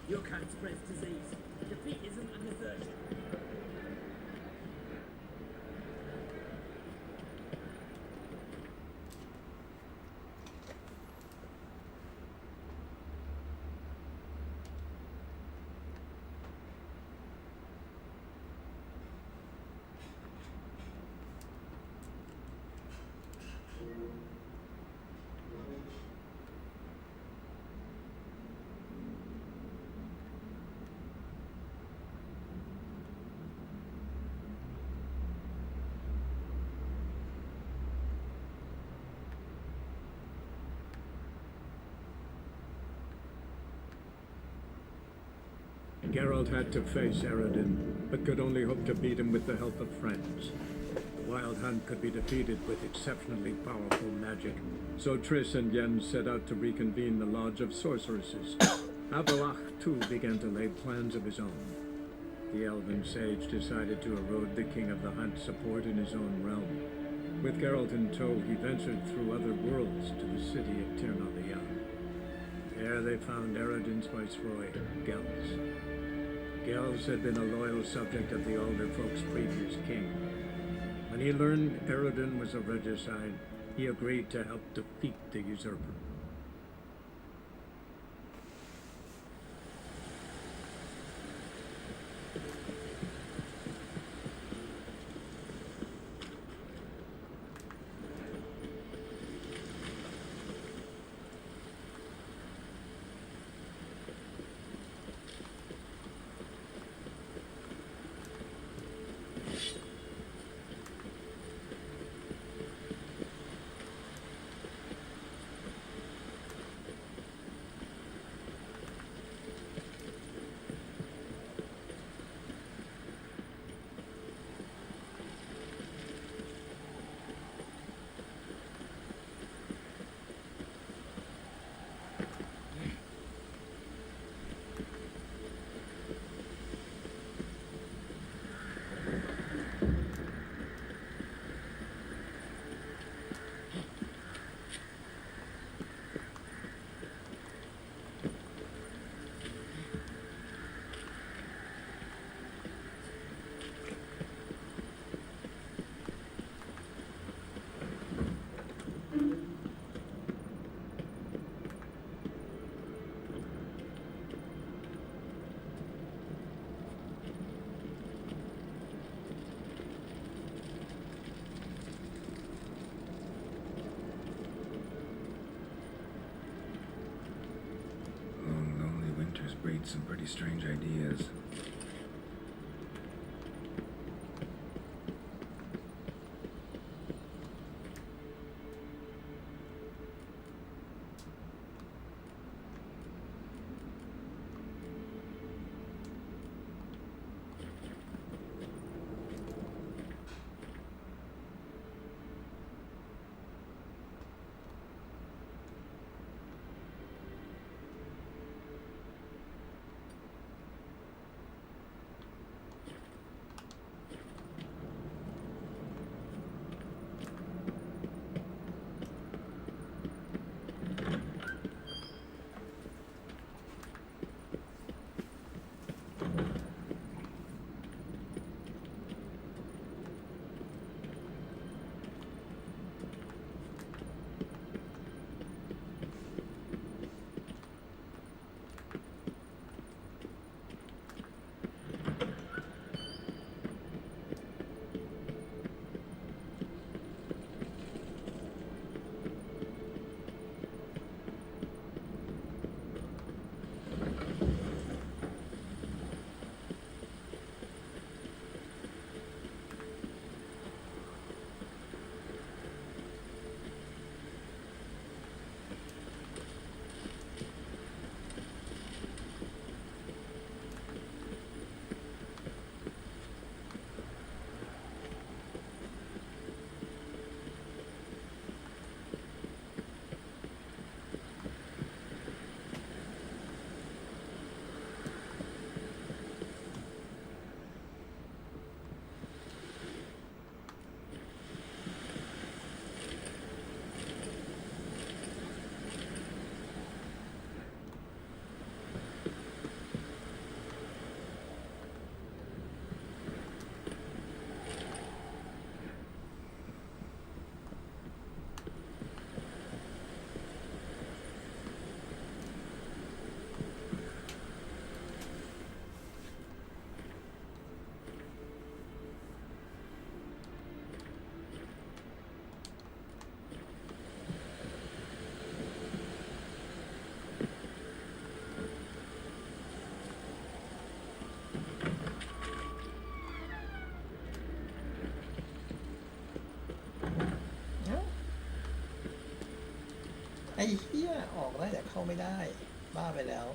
You can't spread disease. Defeat isn't a desertion. Geralt had to face Eredin, but could only hope to beat him with the help of friends. The Wild Hunt could be defeated with exceptionally powerful magic, so Triss and Yen set out to reconvene the Lodge of Sorceresses. Avalach, too, began to lay plans of his own. The elven sage decided to erode the King of the Hunt's support in his own realm. With Geralt in tow, he ventured through other worlds to the city of Tir na Lian. There they found Eredin's viceroy, Gels. Gels had been a loyal subject of the Alder Folk's previous king. When he learned Eredin was a regicide, he agreed to help defeat the usurper. Long, lonely winters breed some pretty strange ideas. ยออกได้แต่เข้าไม่ได้บ้าไปแล้ว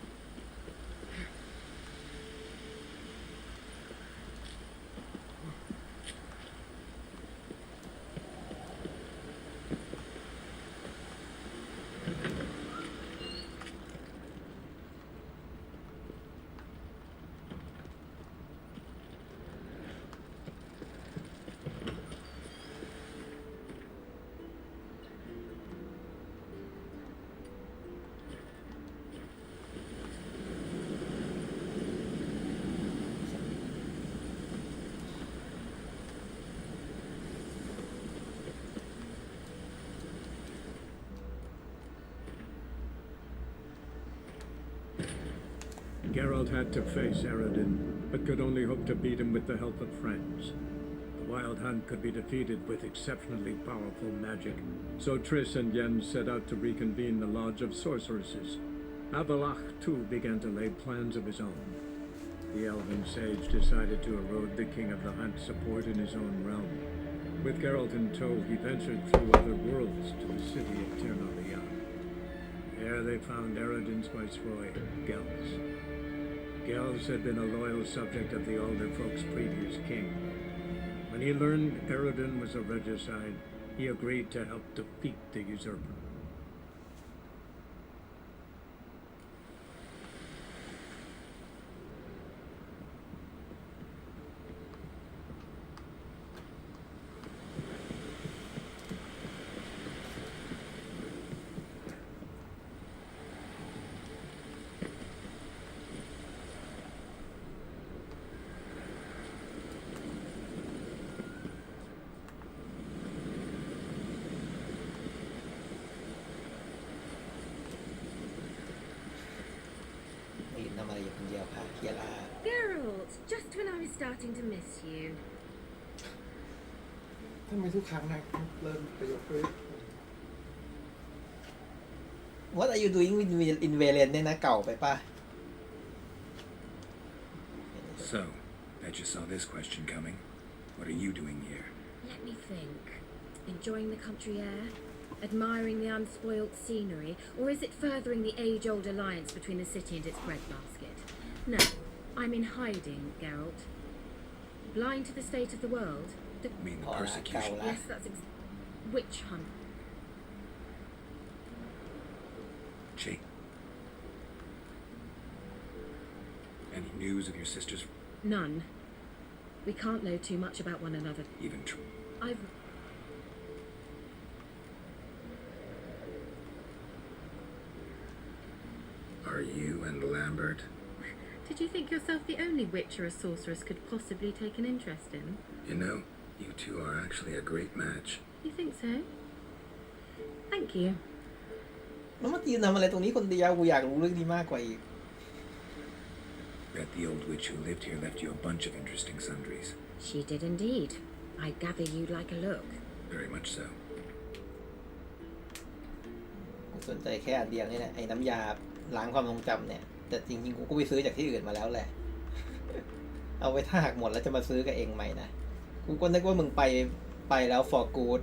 Geralt had to face Eredin, but could only hope to beat him with the help of friends. The Wild Hunt could be defeated with exceptionally powerful magic, so Triss and Jens set out to reconvene the Lodge of Sorceresses. Avalach, too, began to lay plans of his own. The elven sage decided to erode the King of the Hunt's support in his own realm. With Geralt in tow, he ventured through other worlds to the city of Tirnalian. There they found Eredin's viceroy, Gels. Gels had been a loyal subject of the Alder folk's previous king. When he learned Eredin was a regicide, he agreed to help defeat the usurper. Geralt, just when I was starting to miss you. ทำไมทุกครั้งนะเริ่มประโยคด้วย What are you doing in Valen เนี่ยนะเก่าไปป่ะ So, bet you saw this question coming. What are you doing here? Let me think. Enjoying the country air? Admiring the unspoilt scenery? Or is it furthering the age-old alliance between the city and its breadbasket? No, I'm in hiding, Geralt. Blind to the state of the world? You mean the persecution? Yes, that's witch hunt. Jake? Any news of your sister's... None. We can't know too much about one another. Even true. I've... Are you and Lambert? Did you think yourself the only witch or a sorceress could possibly take an interest in? You know, you two are actually a great match. You think so? Thank you. แล้วมายืนทำอะไรตรงนี้คนเดียวกูอยากรู้เรื่องนี้มากกว่าอีก Bet the old witch who lived here left you a bunch of interesting sundries. She did indeed. I gather you'd like a look. Very much so. กูสนใจแค่อันเดียวนี่แหละไอ้น้ำยาล้างความทรงจำเนี่ยแต่จริงๆกูก็ไปซื้อจากที่อื่นมาแล้วแหละ เอาไว้ถ้าหากหมดแล้วจะมาซื้อกับเองใหม่นะกูก็นึกว่ามึงไปแล้ว for good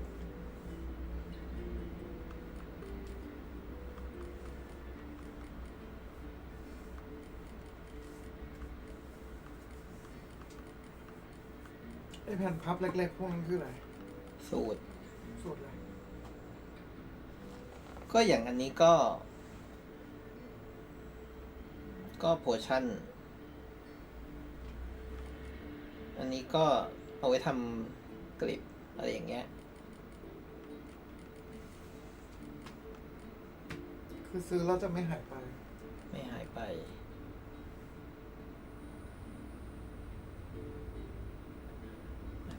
ไอแผ่นพับเล็กๆพวกนั้นคืออะไร สูตร สูตรอะไร ก็อย่างอันนี้ก็โพชั่นอันนี้ก็เอาไว้ทำกลิปอะไรอย่างเงี้ย คือซื้อแล้วจะไม่หายไป ไม่หายไป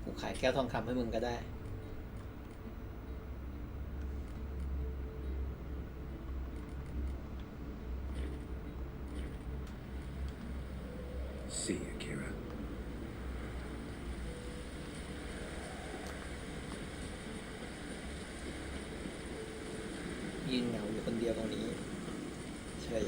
กูขายแก้วทองคำให้มึงก็ได้ See you, Kira. ยืนเหงาอยู่คนเดียวตรงนี้เฉย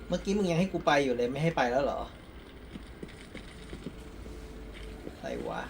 เมื่อกี้มึงยังให้กูไปอยู่เลยไม่ให้ไปแล้วเหรออะไรวะ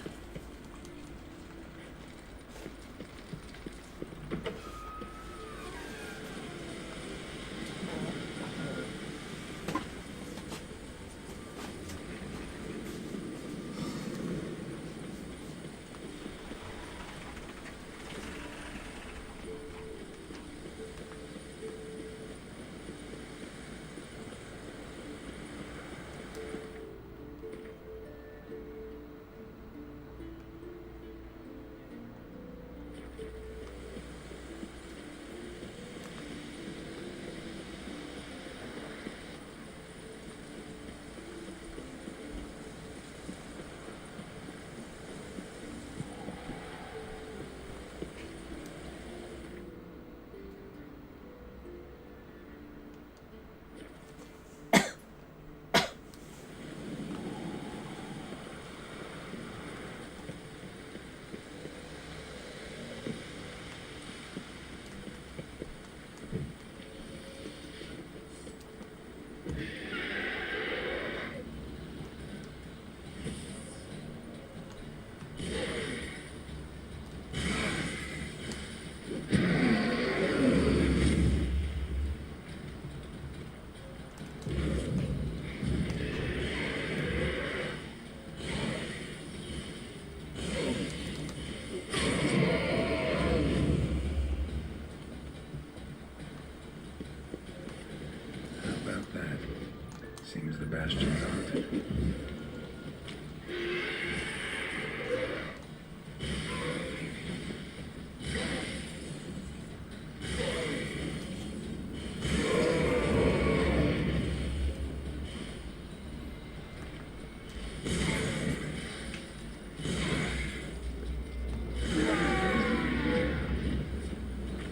Bastion's haunted.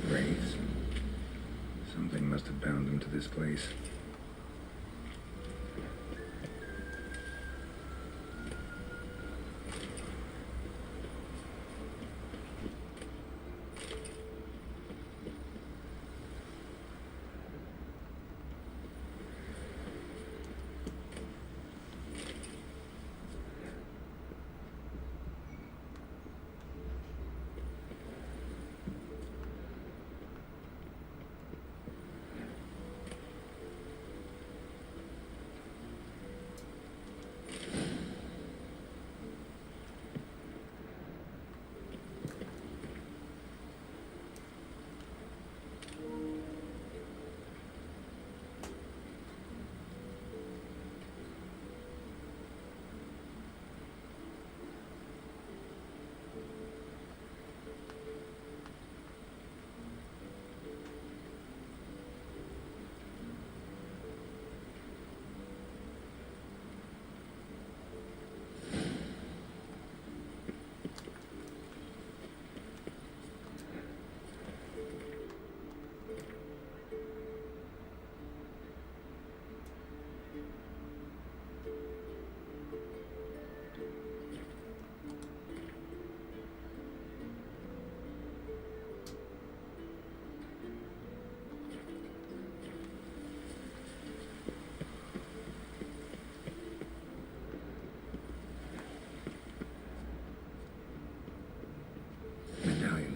Wraiths. Something must have bound them to this place.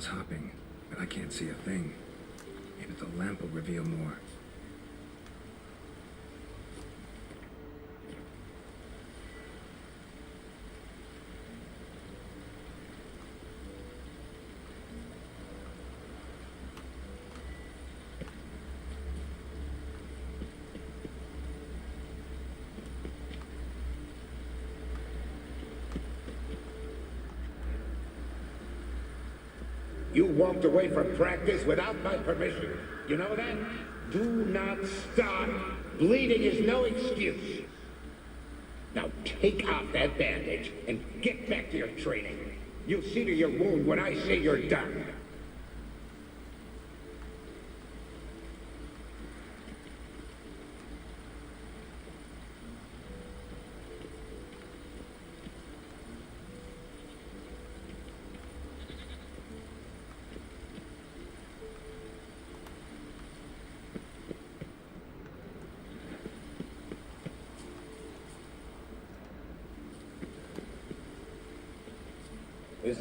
Hopping, but I can't see a thing. Maybe the lamp will reveal more. You walked away from practice without my permission. You know that? Do not stop. Bleeding is no excuse. Now take off that bandage and get back to your training. You'll see to your wound when I say you're done.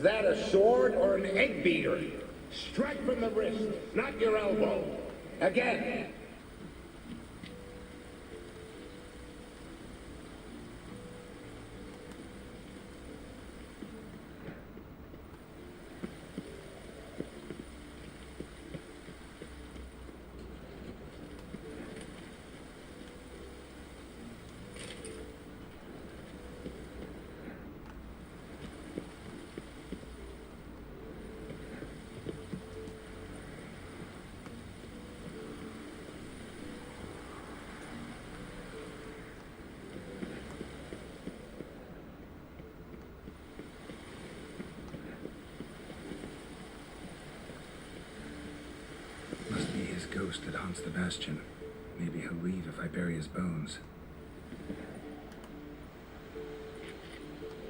that a sword or an egg beater? Strike from the wrist, not your elbow. Again. Must be his ghost that haunts the bastion. Maybe he'll leave if I bury his bones.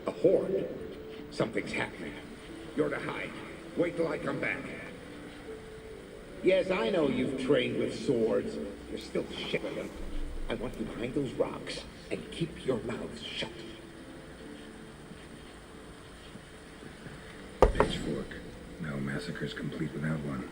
A horde? Something's happening. You're to hide. Wait till I come back. Yes, I know you've trained with swords. You're still shit with them. I want you behind those rocks, and keep your mouths shut. Pitchfork. No massacre's complete without one.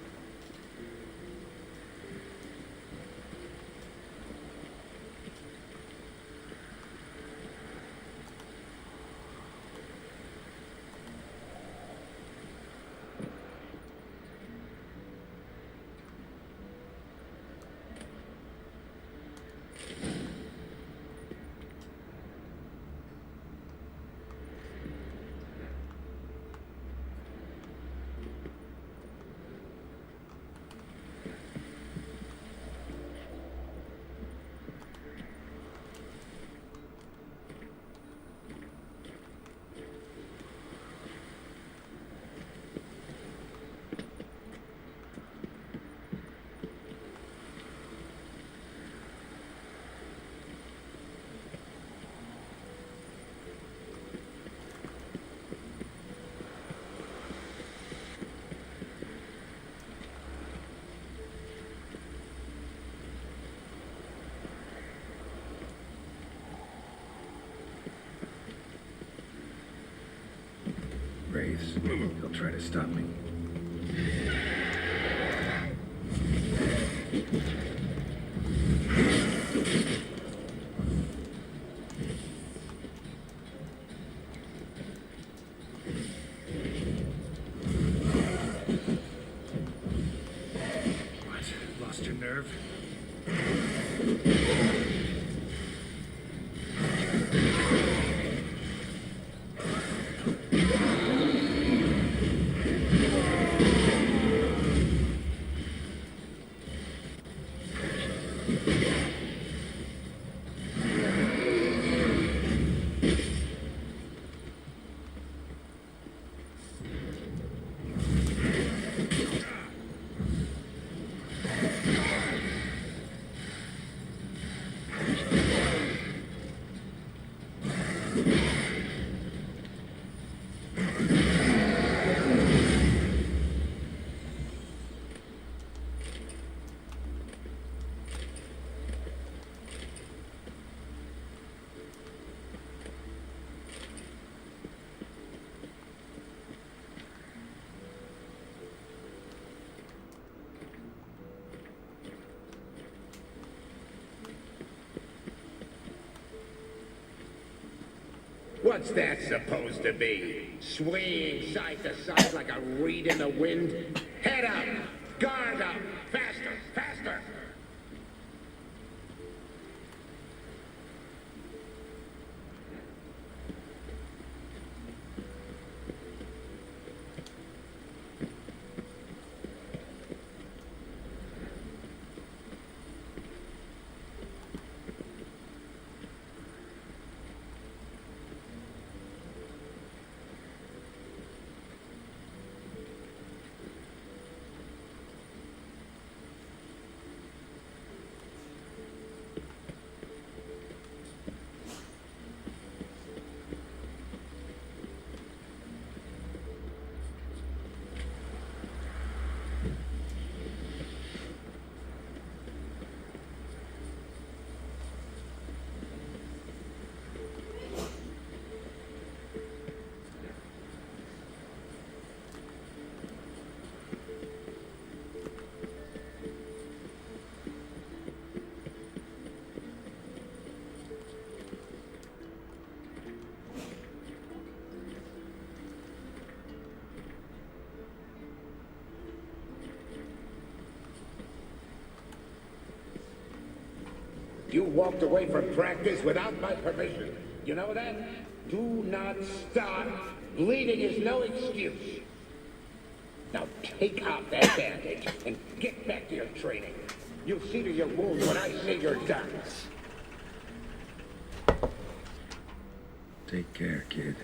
Wraiths. They'll try to stop me. What? Lost your nerve? What's that supposed to be? Swaying side to side like a reed in the wind? Head up! Guard up! Faster! Faster! You walked away from practice without my permission. You know that? Do not start. Bleeding is no excuse. Now take off that bandage and get back to your training. You'll see to your wound when I say you're done. Take care, kid.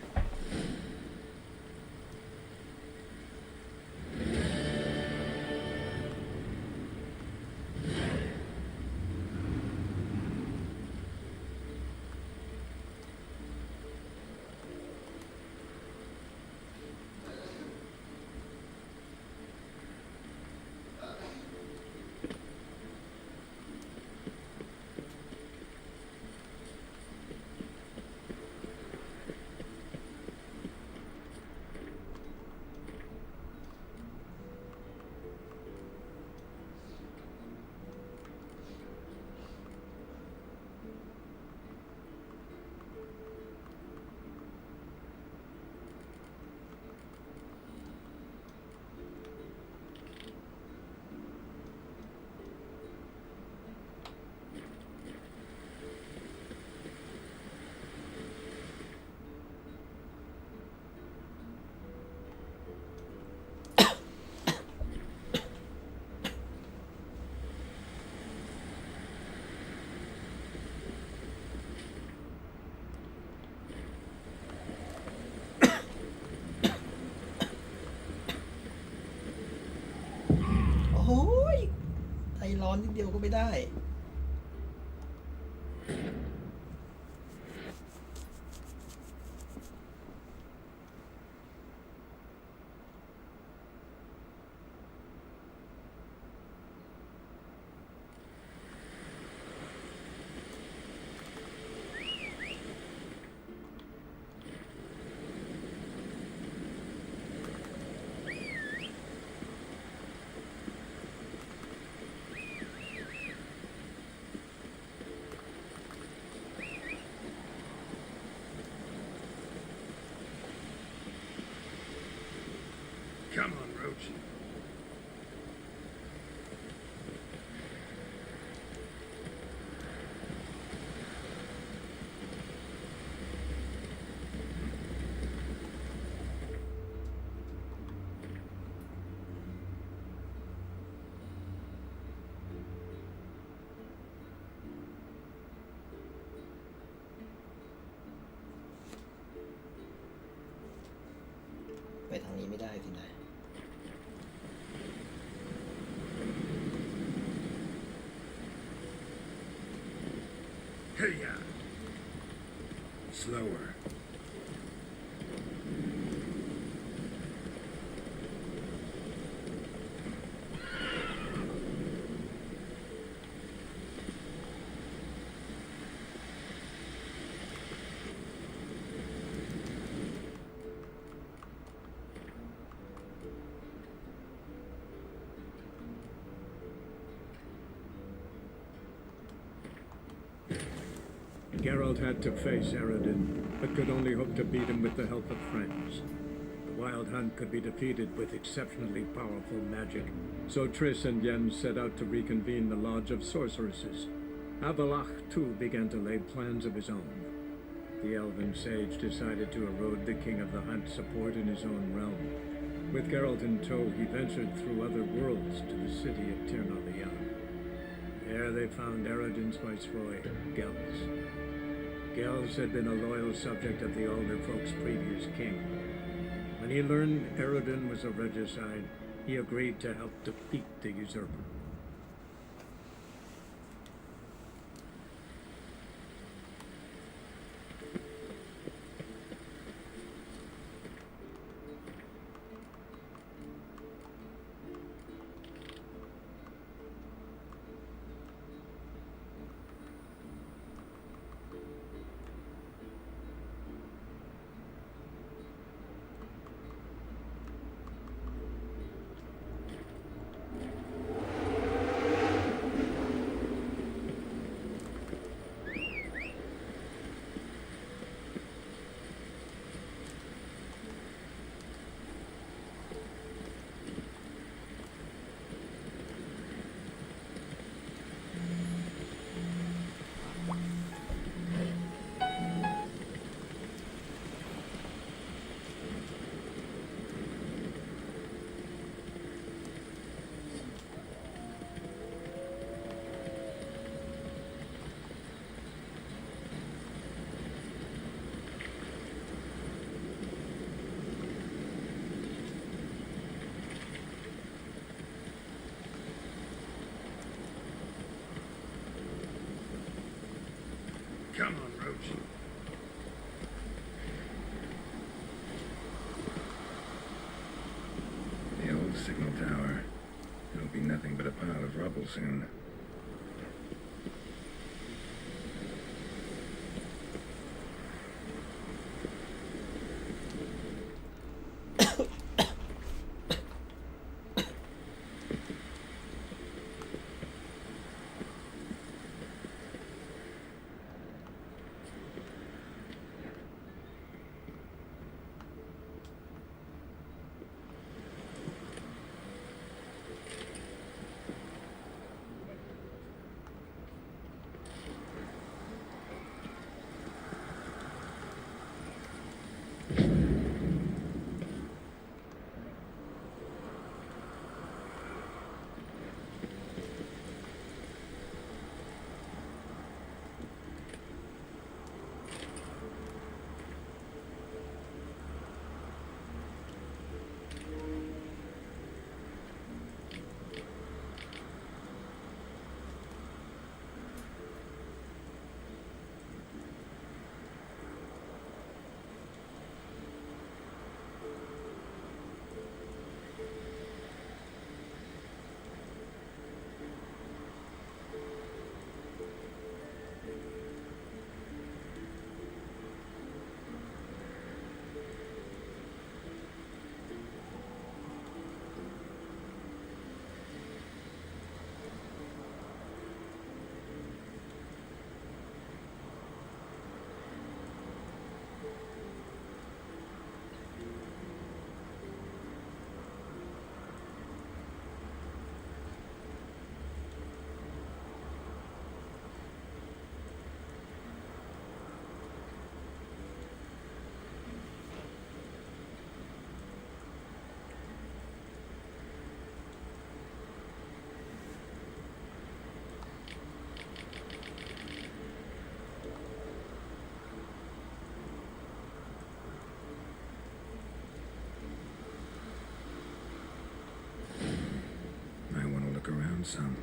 โอ้ยใจร้อนนิดเดียวก็ไม่ได้ Come on, Roach. ไปทางนี้ไม่ได้สินะ Hey, slower. Geralt had to face Eredin, but could only hope to beat him with the help of friends. The Wild Hunt could be defeated with exceptionally powerful magic, so Triss and Yen set out to reconvene the Lodge of Sorceresses. Avalach, too, began to lay plans of his own. The elven sage decided to erode the King of the Hunt's support in his own realm. With Geralt in tow, he ventured through other worlds to the city of Tir na Lian. There they found Eredin's viceroy, Gels. Gels had been a loyal subject of the Alder Folk's previous king. When he learned Eredin was a regicide, he agreed to help defeat the usurper. Come on, Roach. The old signal tower. It'll be nothing but a pile of rubble soon. I want to look around some.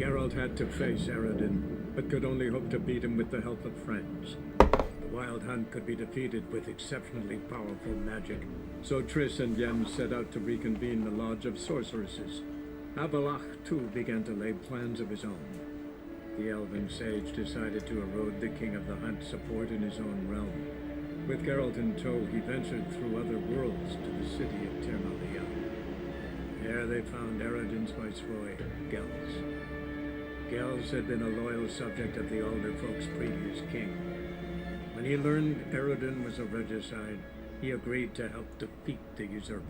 Geralt had to face Eredin, but could only hope to beat him with the help of friends. The Wild Hunt could be defeated with exceptionally powerful magic, so Triss and Jens set out to reconvene the Lodge of Sorceresses. Avalach, too, began to lay plans of his own. The elven sage decided to erode the King of the Hunt's support in his own realm. With Geralt in tow, he ventured through other worlds to the city of Termalia. There they found Eredin's viceroy, Gels. Gels had been a loyal subject of the Alder folk's previous king. When he learned Eredin was a regicide, he agreed to help defeat the usurper.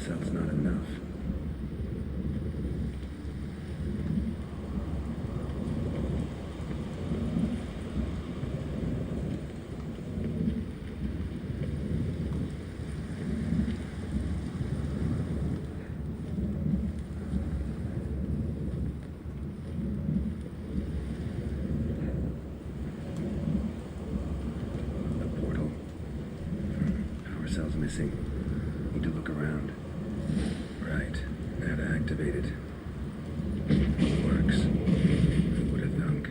That's not enough. The portal. Power cell's missing. Need to look around. Right. That activated. Works. Who would have thunk?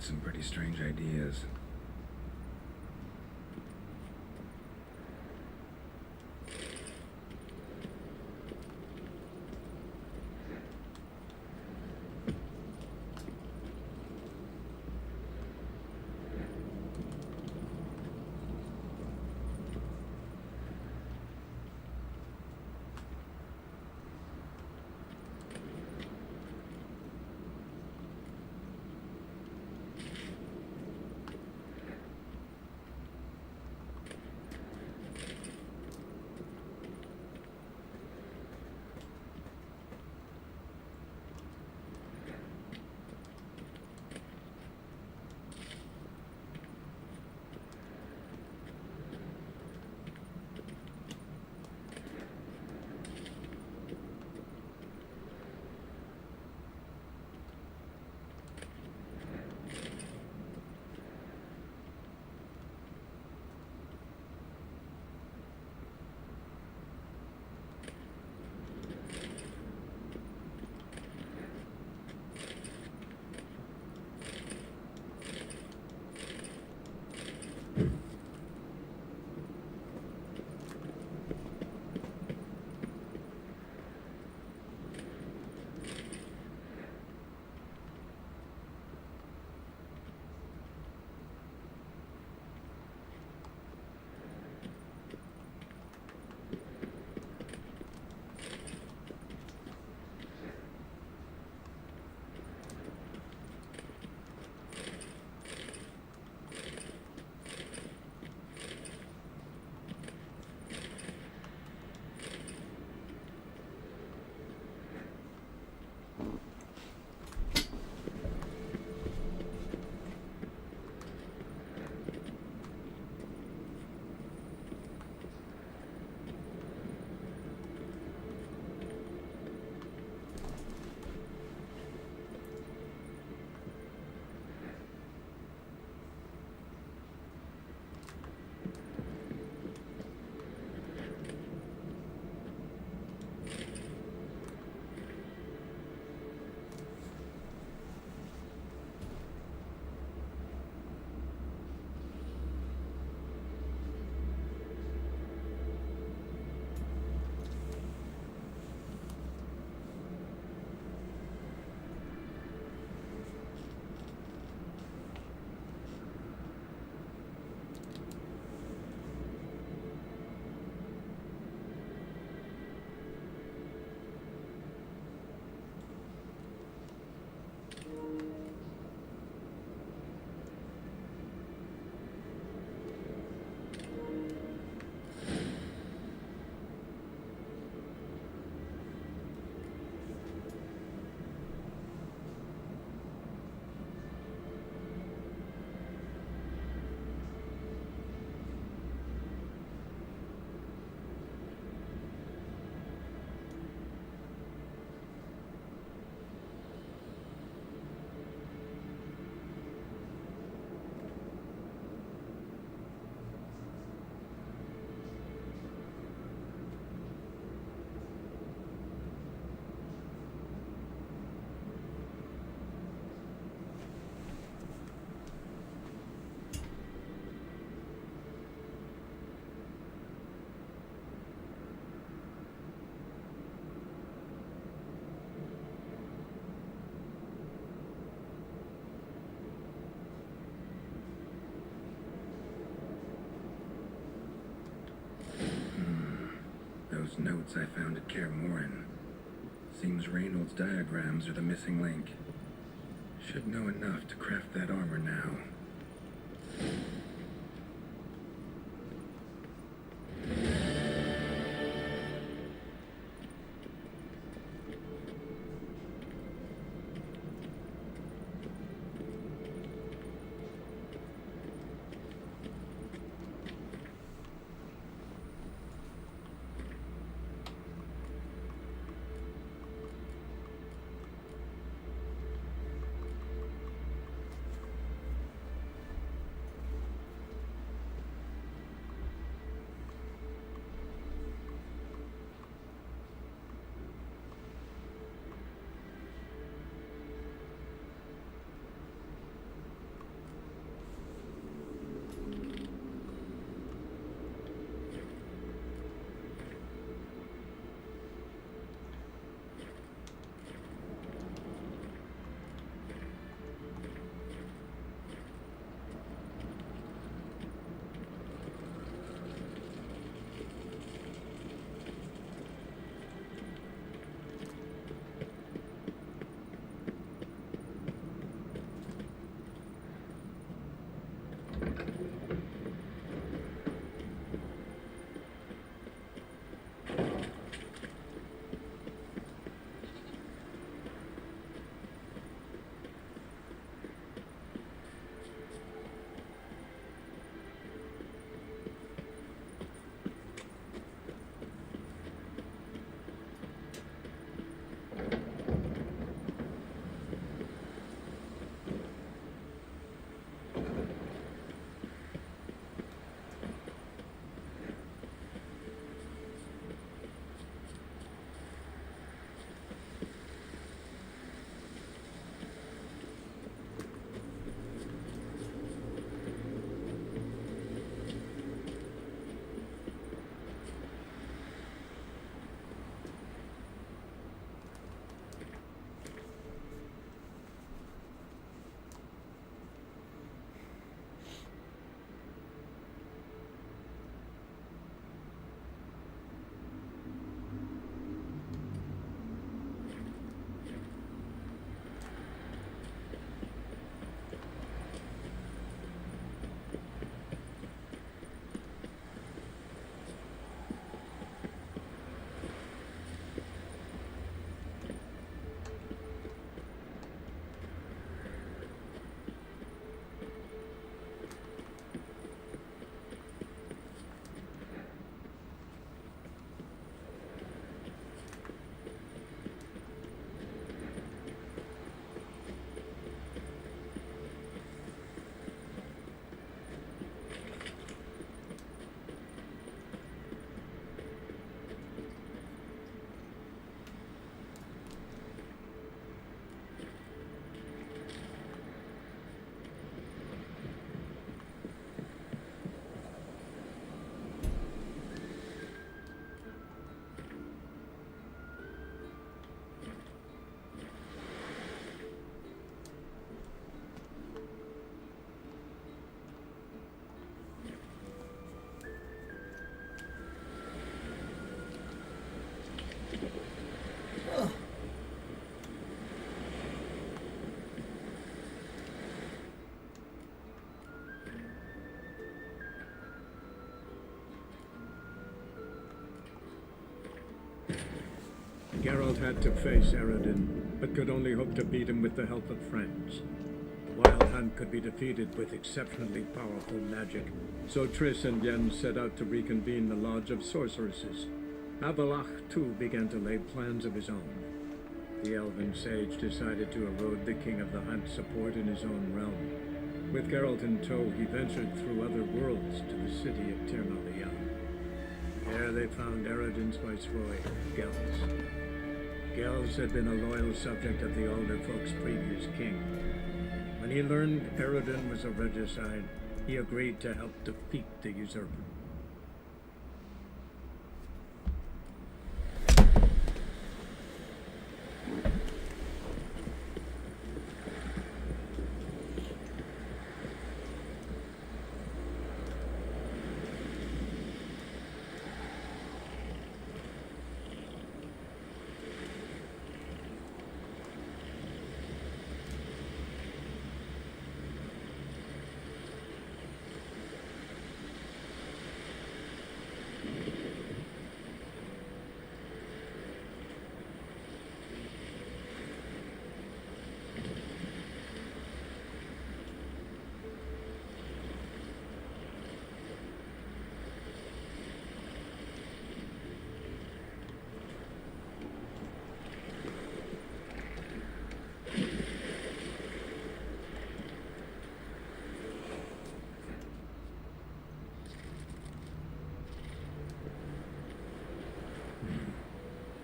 had some pretty strange ideas. Those notes I found at Kaer Morhen. Seems Reynolds' diagrams are the missing link. Should know enough to craft that armor now. Geralt had to face Eredin, but could only hope to beat him with the help of friends. The Wild Hunt could be defeated with exceptionally powerful magic, so Triss and Yen set out to reconvene the Lodge of Sorceresses. Avalach, too, began to lay plans of his own. The elven sage decided to erode the King of the Hunt's support in his own realm. With Geralt in tow, he ventured through other worlds to the city of Tir Malian. There they found Eredin's viceroy, Gels. Gels had been a loyal subject of the Alderfolk's previous king. When he learned Eredin was a regicide, he agreed to help defeat the usurper.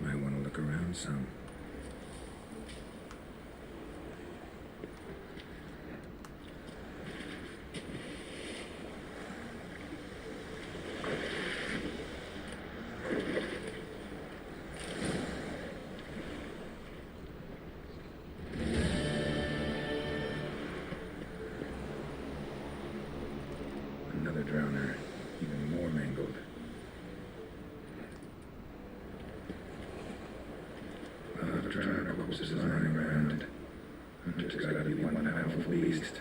Might want to look around some. Another drowner, even more mangled. Drowner corpses lying around. Hunter's gotta be one powerful beast.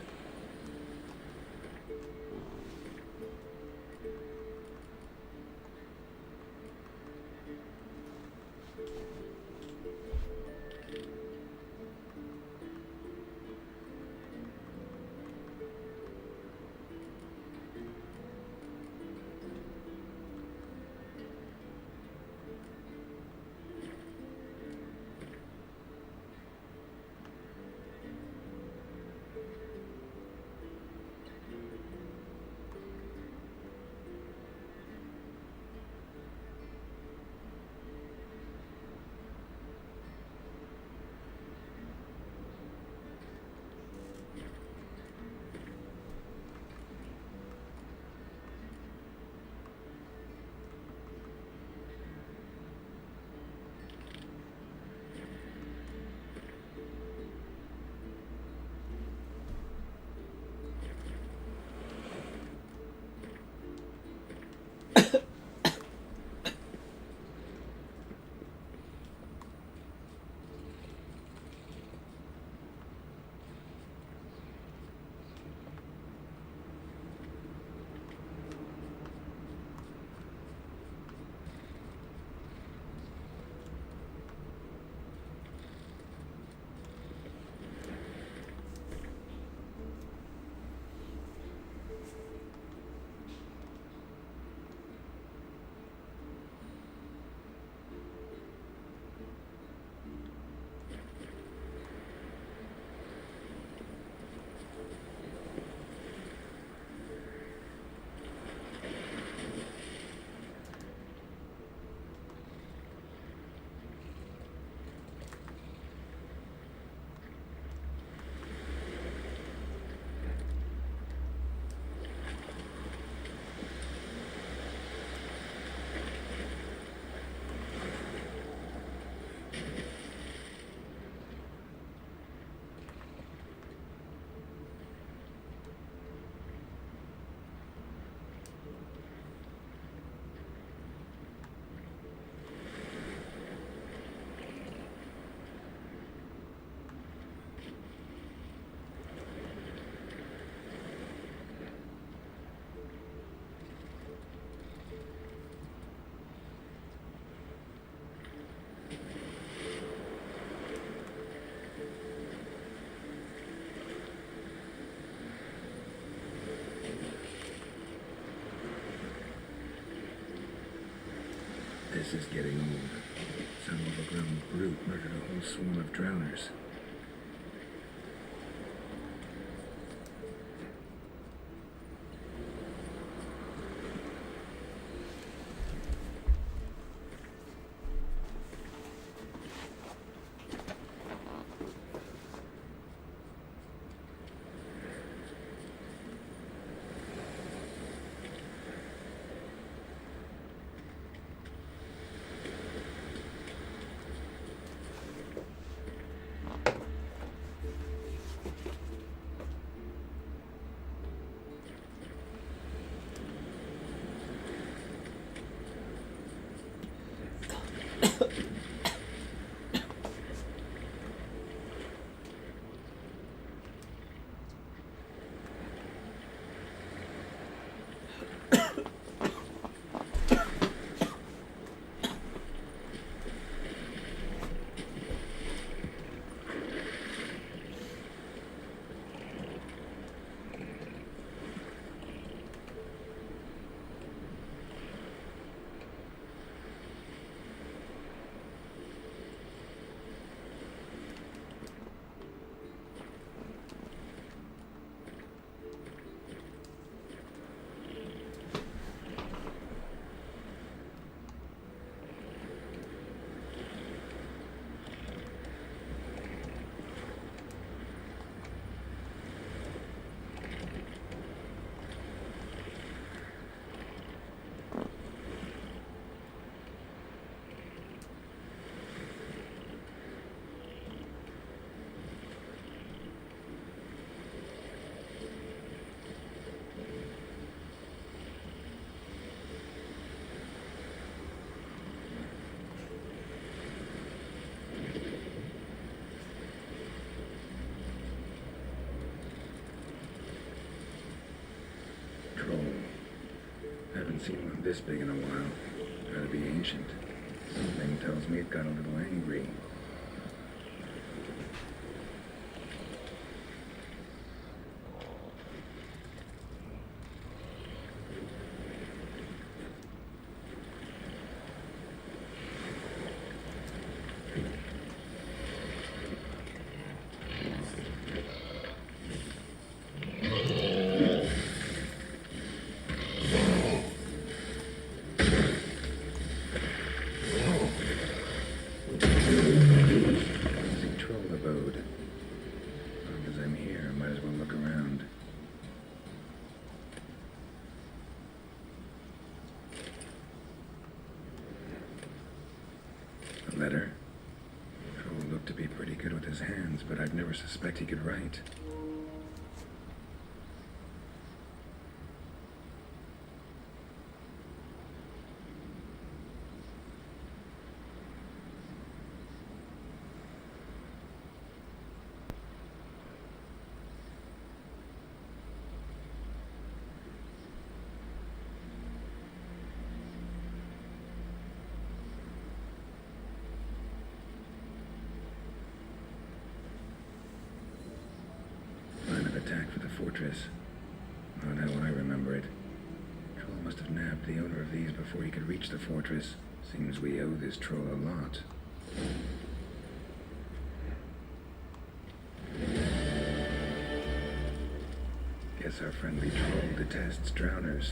This is getting old. Some overgrown brute murdered a whole swarm of drowners. Haven't seen one this big in a while. Gotta be ancient. Something tells me it got a little angry. Letter. Troll looked to be pretty good with his hands, but I'd never suspect he could write. Attack for the fortress. Not how I remember it. Troll must have nabbed the owner of these before he could reach the fortress. Seems we owe this troll a lot. Guess our friendly troll detests drowners.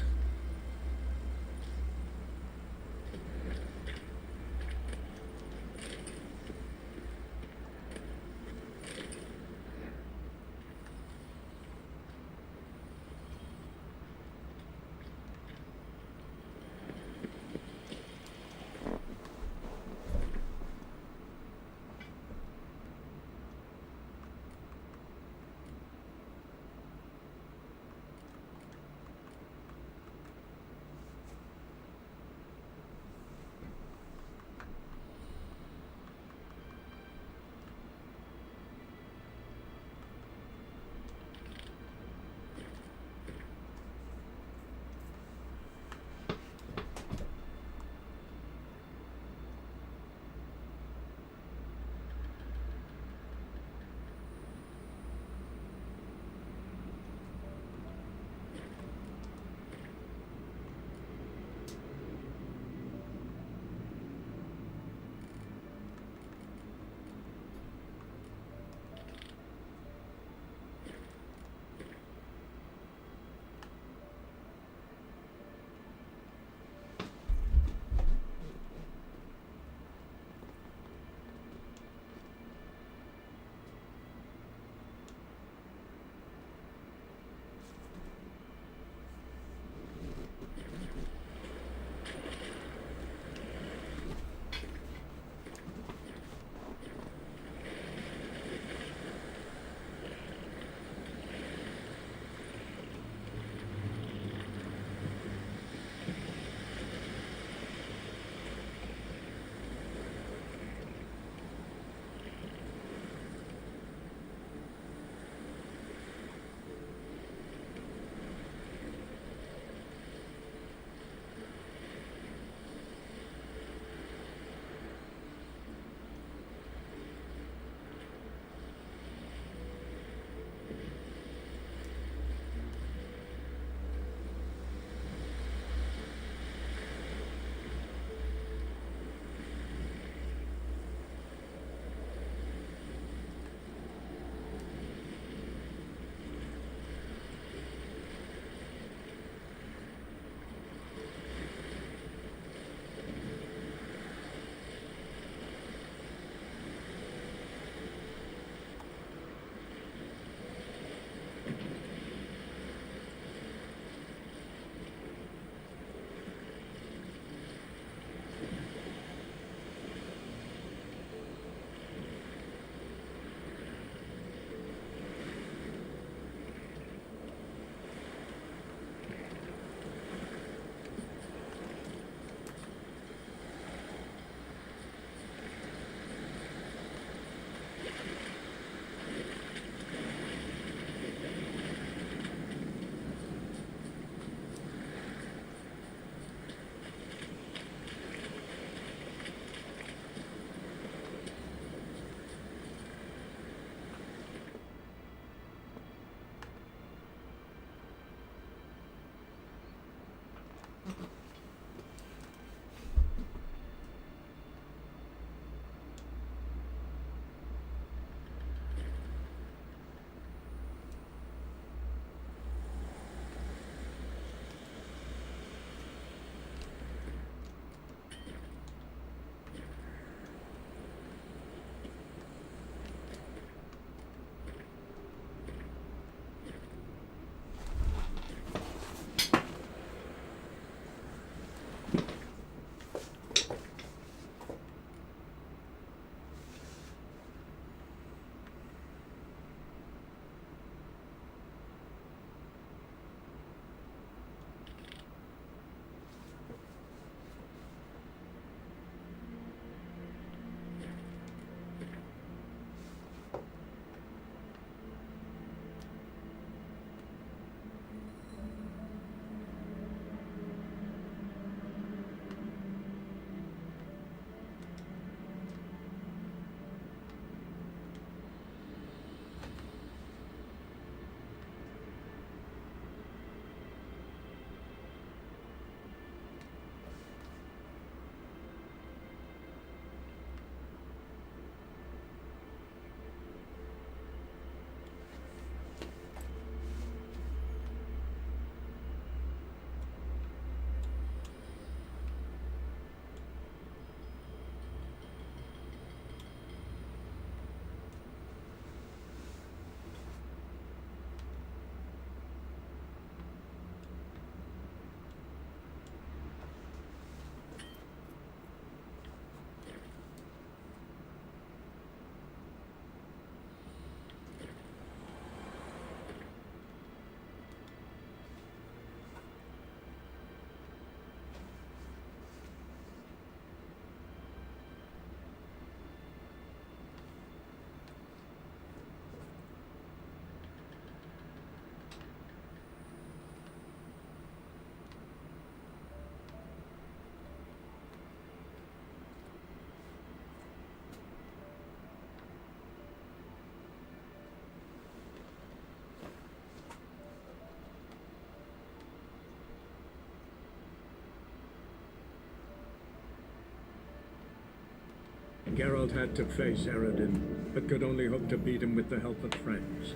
Geralt had to face Eredin, but could only hope to beat him with the help of friends.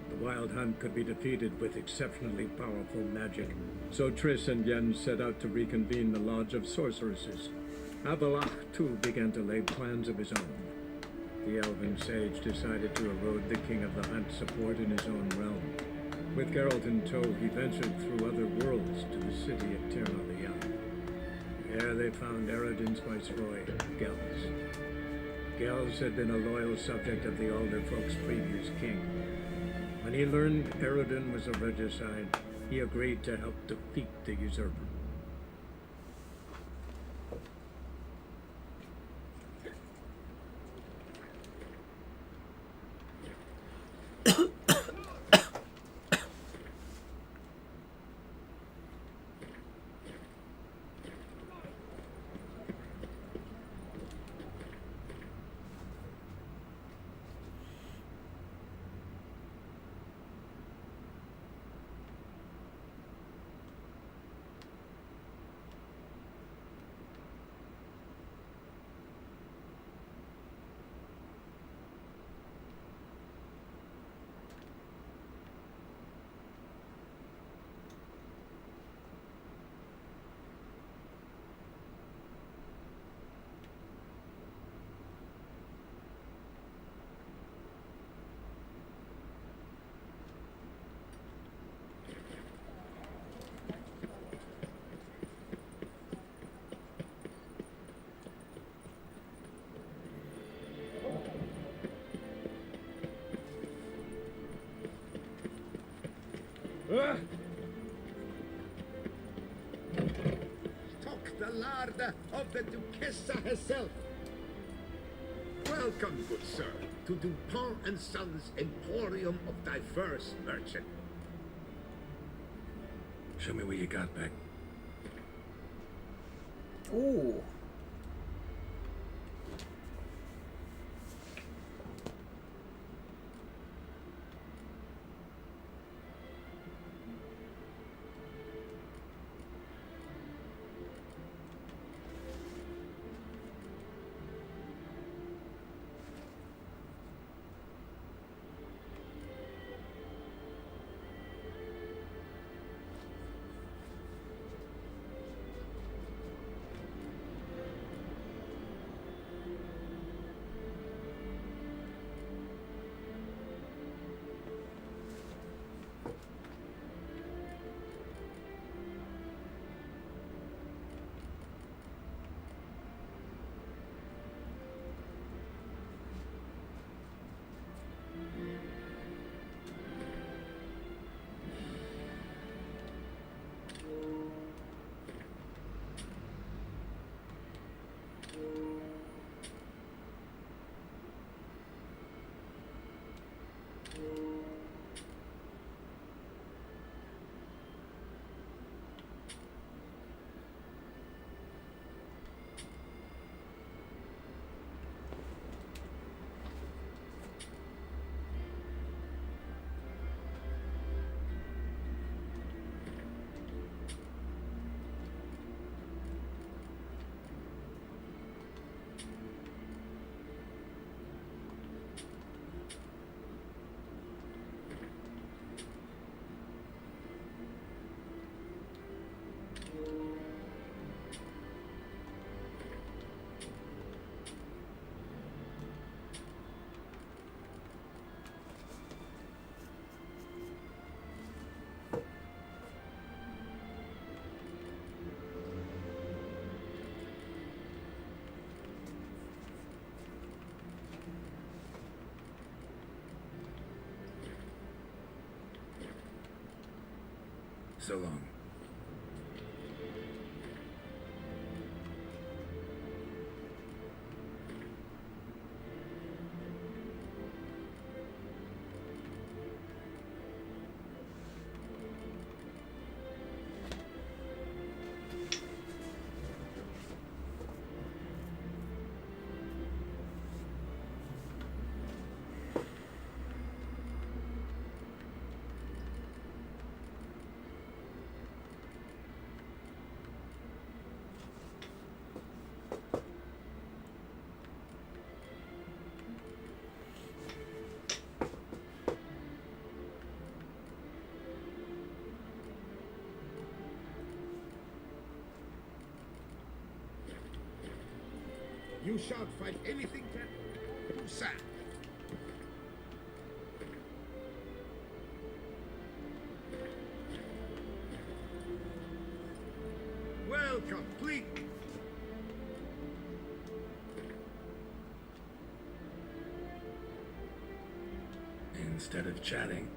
The Wild Hunt could be defeated with exceptionally powerful magic, so Triss and Yen set out to reconvene the Lodge of Sorceresses. Abelach, too, began to lay plans of his own. The elven sage decided to erode the King of the Hunt's support in his own realm. With Geralt in tow, he ventured through other worlds to the city of Tir There they found Eredin's viceroy, Gels. Gels had been a loyal subject of the Alderfolk's previous king. When he learned Eredin was a regicide, he agreed to help defeat the usurper. Stock the larder of the Duchessa herself. Welcome, good sir, to Dupont and Sons Emporium of Diverse Merchant. Show me what you got back. Ooh. So long. You shan't find anything to say. Well, complete. Instead of chatting.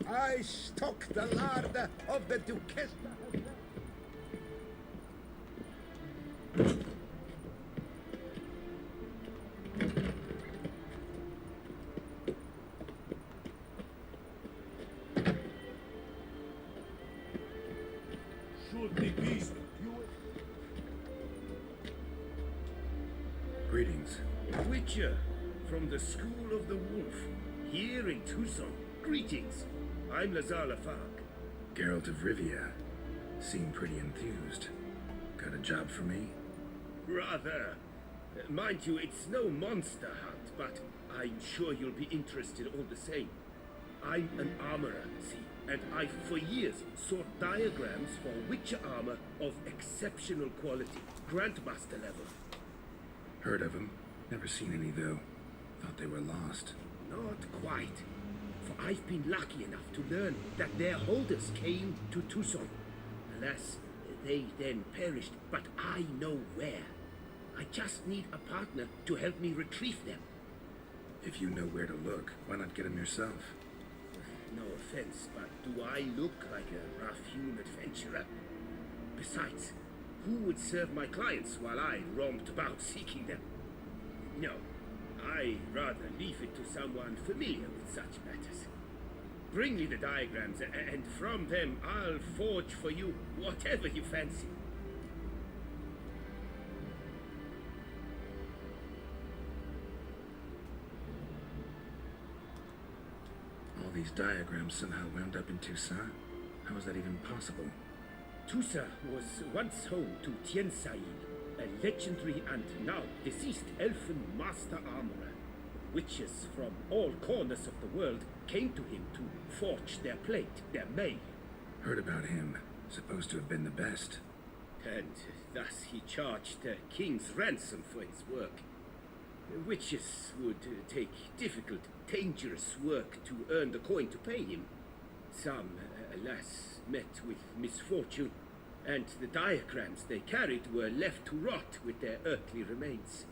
I stock the larder of the Duchess. Should the beast Greetings. Witcher, from the School of the Wolf, here in Tucson. Greetings. I'm Lazar Lafag. Geralt of Rivia. Seem pretty enthused. Got a job for me? Rather. Mind you, it's no monster hunt, but I'm sure you'll be interested all the same. I'm an armorer, see, and I've for years sought diagrams for Witcher armor of exceptional quality, Grandmaster level. Heard of them. Never seen any, though. Thought they were lost. Not quite. For I've been lucky enough to learn that their holders came to Tucson. Alas, they then perished, but I know where. I just need a partner to help me retrieve them. If you know where to look, why not get them yourself? No offense, but do I look like a rough-hewn adventurer? Besides, who would serve my clients while I roamed about seeking them? No, I'd rather leave it to someone familiar with such matters. Bring me the diagrams, and from them I'll forge for you whatever you fancy. All these diagrams somehow wound up in Tucson? How is that even possible? Tusa was once home to Tiensail, a legendary and now deceased elfin master armorer. Witches from all corners of the world came to him to forge their plate, their mail. Heard about him. Supposed to have been the best. And thus he charged the king's ransom for his work. Witches would take difficult, dangerous work to earn the coin to pay him. Some, alas, met with misfortune, and the diagrams they carried were left to rot with their earthly remains.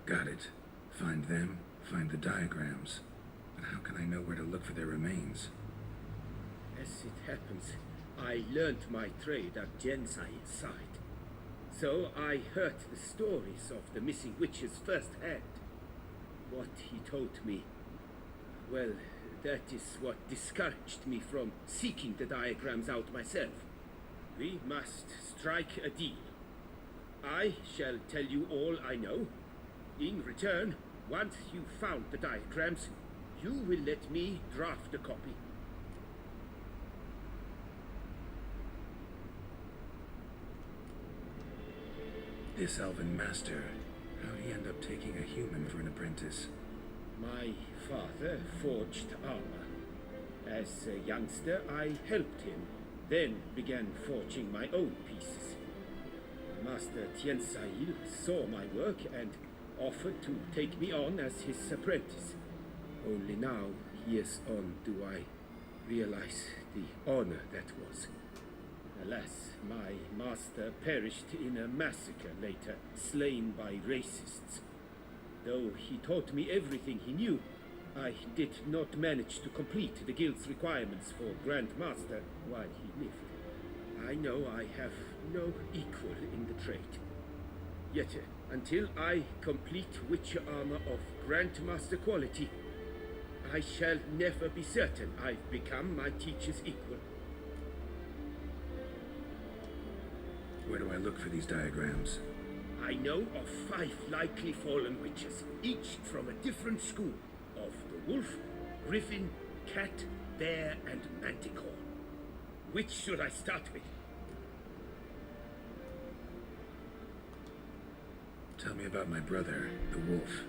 Got it. Find them, find the diagrams. But how can I know where to look for their remains? As it happens, I learnt my trade at Jensail's side. So I heard the stories of the missing witches firsthand. What he told me, well, that is what discouraged me from seeking the diagrams out myself. We must strike a deal. I shall tell you all I know. In return, once you've found the diagrams, you will let me draft a copy. This elven master, how'd he end up taking a human for an apprentice? My father forged armor. As a youngster, I helped him, then began forging my own pieces. Master Tiensail saw my work and offered to take me on as his apprentice. Only now, years on, do I realize the honor that was. Alas, my master perished in a massacre later, slain by racists. Though he taught me everything he knew, I did not manage to complete the guild's requirements for Grand Master while he lived. I know I have no equal in the trade. Yet, until I complete Witcher armor of Grandmaster quality, I shall never be certain I've become my teacher's equal. Where do I look for these diagrams? I know of 5 likely fallen witches, each from a different school of the wolf, griffin, cat, bear, and manticore. Which should I start with? Tell me about my brother, the wolf.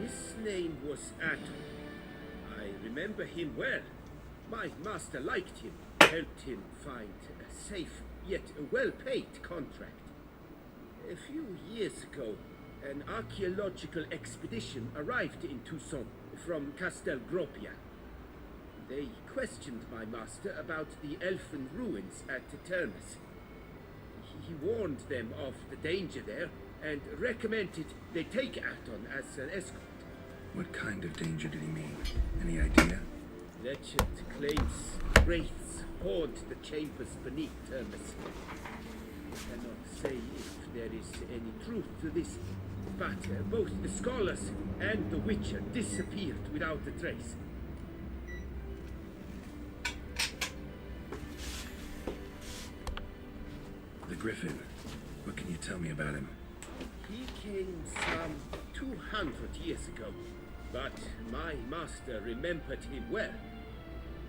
His name was Atom. I remember him well. My master liked him, helped him find a safe yet a well-paid contract. A few years ago, an archaeological expedition arrived in Tucson from Castel Gropia. They questioned my master about the elfin ruins at Termes. He warned them of the danger there and recommended they take Aton as an escort. What kind of danger did he mean? Any idea? Legend claims wraiths haunt the chambers beneath Termus. I cannot say if there is any truth to this, but both the scholars and the Witcher disappeared without a trace. The Griffin. What can you tell me about him? He came some 200 years ago, but my master remembered him well.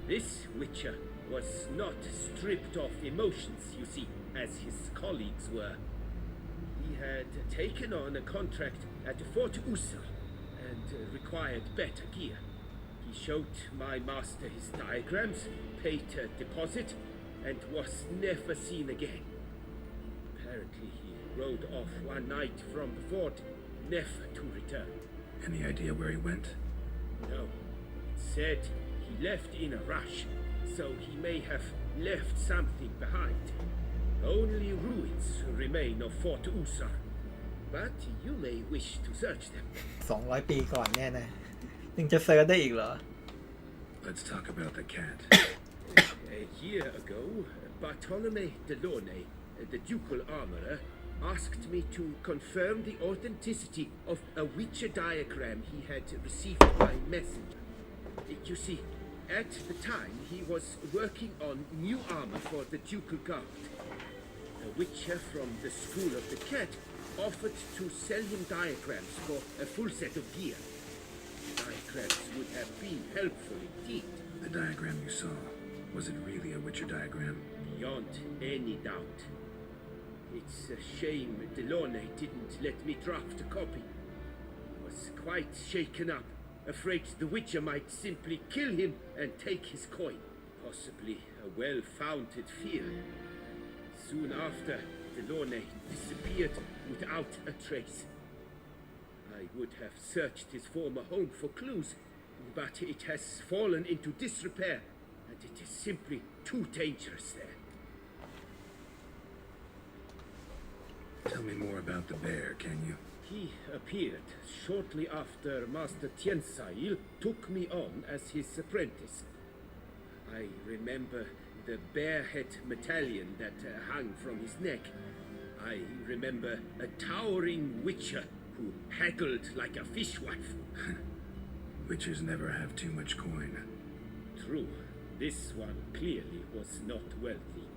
This Witcher was not stripped of emotions, you see, as his colleagues were. He had taken on a contract at Fort Usa and required better gear. He showed my master his diagrams, paid a deposit, and was never seen again. Apparently he rode off one night from the fort, never to return. Any idea where he went? No. It said he left in a rush, so he may have left something behind. Only ruins remain of Fort Usar, but you may wish to search them. 200 ปีก่อนเนี่ยนะยังจะเซิร์ชได้อีกเหรอ Let's talk about the cat. A year ago, Bartolome Delaunay, the ducal armorer, asked me to confirm the authenticity of a Witcher diagram he had received by messenger. You see, at the time he was working on new armor for the ducal guard. A Witcher from the School of the Cat offered to sell him diagrams for a full set of gear. Diagrams would have been helpful indeed. The diagram you saw, was it really a Witcher diagram? Beyond any doubt. It's a shame Delaunay didn't let me draft a copy. He was quite shaken up, afraid the Witcher might simply kill him and take his coin. Possibly a well-founded fear. Soon after, Delaunay disappeared without a trace. I would have searched his former home for clues, but it has fallen into disrepair, and it is simply too dangerous there. Tell me more about the bear, can you? He appeared shortly after Master Tiensail took me on as his apprentice. I remember the bear-head medallion that hung from his neck. I remember a towering Witcher who haggled like a fishwife. Witchers never have too much coin. True, this one clearly was not wealthy.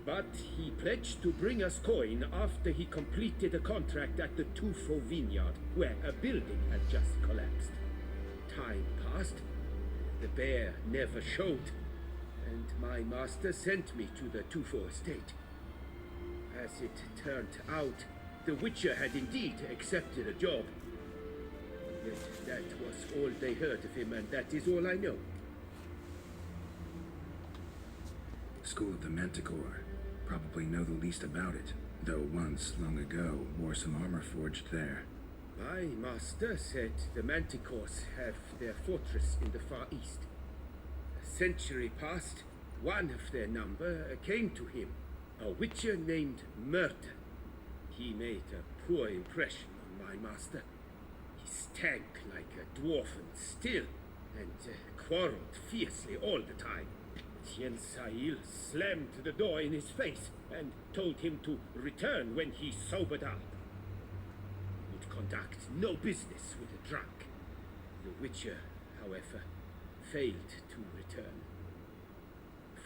But he pledged to bring us coin after he completed a contract at the Tufo vineyard, where a building had just collapsed. Time passed, the bear never showed, and my master sent me to the Tufo estate. As it turned out, the Witcher had indeed accepted a job. Yet that was all they heard of him, and that is all I know. School of the Manticore. Probably know the least about it, though once, long ago, wore some armor forged there. My master said the Manticores have their fortress in the Far East. A century past, one of their number came to him, a Witcher named Merton. He made a poor impression on my master. He stank like a dwarfen still, and quarreled fiercely all the time. Tiensail slammed the door in his face and told him to return when he sobered up. He would conduct no business with a drunk. The Witcher, however, failed to return.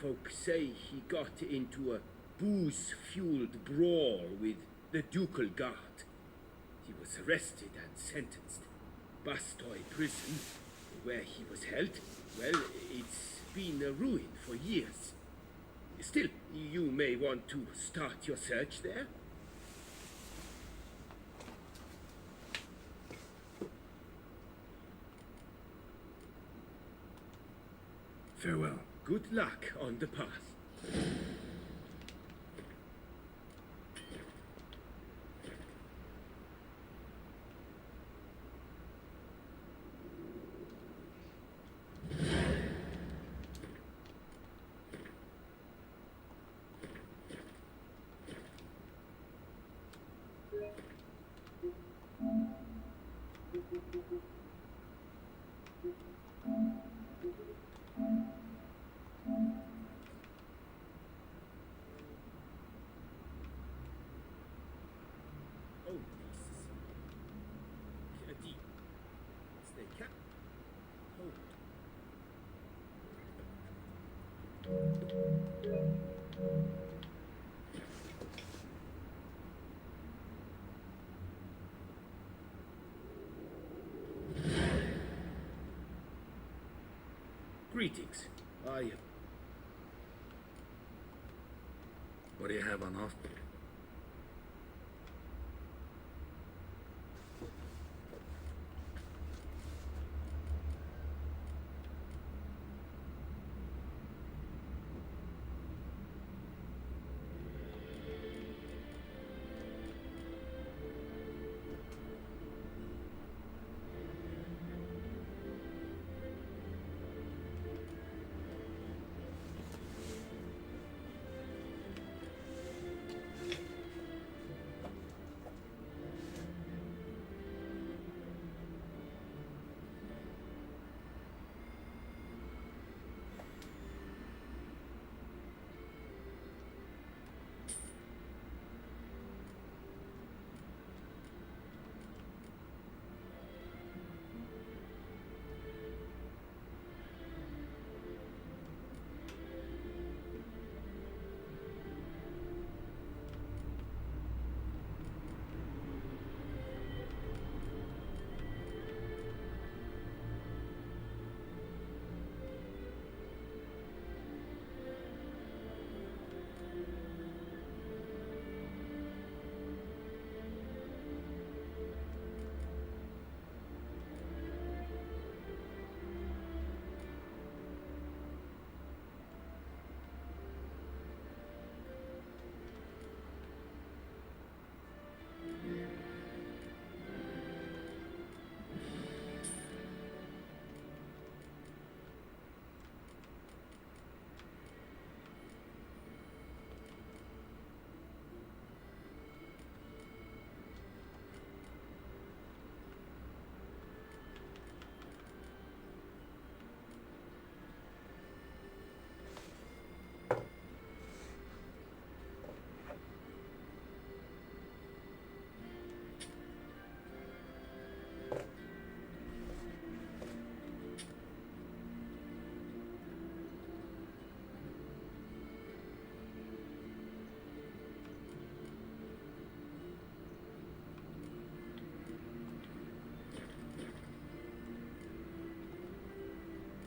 Folk say he got into a booze-fueled brawl with the ducal guard. He was arrested and sentenced. Bastoy prison, where he was held, well, it's been a ruin for years. Still, you may want to start your search there. Farewell. Good luck on the path. Greetings. What do you have on offer?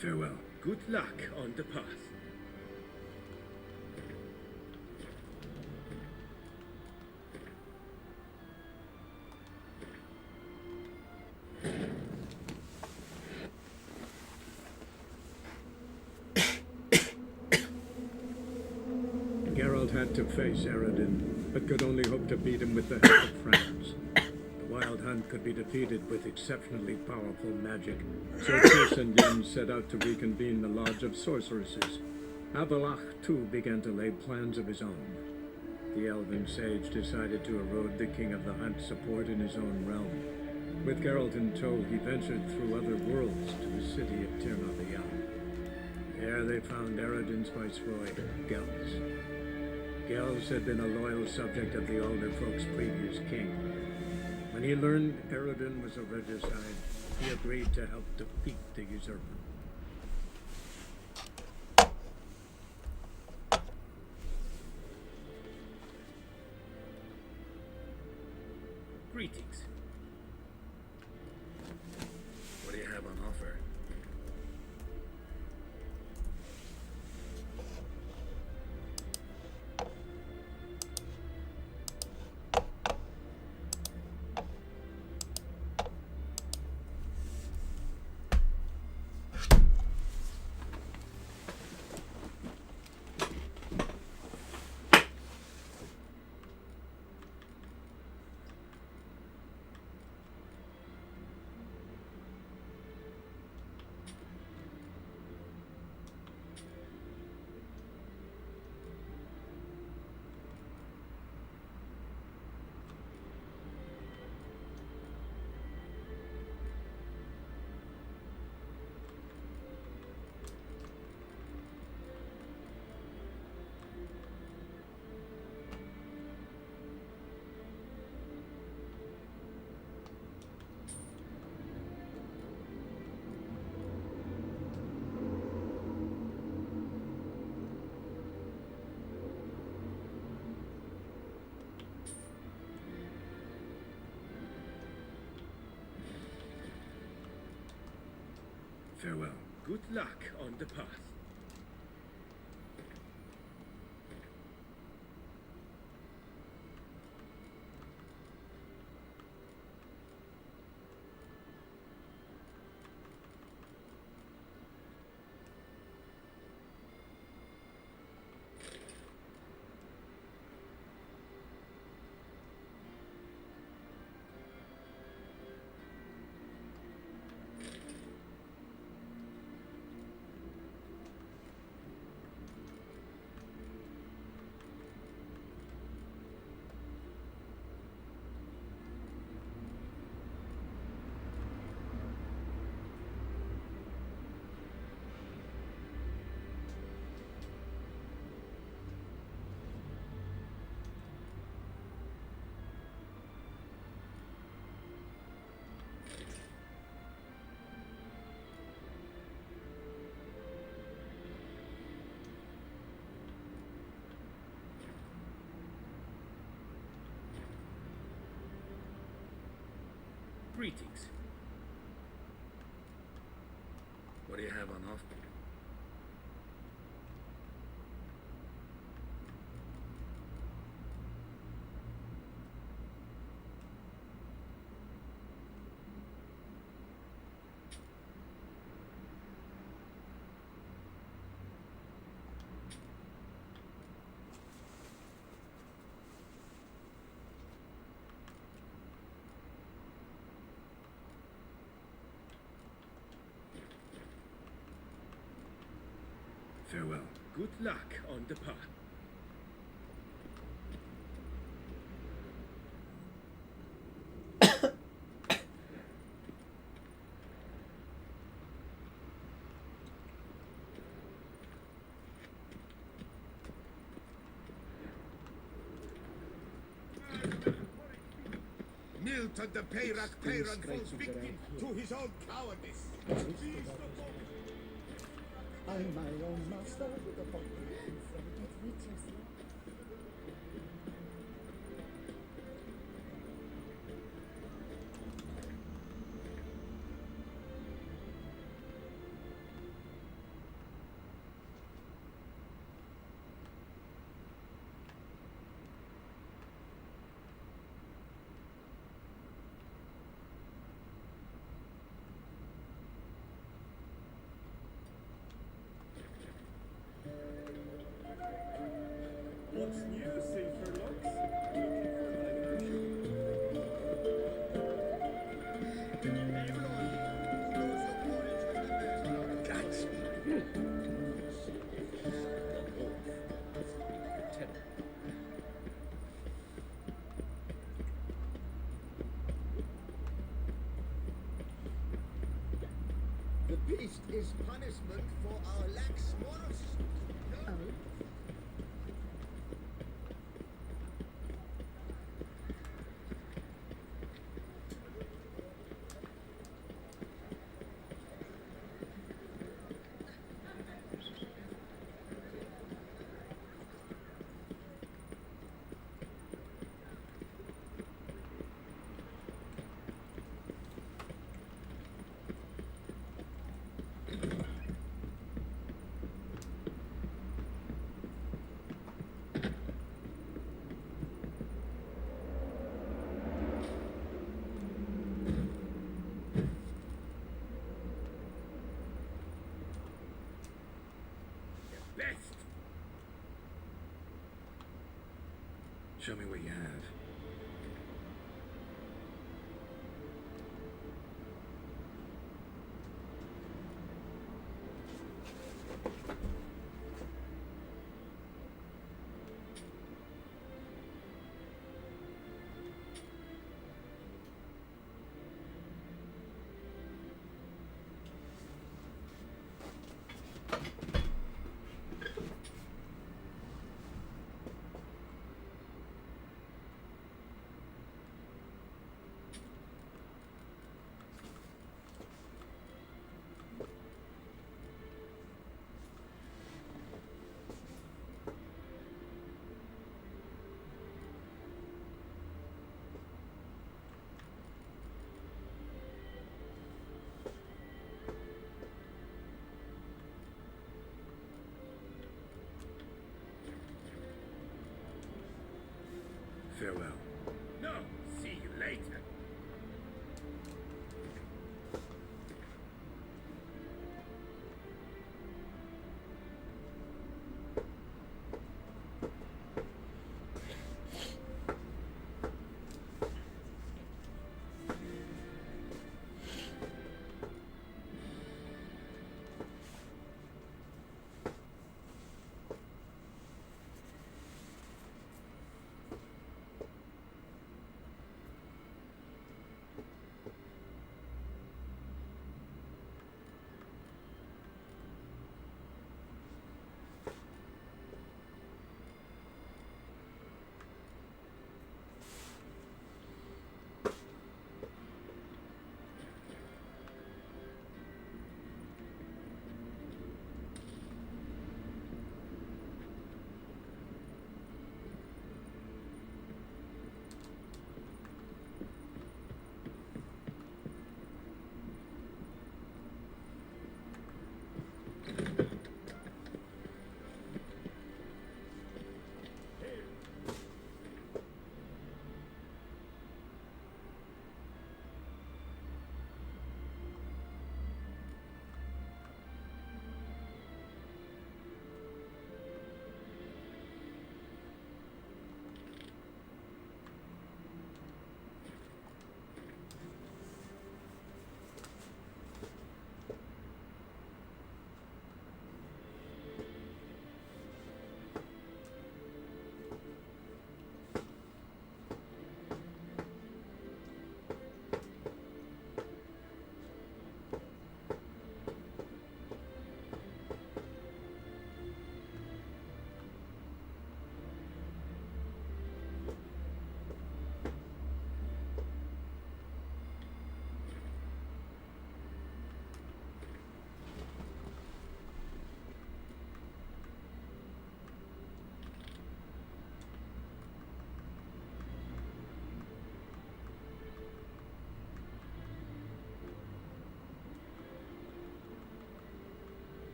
Farewell. Good luck on the path. Geralt had to face Eredin, but could only hope to beat him with the help of friends. The Wild Hunt could be defeated with exceptionally powerful magic, so Triss and Yen set out to reconvene the Lodge of Sorceresses. Avalach, too, began to lay plans of his own. The elven sage decided to erode the King of the Hunt's support in his own realm. With Geralt in tow, he ventured through other worlds to the city of Tir na Bhean. There they found Eredin's viceroy, Gels. Gels had been a loyal subject of the Elder Folk's previous king. When he learned Eredin was a regicide, he agreed to help defeat the usurper. Greetings. What do you have on offer? Farewell. Good luck on the path. Greetings. What do you have on offer? Farewell. Good luck on the path. Milton the Peyrac Peyran falls victim to his own cowardice. I'm my own master with a body. Get rid yourself. What's new, Safer Lux? Looking for The beast is punishment for our lax morals. Oh. best. Show me what you have. Farewell. No, see you later.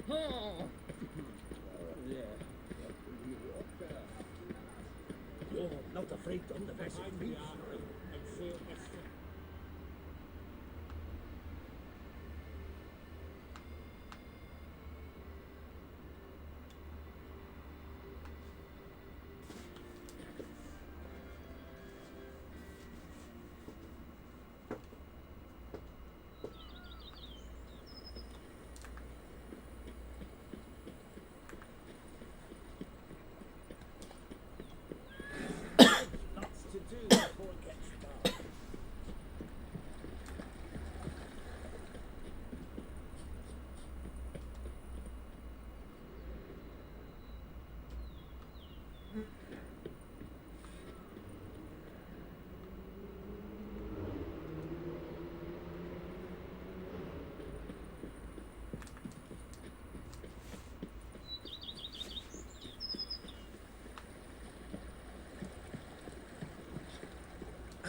Oh. You're not afraid to undervest me.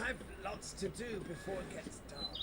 I've lots to do before it gets dark.